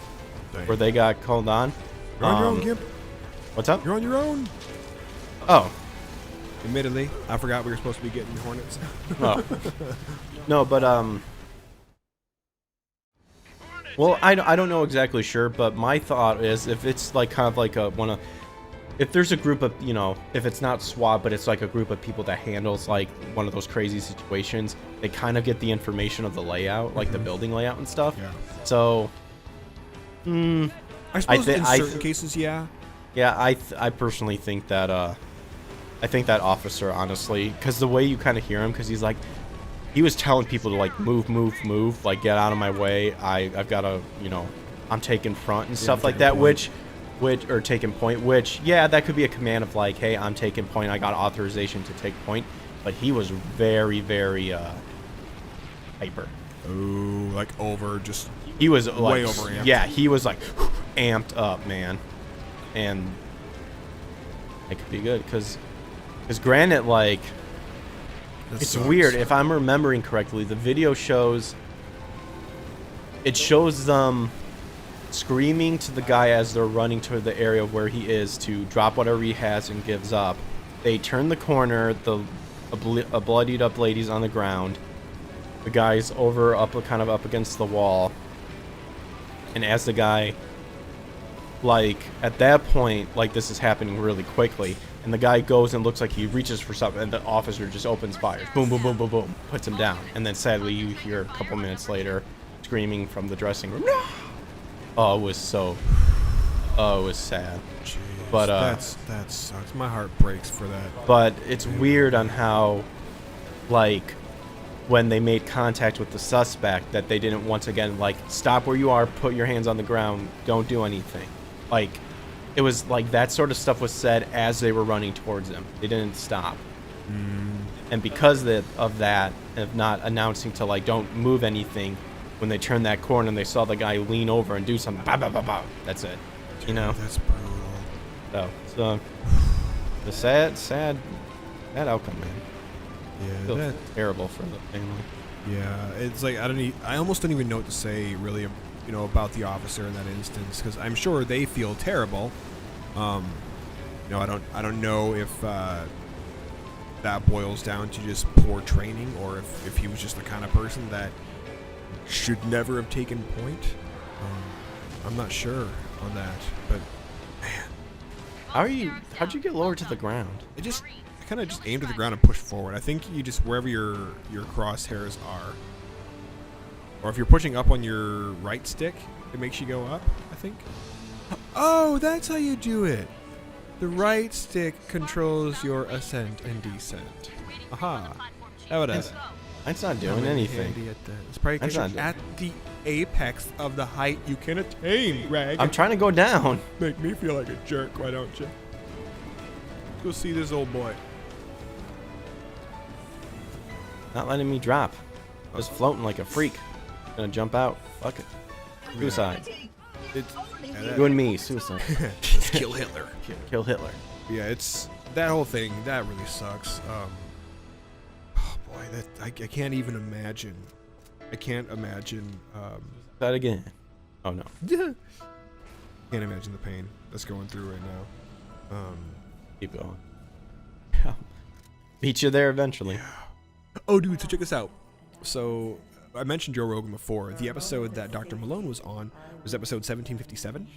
where they got called on. You're on your own, Gimp. What's up? You're on your own. Oh. Admittedly, I forgot we were supposed to be getting Hornets. Oh. No, but well, I don't know exactly sure, but my thought is if it's like kind of like if there's a group of, if it's not SWAT, but it's like a group of people that handles like one of those crazy situations, they kind of get the information of the layout, like the building layout and stuff. Yeah. So, I suppose in certain cases, yeah. Yeah, I personally think that I think that officer, honestly, because the way you kind of hear him, because he was telling people to like move, like get out of my way. I've got to, I'm taking front and stuff like that, which or taking point, which that could be a command of like, hey, I'm taking point. I got authorization to take point, but he was very, very hyper. Ooh, like just. He was like, way over amped. Yeah, he was like amped up, man, and it could be good because granted, like. It's sucks. Weird. If I'm remembering correctly, the video shows them screaming to the guy as they're running to the area where he is to drop whatever he has and gives up. They turn the corner, a bloodied up lady's on the ground, the guy's kind of up against the wall. And as the guy, like, at that point, like, this is happening really quickly. And the guy goes and looks like he reaches for something, and the officer just opens fire. Boom, boom, boom, boom, boom. Puts him down. And then sadly, you hear a couple minutes later screaming from the dressing room. No! Oh, it was so... Oh, it was sad. Jeez, But, that sucks. My heart breaks for that. But it's weird on how, like, when they made contact with the suspect, that they didn't once again, like, stop where you are, put your hands on the ground, don't do anything. Like, it was like that sort of stuff was said as they were running towards him. They didn't stop. And because of that, of not announcing to, like, don't move anything, when they turned that corner and they saw the guy lean over and do something, bah, bah, bah, bah, that's it. You know? That's brutal. So the sad outcome, man. Yeah, Feels that, terrible for the family. yeah. It's like I almost don't even know what to say really, you know, about the officer in that instance, because I'm sure they feel terrible. You know, I don't know if that boils down to just poor training, or if he was just the kind of person that should never have taken point. I'm not sure on that, but How'd you get lower to the ground? I kind of just aim to the ground and push forward. I think you just, wherever your crosshairs are, or if you're pushing up on your right stick, it makes you go up, I think. Oh, that's how you do it. The right stick controls your ascent and descent. Aha. How about that? It's not doing anything. It's probably because That's you're not at the apex of the height you can attain, Greg. I'm trying to go down. Make me feel like a jerk, why don't you? Go see this old boy. Not letting me drop. Just floating like a freak. Gonna jump out. Fuck it. Suicide. You and me, suicide. Kill Hitler. Kill Hitler. Yeah, it's that whole thing. That really sucks. Oh boy, I can't even imagine. I can't imagine. That again. Oh no. Can't imagine the pain that's going through right now. Keep going. Beat you there eventually. Oh, dude, so check this out. So, I mentioned Joe Rogan before. The episode that Dr. Malone was on was episode 1757,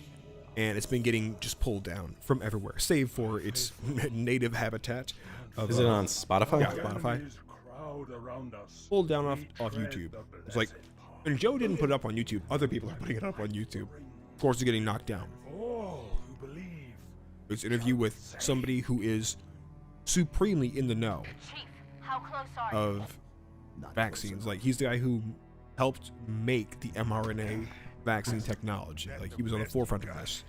and it's been getting just pulled down from everywhere, save for its native habitat. Is it on Spotify? Yeah, Spotify. Pulled down off YouTube. It's like, and Joe didn't put it up on YouTube. Other people are putting it up on YouTube. Of course, it's getting knocked down. It's an interview with somebody who is supremely in the know Chief, how close are you? of vaccines. Like, he's the guy who helped make the mRNA vaccine technology. Like, he was on the forefront of this.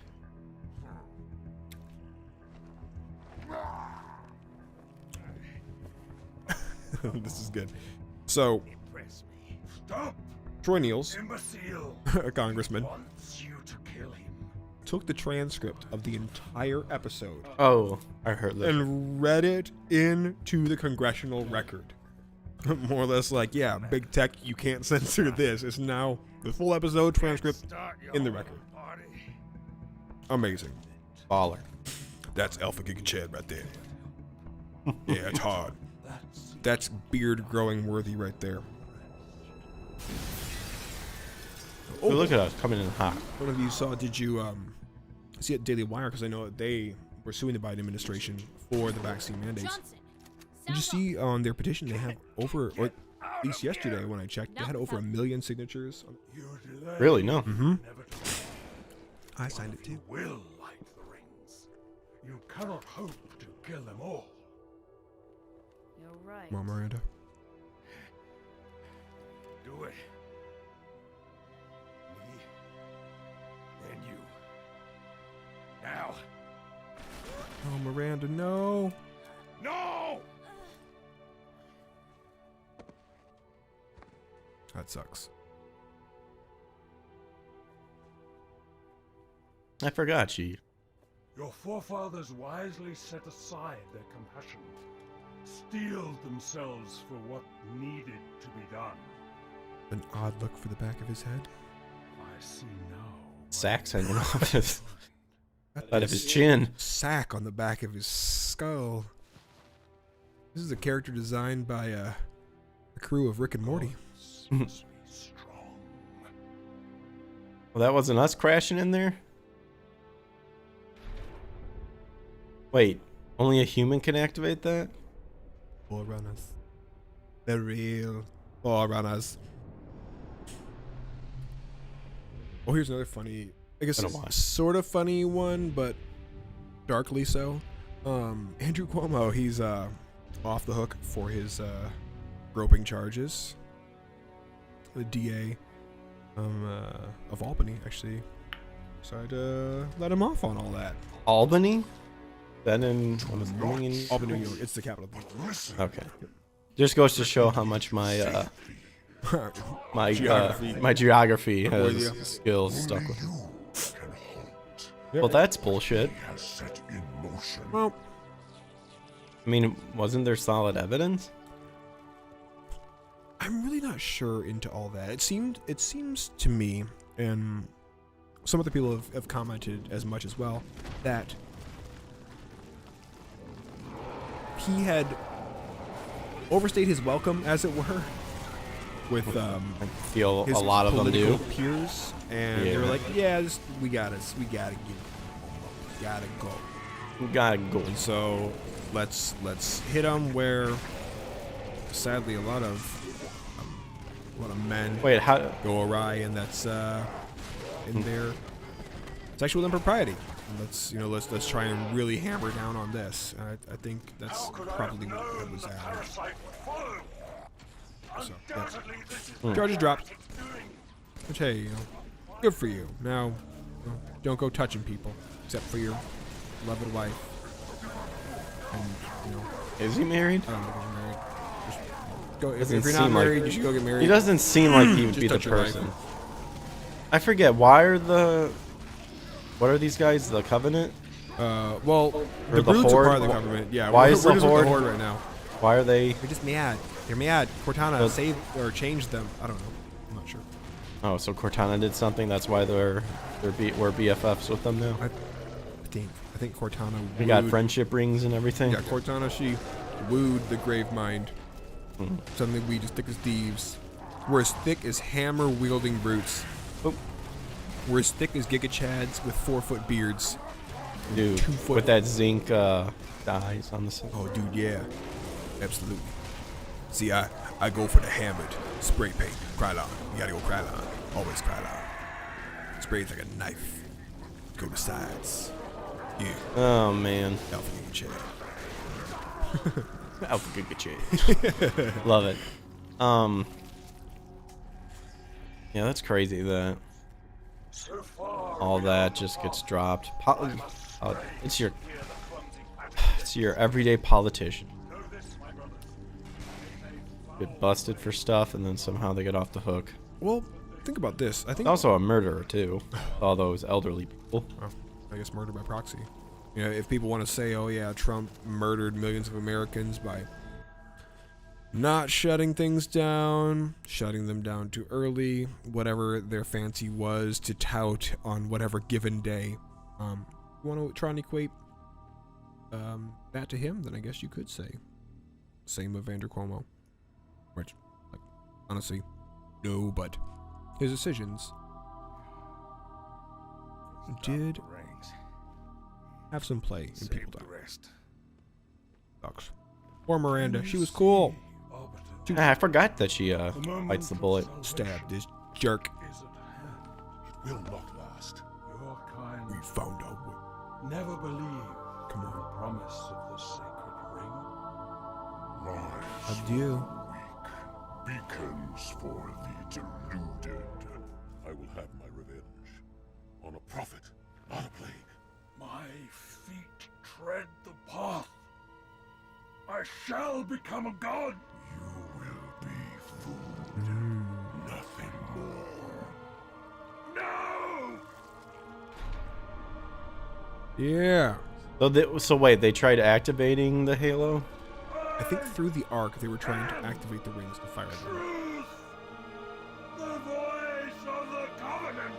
This is good. So, Troy Niels, a congressman, took the transcript of the entire episode Oh, I heard that. and read it into the congressional record. More or less like, yeah, big tech, you can't censor this. It's now the full episode transcript in the record. Amazing. Baller. That's Alpha Giga Chad right there. Yeah, it's hard. That's beard growing worthy right there. Oh, look at us coming in hot. One of you saw, did you see it Daily Wire? Because I know they were suing the Biden administration for the vaccine mandates. Johnson, Did you see on their petition they have over, or at least yesterday when I checked, they had over 1 million signatures. Really? No. Mm-hmm. I signed it too. Will light the rings. You cannot hope to kill them all. You're right. Come on, Miranda. Do it. Me. Then you. Now. Oh, Miranda, no. No! That sucks. I forgot she. Your forefathers wisely set aside their compassion, steeled themselves for what needed to be done. An odd look for the back of his head. I see now. Sacks hanging off his out of his chin. Sack on the back of his skull. This is a character designed by the crew of Rick and Morty. must be strong. Well, that wasn't us crashing in there? Wait, only a human can activate that? Forerunners. The real Forerunners. Oh, here's another funny, I guess Been a while. sort of funny one, but darkly so. Andrew Cuomo, he's off the hook for his groping charges. The DA of Albany actually decided to let him off on all that. Albany? Then in, I'm assuming in Albany, New York. It's the capital. Okay. Just goes to show how much my my Geography. my geography With has you. skills stuck with. You can halt. Well, that's bullshit. He has set in motion. Well, I mean, wasn't there solid evidence? I'm really not sure into all that. It seems to me, and some other people have commented as much as well, that he had overstayed his welcome, as it were, with I feel his a lot of them political do. peers, and they were Yeah. like, "Yeah, we gotta go. We gotta go. And so let's hit them where, sadly, a lot of men Wait, how? go awry, and that's in their sexual impropriety. And let's try and really hammer down on this. I think that's probably what it was at. Parasite would follow. So, yeah. Undoubtedly, this is Charges dropped. doing. Which, hey, good for you. Now, don't go touching people except for your beloved wife. And Is he married? I don't know if you're married. Just go, if Doesn't you're not seem like- married, you should go get married. He doesn't seem like he would Just be the touch your wife. person. I forget. Why are the? What are these guys? The Covenant? Well, Or the the brutes are Horde? part of the government. Yeah, Why we're, is we're the just with Horde- the Horde right now. Why are they? They're just mad. They're mad. Cortana Well- saved or changed them. I don't know. I'm not sure. Oh, so Cortana did something. That's why we're BFFs with them now. I think Cortana We got wooed- friendship rings and everything. Yeah, Cortana, she wooed the Grave Mind. Hmm. Suddenly we just thick as thieves. We're as thick as hammer-wielding brutes. Oh. We're as thick as Giga Chads with 4-foot beards. Dude, 2 foot. with that zinc dyes on the side. Oh, dude, yeah. Absolutely. See, I go for the hammered. Spray paint. Krylon. You gotta go Krylon. Always Krylon. Sprays like a knife. Go to sides. Yeah. Oh man, Alpha Giga Chad. Alpha Giga Chad. Love it. Yeah, that's crazy that So far, all that just gets dropped. It's your everyday politician. know this, my brothers. Get busted for stuff and then somehow they get off the hook. Well, think about this. I think Also a murderer too. All those elderly people. Well, I guess murder by proxy. You know, if people want to say, "Oh yeah, Trump murdered millions of Americans by not shutting things down, shutting them down too early, whatever their fancy was to tout on whatever given day," you want to try and equate that to him, then I guess you could say same of Andrew Cuomo. Which, like, honestly, no, but his decisions did have some play in people The dying. rest. Sucks. Poor Miranda, she was cool. Arbiter I forgot that she bites the bullet. Stab this jerk. is at hand. It will not last. Your kind We found out. never believe Come the on. promise of the sacred ring. Lies Adieu. for the weak, beacons for the deluded. I will have my revenge on a prophet, not a plague. My feet tread the path. I shall become a god. You will be food, nothing more. No! Yeah. So wait, they tried activating the Halo? I think through the arc they were trying to activate the rings to fire them. Truth! The voice of the covenant!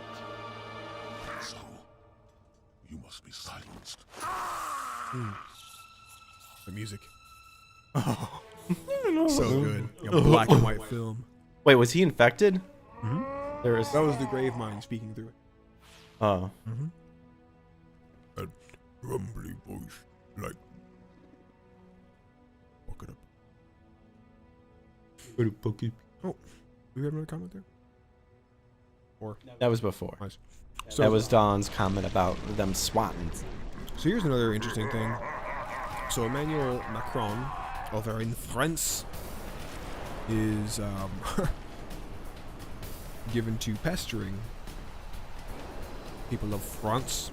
So, you must be silenced. The music. So good. A black and white film. Wait, was he infected? Mm-hmm. There is. That was the grave mine speaking through it. Oh. Mm-hmm. A rumbly voice, like... Fuck it up. Oh, do we have another comment there? Or That was before. nice. So That was Don's comment about them swatting. So here's another interesting thing. So Emmanuel Macron, over in France, is given to pestering people of France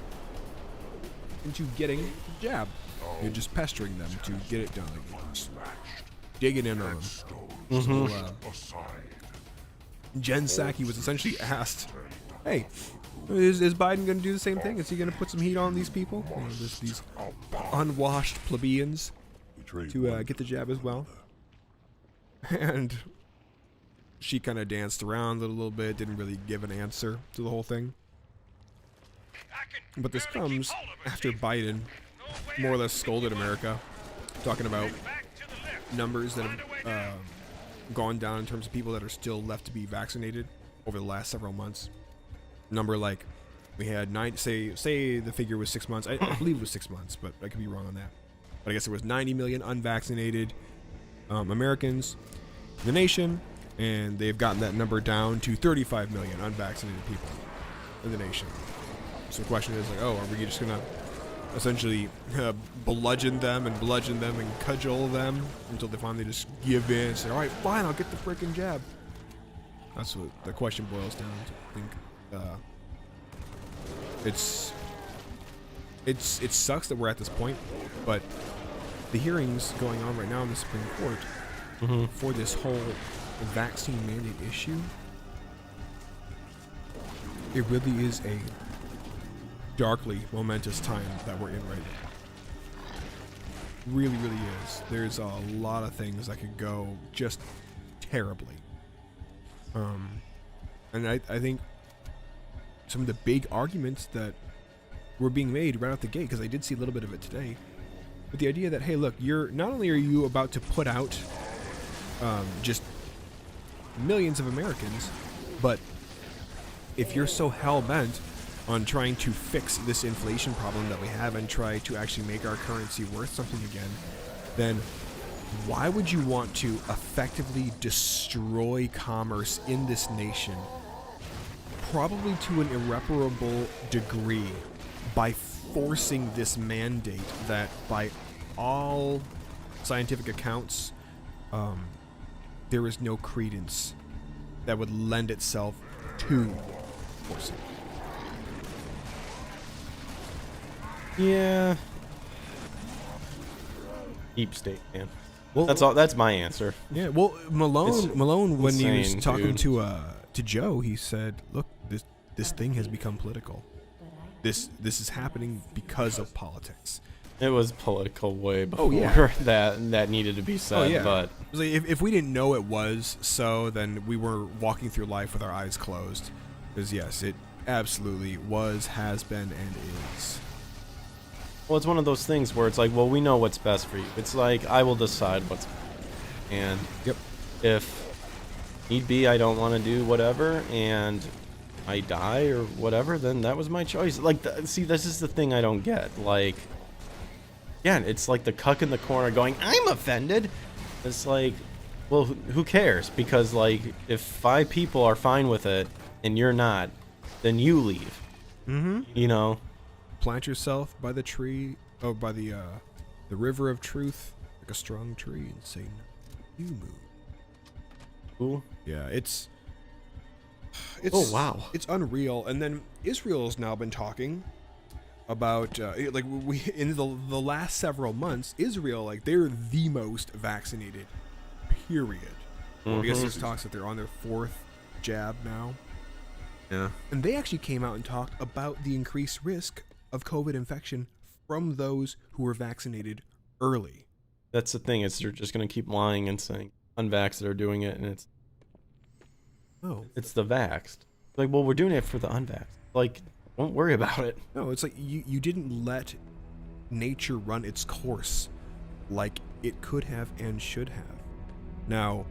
into getting the jab. You're just pestering them to get it done. Digging in on them. Mm-hmm. So, Jen Psaki was essentially asked, hey, is Biden going to do the same thing? Is he going to put some heat on these people? You know, these unwashed plebeians to get the jab as well? And she kind of danced around it a little bit, didn't really give an answer to the whole thing. But this comes after Biden more or less scolded America, talking about numbers that have gone down in terms of people that are still left to be vaccinated over the last several months. Number like we had say the figure was 6 months. I believe it was 6 months, but I could be wrong on that. But I guess there was 90 million unvaccinated Americans in the nation, and they've gotten that number down to 35 million unvaccinated people in the nation. So the question is like, oh, are we just gonna essentially bludgeon them and cudgel them until they finally just give in and say, all right, fine, I'll get the freaking jab? That's what the question boils down to. I think it sucks that we're at this point, but the hearings going on right now in the Supreme Court for this whole vaccine mandate issue, it really is a darkly momentous time that we're in right now. Really, really is. There's a lot of things that could go just terribly. And I think some of the big arguments that were being made right out the gate, because I did see a little bit of it today, but the idea that, hey, look, you're not only are you about to put out just millions of Americans, but if you're so hell-bent on trying to fix this inflation problem that we have and try to actually make our currency worth something again, then why would you want to effectively destroy commerce in this nation, probably to an irreparable degree, by forcing this mandate that, by all scientific accounts, there is no credence that would lend itself to forcing? Yeah. Deep state, man. Well, That's all. That's my answer. Yeah. Well, Malone, when he was insane, talking dude. to Joe, he said, "Look, this thing has become political. This is happening because of politics." It was political way before yeah. that needed to be said. But It was like, if we didn't know it was so, then we were walking through life with our eyes closed. Because yes, it absolutely was, has been, and is. well, it's one of those things where it's like, well, we know what's best for you. It's like, I will decide what's, and Yep. if need be, I don't want to do whatever, and I die or whatever, then that was my choice. Like, see, this is the thing I don't get. Like, yeah, it's like the cuck in the corner going, I'm offended. It's like, well, who cares? Because, like, if 5 people are fine with it and you're not, then you leave. Mm-hmm. You know? Plant yourself by the tree, by the river of truth, like a strong tree, and say, "You move." Cool. Yeah, it's Oh, wow. it's unreal. And then Israel has now been talking about like we in the last several months, Israel, like, they're the most vaccinated, period. I guess there's talks that they're on their 4th jab now. Yeah. And they actually came out and talked about the increased risk of COVID infection from those who were vaccinated early. That's the thing, is they're just going to keep lying and saying unvaxxed are doing it, and it's the vaxxed. Like, well, we're doing it for the unvaxxed. Like, don't worry about it. No, it's like you didn't let nature run its course like it could have and should have. Now,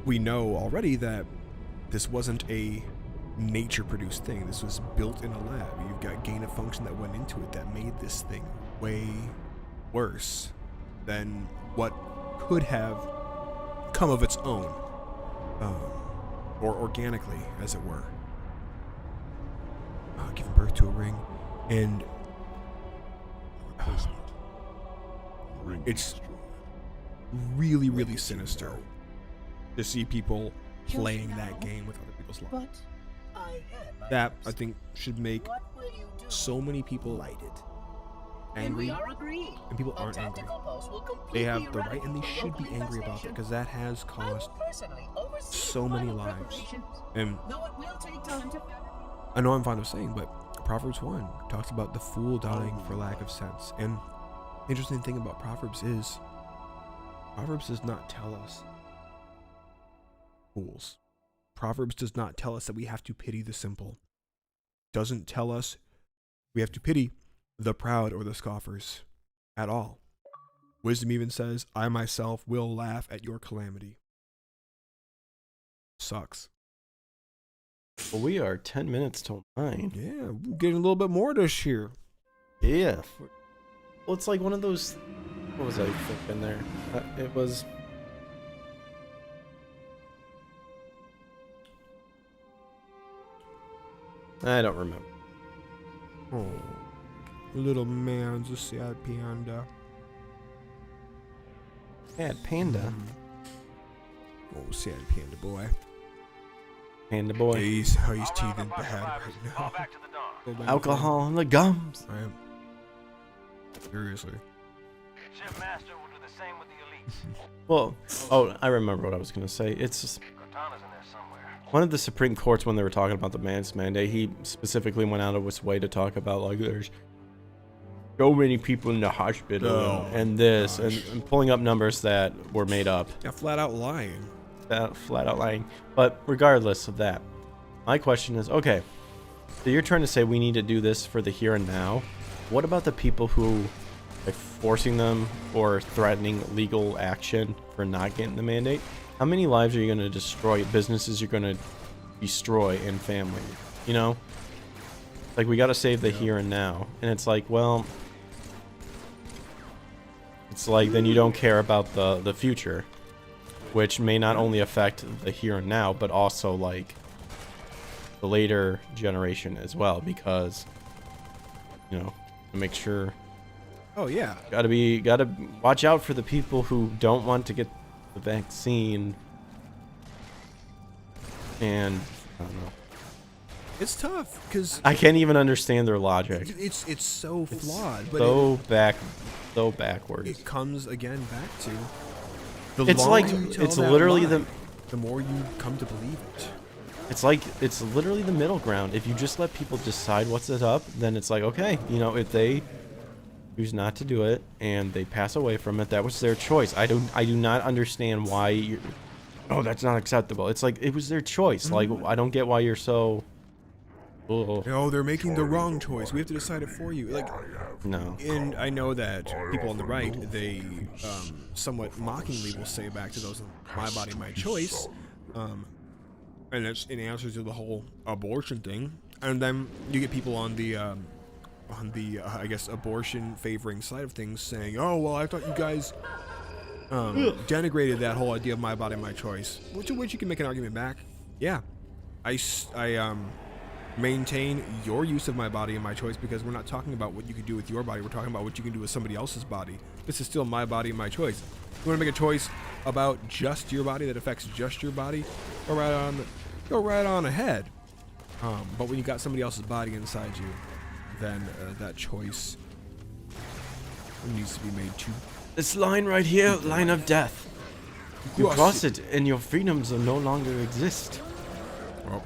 we know already that this wasn't a nature-produced thing. This was built in a lab. You've got gain of function that went into it that made this thing way worse than what could have come of its own, or organically, as it were. Giving birth to a ring, and it's really, really sinister to see people playing that game with other people's lives. That, I think, should make so many people angry, and people aren't angry. They have the right, and they should be angry about it, because that has caused so many lives. And I know I'm fond of saying, but Proverbs 1 talks about the fool dying for lack of sense. And the interesting thing about Proverbs is, Proverbs does not tell us fools. Proverbs does not tell us that we have to pity the simple. Doesn't tell us we have to pity the proud or the scoffers at all. Wisdom even says, I myself will laugh at your calamity. Sucks. Well, we are 10 minutes till 9. Yeah, we're getting a little bit more this year. Yeah. Well, it's like one of those... What was I thinking there? It was... I don't remember. Oh, little man's a sad panda. Sad panda? Oh, sad panda boy. Panda boy. He's teething bad right now. Alcohol in the gums. I am. Seriously. Shipmaster will do the same with the elites. Well, oh, I remember what I was going to say. It's just... Cortana's in there somewhere. One of the Supreme Courts, when they were talking about the mask mandate, he specifically went out of his way to talk about, like, there's so many people in the hospital and this, and pulling up numbers that were made up. Yeah, flat out lying. Flat out lying. But regardless of that, my question is, okay, so you're trying to say we need to do this for the here and now. What about the people who are forcing them or threatening legal action for not getting the mandate? How many lives are you going to destroy? Businesses you're going to destroy, and family? You know? Like, we got to save the here and now. And it's like, well, it's like then you don't care about the future, which may not only affect the here and now, but also like the later generation as well, because, you know, to make sure. Oh yeah. Gotta watch out for the people who don't want to get the vaccine. And I don't know. It's tough because I can't even understand their logic. It's so flawed, but so backwards. It comes again back to the It's like longer you tell it's that literally lie, the more you come to believe it. It's like it's literally the middle ground. If you just let people decide what's it up, then it's like, okay, you know, if they choose not to do it and they pass away from it, that was their choice. I do not understand why you're, oh, that's not acceptable. It's like it was their choice. Like, I don't get why you're so. No, they're making the wrong choice. We have to decide it for you. Like, no. And I know that people on the right, they somewhat mockingly will say back to those, my body, my choice. And it's in answer to the whole abortion thing. And then you get people on the I guess, abortion favoring side of things saying, oh, well, I thought you guys denigrated that whole idea of my body, my choice. Which you can make an argument back. Yeah. I maintain your use of my body and my choice, because we're not talking about what you can do with your body. We're talking about what you can do with somebody else's body. This is still my body and my choice. You want to make a choice about just your body that affects just your body? Go right on ahead. But when you got somebody else's body inside you, then that choice needs to be made too. This line right here, line of death. You cross it, and your freedoms will no longer exist. Well.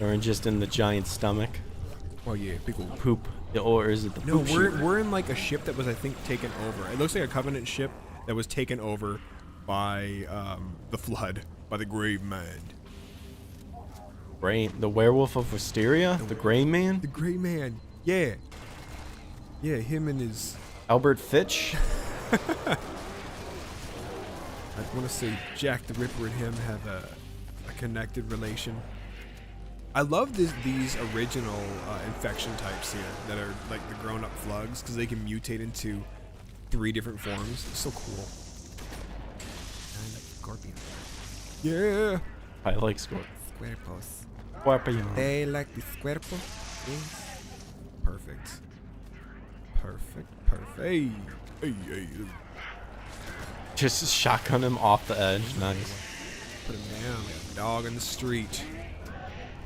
Or just in the giant stomach. Oh yeah, people Poop. Or is it the poop? No, we're in like a ship that was, I think, taken over. It looks like a Covenant ship that was taken over by the Flood, by the Grave Man. The werewolf of Wisteria? The Gray Man? The Gray Man, yeah. Yeah, him and his. Albert Fitch. I want to say Jack the Ripper and him have a connected relation. I love these original infection types here that are like the grown-up slugs because they can mutate into 3 different forms. It's so cool. I like scorpion. Yeah. I like Scorpion. Cuerpos. Scorpion. They like the cuerpo. Yes. Perfect. Hey. Hey. Just shotgun him off the edge. Nice. Put him down like a dog in the street.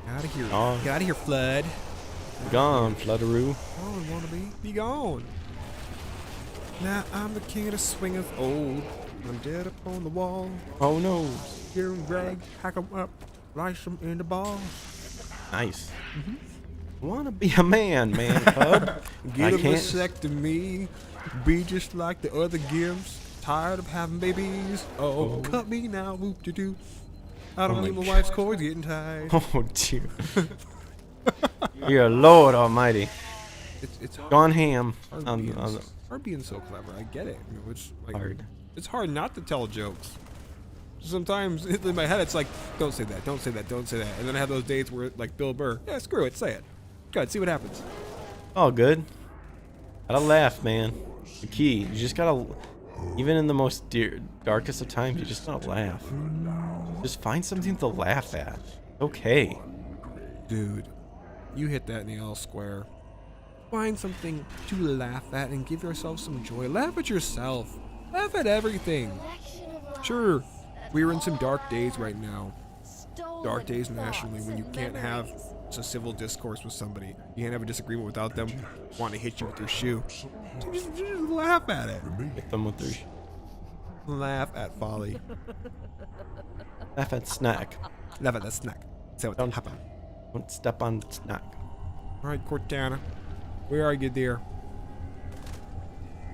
Get out of here. Oh. Get out of here, Flood. Gone, Flutteroo. Oh, wannabe. Be gone. Now I'm the king of the swingers old. I'm dead up on the wall. Oh no. Here and Greg, hack 'em up, slice 'em in the balls. Nice. Wanna be a man, cub. Get I a can't. vasectomy. Be just like the other gimps. Tired of having babies. Oh, cut me now. Whoop de doo. I don't Oh my need my wife's cord's getting tight. Oh dear. Dear Lord Almighty. It's Gone ham. hard being so clever. I get it. Which like, Hard. It's hard not to tell jokes. Sometimes in my head it's like, don't say that, don't say that, don't say that. And then I have those days where like Bill Burr, yeah, screw it, say it. Go ahead, see what happens. All good. Gotta laugh, man. The key. You just gotta, even in the most darkest of times, you just gotta laugh. Just find something to laugh at. Okay. Dude, you hit that nail square. Find something to laugh at and give yourself some joy. Laugh at yourself. Laugh at everything. Sure, we're in some dark days right now. Dark days nationally when you can't have a civil discourse with somebody. You can't have a disagreement without them wanting to hit you with their shoe. Just laugh at it. Hit them with their Laugh at folly. laugh at snack. Laugh at that snack. Say what happened. Don't step on snack. Alright, Cortana. Where are you, dear?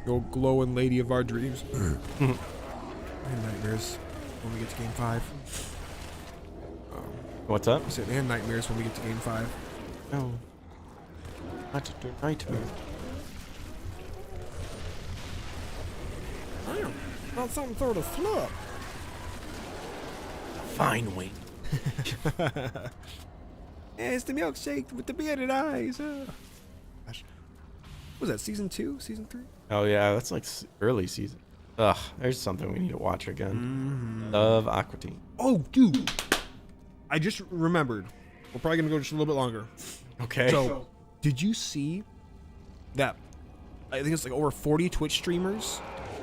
You glowing lady of our dreams. And nightmares when we get to game 5. What's up? I said, and nightmares when we get to game 5. No. Not to do nightmare. Damn, got something sort of slip. Fine, wait. It's the milkshake with the bearded eyes. Gosh. Was that season 2? Season 3? Oh yeah, that's like early season. Ugh, there's something we need to watch again. Love Aqua Teen. Oh, dude. I just remembered. We're probably going to go just a little bit longer. Okay. So, did you see that? I think it's like over 40 Twitch streamers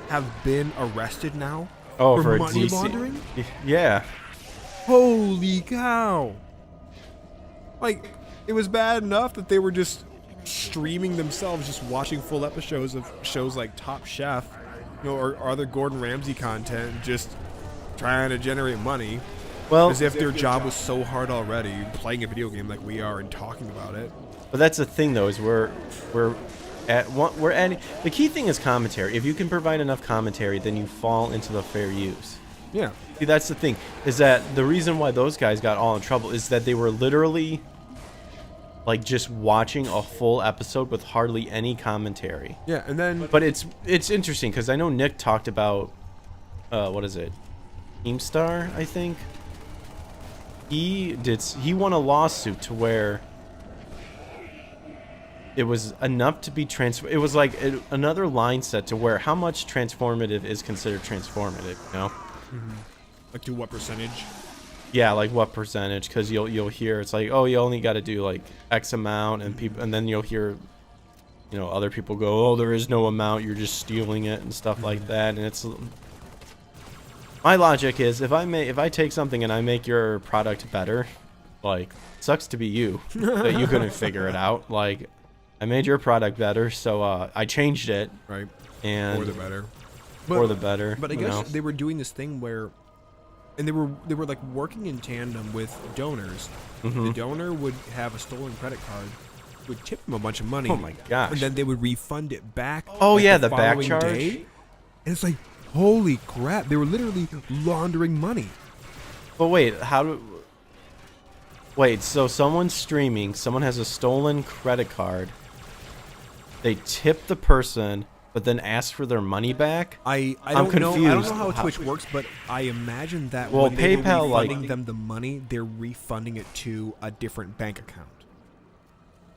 have been arrested now for money DC. laundering. Yeah. Holy cow! Like, it was bad enough that they were just streaming themselves, just watching full episodes of shows like Top Chef, or other Gordon Ramsay content, just trying to generate money. Well, As if their job was so hard already, playing a video game like we are and talking about it. but that's the thing though, is we're at the key thing is commentary. If you can provide enough commentary, then you fall into the fair use. Yeah. See, that's the thing, is that the reason why those guys got all in trouble is that they were literally like just watching a full episode with hardly any commentary. Yeah, and then... But it's interesting because I know Nick talked about what is it, Keemstar, I think. He won a lawsuit to where it was enough to be it was like another line set to where how much transformative is considered transformative, you know? Like, to what percentage? Yeah, like what percentage? Because you'll hear it's like, oh, you only got to do like X amount, and people, and then you'll hear, you know, other people go, oh, there is no amount, you're just stealing it and stuff like that. And it's, my logic is if I take something and I make your product better, like, sucks to be you that you couldn't figure it out. Like, I made your product better, so I changed it, Right. and Or the better. for the better. But I you guess know? they were doing this thing where, and they were like working in tandem with donors. The donor would have a stolen credit card, would tip them a bunch of money. Oh my gosh. And then they would refund it back. Oh, like, yeah, the back following charge? day. And it's like, holy crap! They were literally laundering money. But wait, so someone's streaming, someone has a stolen credit card, they tip the person, but then ask for their money back. I'm I'm confused. I don't know how how- Twitch works, but I imagine that Well, when they were PayPal, like- refunding them the money, they're refunding it to a different bank account.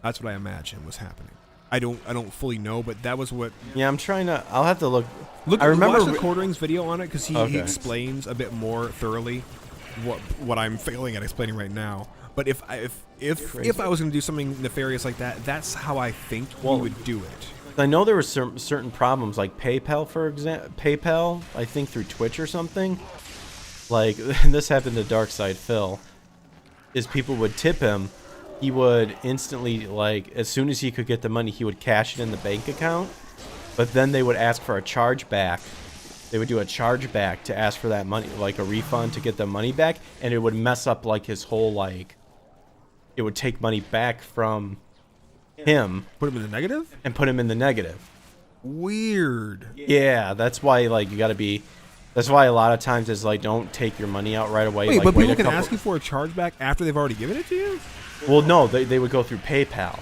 That's what I imagine was happening. I don't fully know, but that was what. Yeah, I'm trying to. I'll have to look. Look, I remember watch the Quartering's video on it because he Okay. explains a bit more thoroughly what I'm failing at explaining right now. But if I was going to do something nefarious like that, that's how I think we would do it. I know there were certain problems, like PayPal, for example. PayPal, I think through Twitch or something. Like this happened to Darkside Phil. Is people would tip him, he would instantly, like, as soon as he could get the money, he would cash it in the bank account. But then they would ask for a chargeback. They would do a chargeback to ask for that money, like a refund to get the money back, and it would mess up like his whole like. It would take money back from him. Put him in the negative? And put him in the negative. Weird. Yeah, that's why like you gotta be. That's why a lot of times it's like don't take your money out right away. Wait, like, but wait people a can couple- ask you for a chargeback after they've already given it to you? Well, no, they would go through PayPal.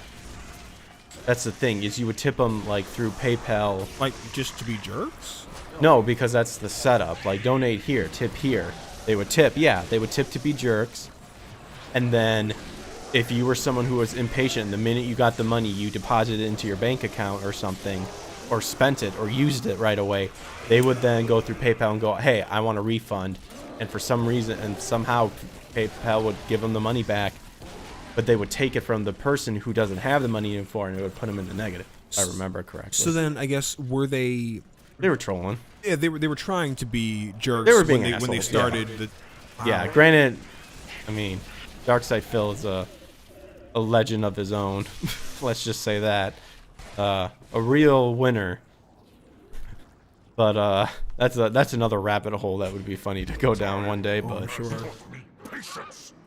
That's the thing is you would tip them like through PayPal. Like just to be jerks? No, because that's the setup. Like donate here, tip here. They would tip, yeah, they would tip to be jerks. And then if you were someone who was impatient, the minute you got the money, you deposited it into your bank account or something, or spent it or used it right away, they would then go through PayPal and go, hey, I want a refund. And for some reason, and somehow PayPal would give them the money back, but they would take it from the person who doesn't have the money for, and it would put them in the negative, if I remember correctly. So then I guess were they... They were trolling. Yeah, they were trying to be jerks They were being when they assholes, started the... Yeah, granted, I mean, Darkside Phil is a legend of his own. Let's just say that. A real winner. But that's another rabbit hole that would be funny to go down one day. But Sure.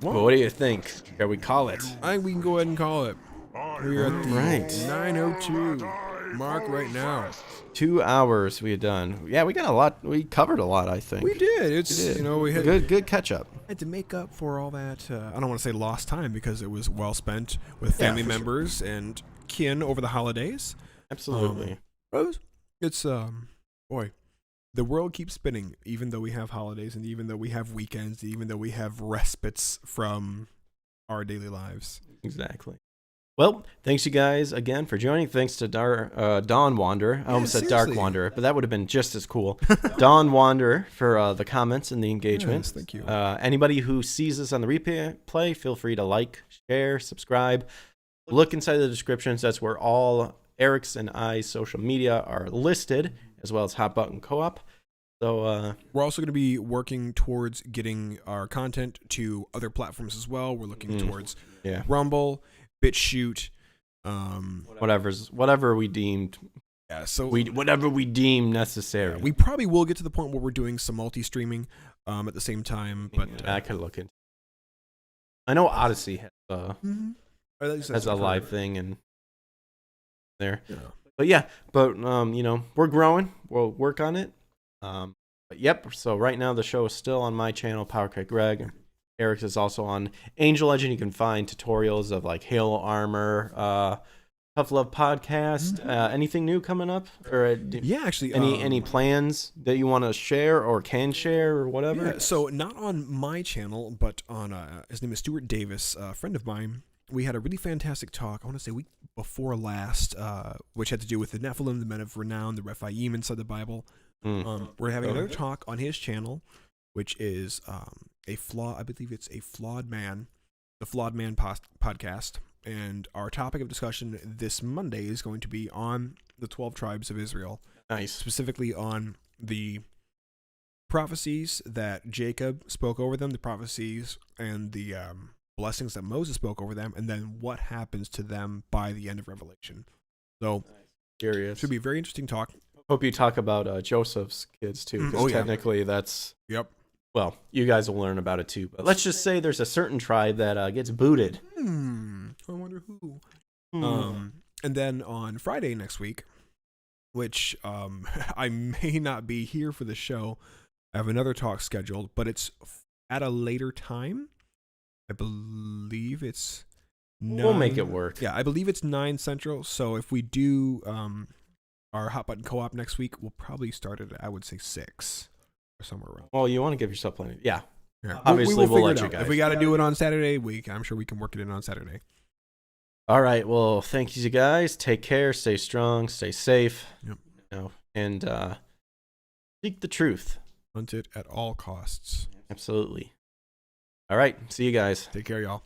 But what do you think? Shall we call it? I think we can go ahead and call it. We're at the Right. 9:02 mark right now. 2 hours we had done. Yeah, we got a lot. We covered a lot, I think. We did. It's We did. you know we had good catch up. had to make up for all that. I don't want to say lost time because it was well spent with family for sure. members and kin over the holidays. Absolutely. It's boy, the world keeps spinning. Even though we have holidays and even though we have weekends, even though we have respites from our daily lives. Exactly. Well, thanks you guys again for joining. Thanks to Dawn Wanderer. I almost said Dark seriously. Wanderer, but that would have been just as cool. Dawn Wanderer for the comments and the engagement. Yes, thank you. Anybody who sees this on the replay, feel free to like, share, subscribe. Look inside the descriptions. That's where all Eric's and I's social media are listed, as well as Hot Button Co-op. So We're also going to be working towards getting our content to other platforms as well. We're looking towards yeah, Rumble, BitChute, whatever we deemed whatever we deem necessary. we probably will get to the point where we're doing some multi-streaming at the same time, but I could look into. I know Odyssey has or at least has that's a what I've live heard. thing and there. Yeah. But yeah, you know, we're growing. We'll work on it. But yep. So right now the show is still on my channel, PowerCat Greg. Eric's is also on Angel Legend. You can find tutorials of like Halo Armor, Tough Love Podcast. Anything new coming up? Or Yeah, actually, any plans that you want to share or can share or whatever? Yeah, so not on my channel, but on his name is Stuart Davis, a friend of mine. We had a really fantastic talk. I want to say week before last, which had to do with the Nephilim, the men of renown, the Rephaim inside the Bible. We're having another talk on his channel, which is I believe it's a flawed man, the Flawed Man podcast. And our topic of discussion this Monday is going to be on the 12 tribes of Israel. Nice. Specifically on the prophecies that Jacob spoke over them, the prophecies and the blessings that Moses spoke over them, and then what happens to them by the end of Revelation. So, Curious. should be a very interesting talk. Hope you talk about Joseph's kids too, because Oh, yeah. technically that's Yep. well, you guys will learn about it too. But let's just say there's a certain tribe that gets booted. I wonder who. Hmm. And then on Friday next week, which I may not be here for the show, I have another talk scheduled, but it's at a later time. I believe it's We'll make it work. Yeah, I believe it's 9 Central. So if we do our Hot Button Co-op next week, we'll probably start it at, I would say, 6 or somewhere around. Well, you want to give yourself plenty. Yeah. Yeah. Obviously, we'll we'll figure let it you out. guys. If we got to do it on Saturday, I'm sure we can work it in on Saturday. All right. Well, thank you guys. Take care. Stay strong. Stay safe. Yep. You know, and seek the truth. Hunt it at all costs. Absolutely. All right. See you guys. Take care, y'all.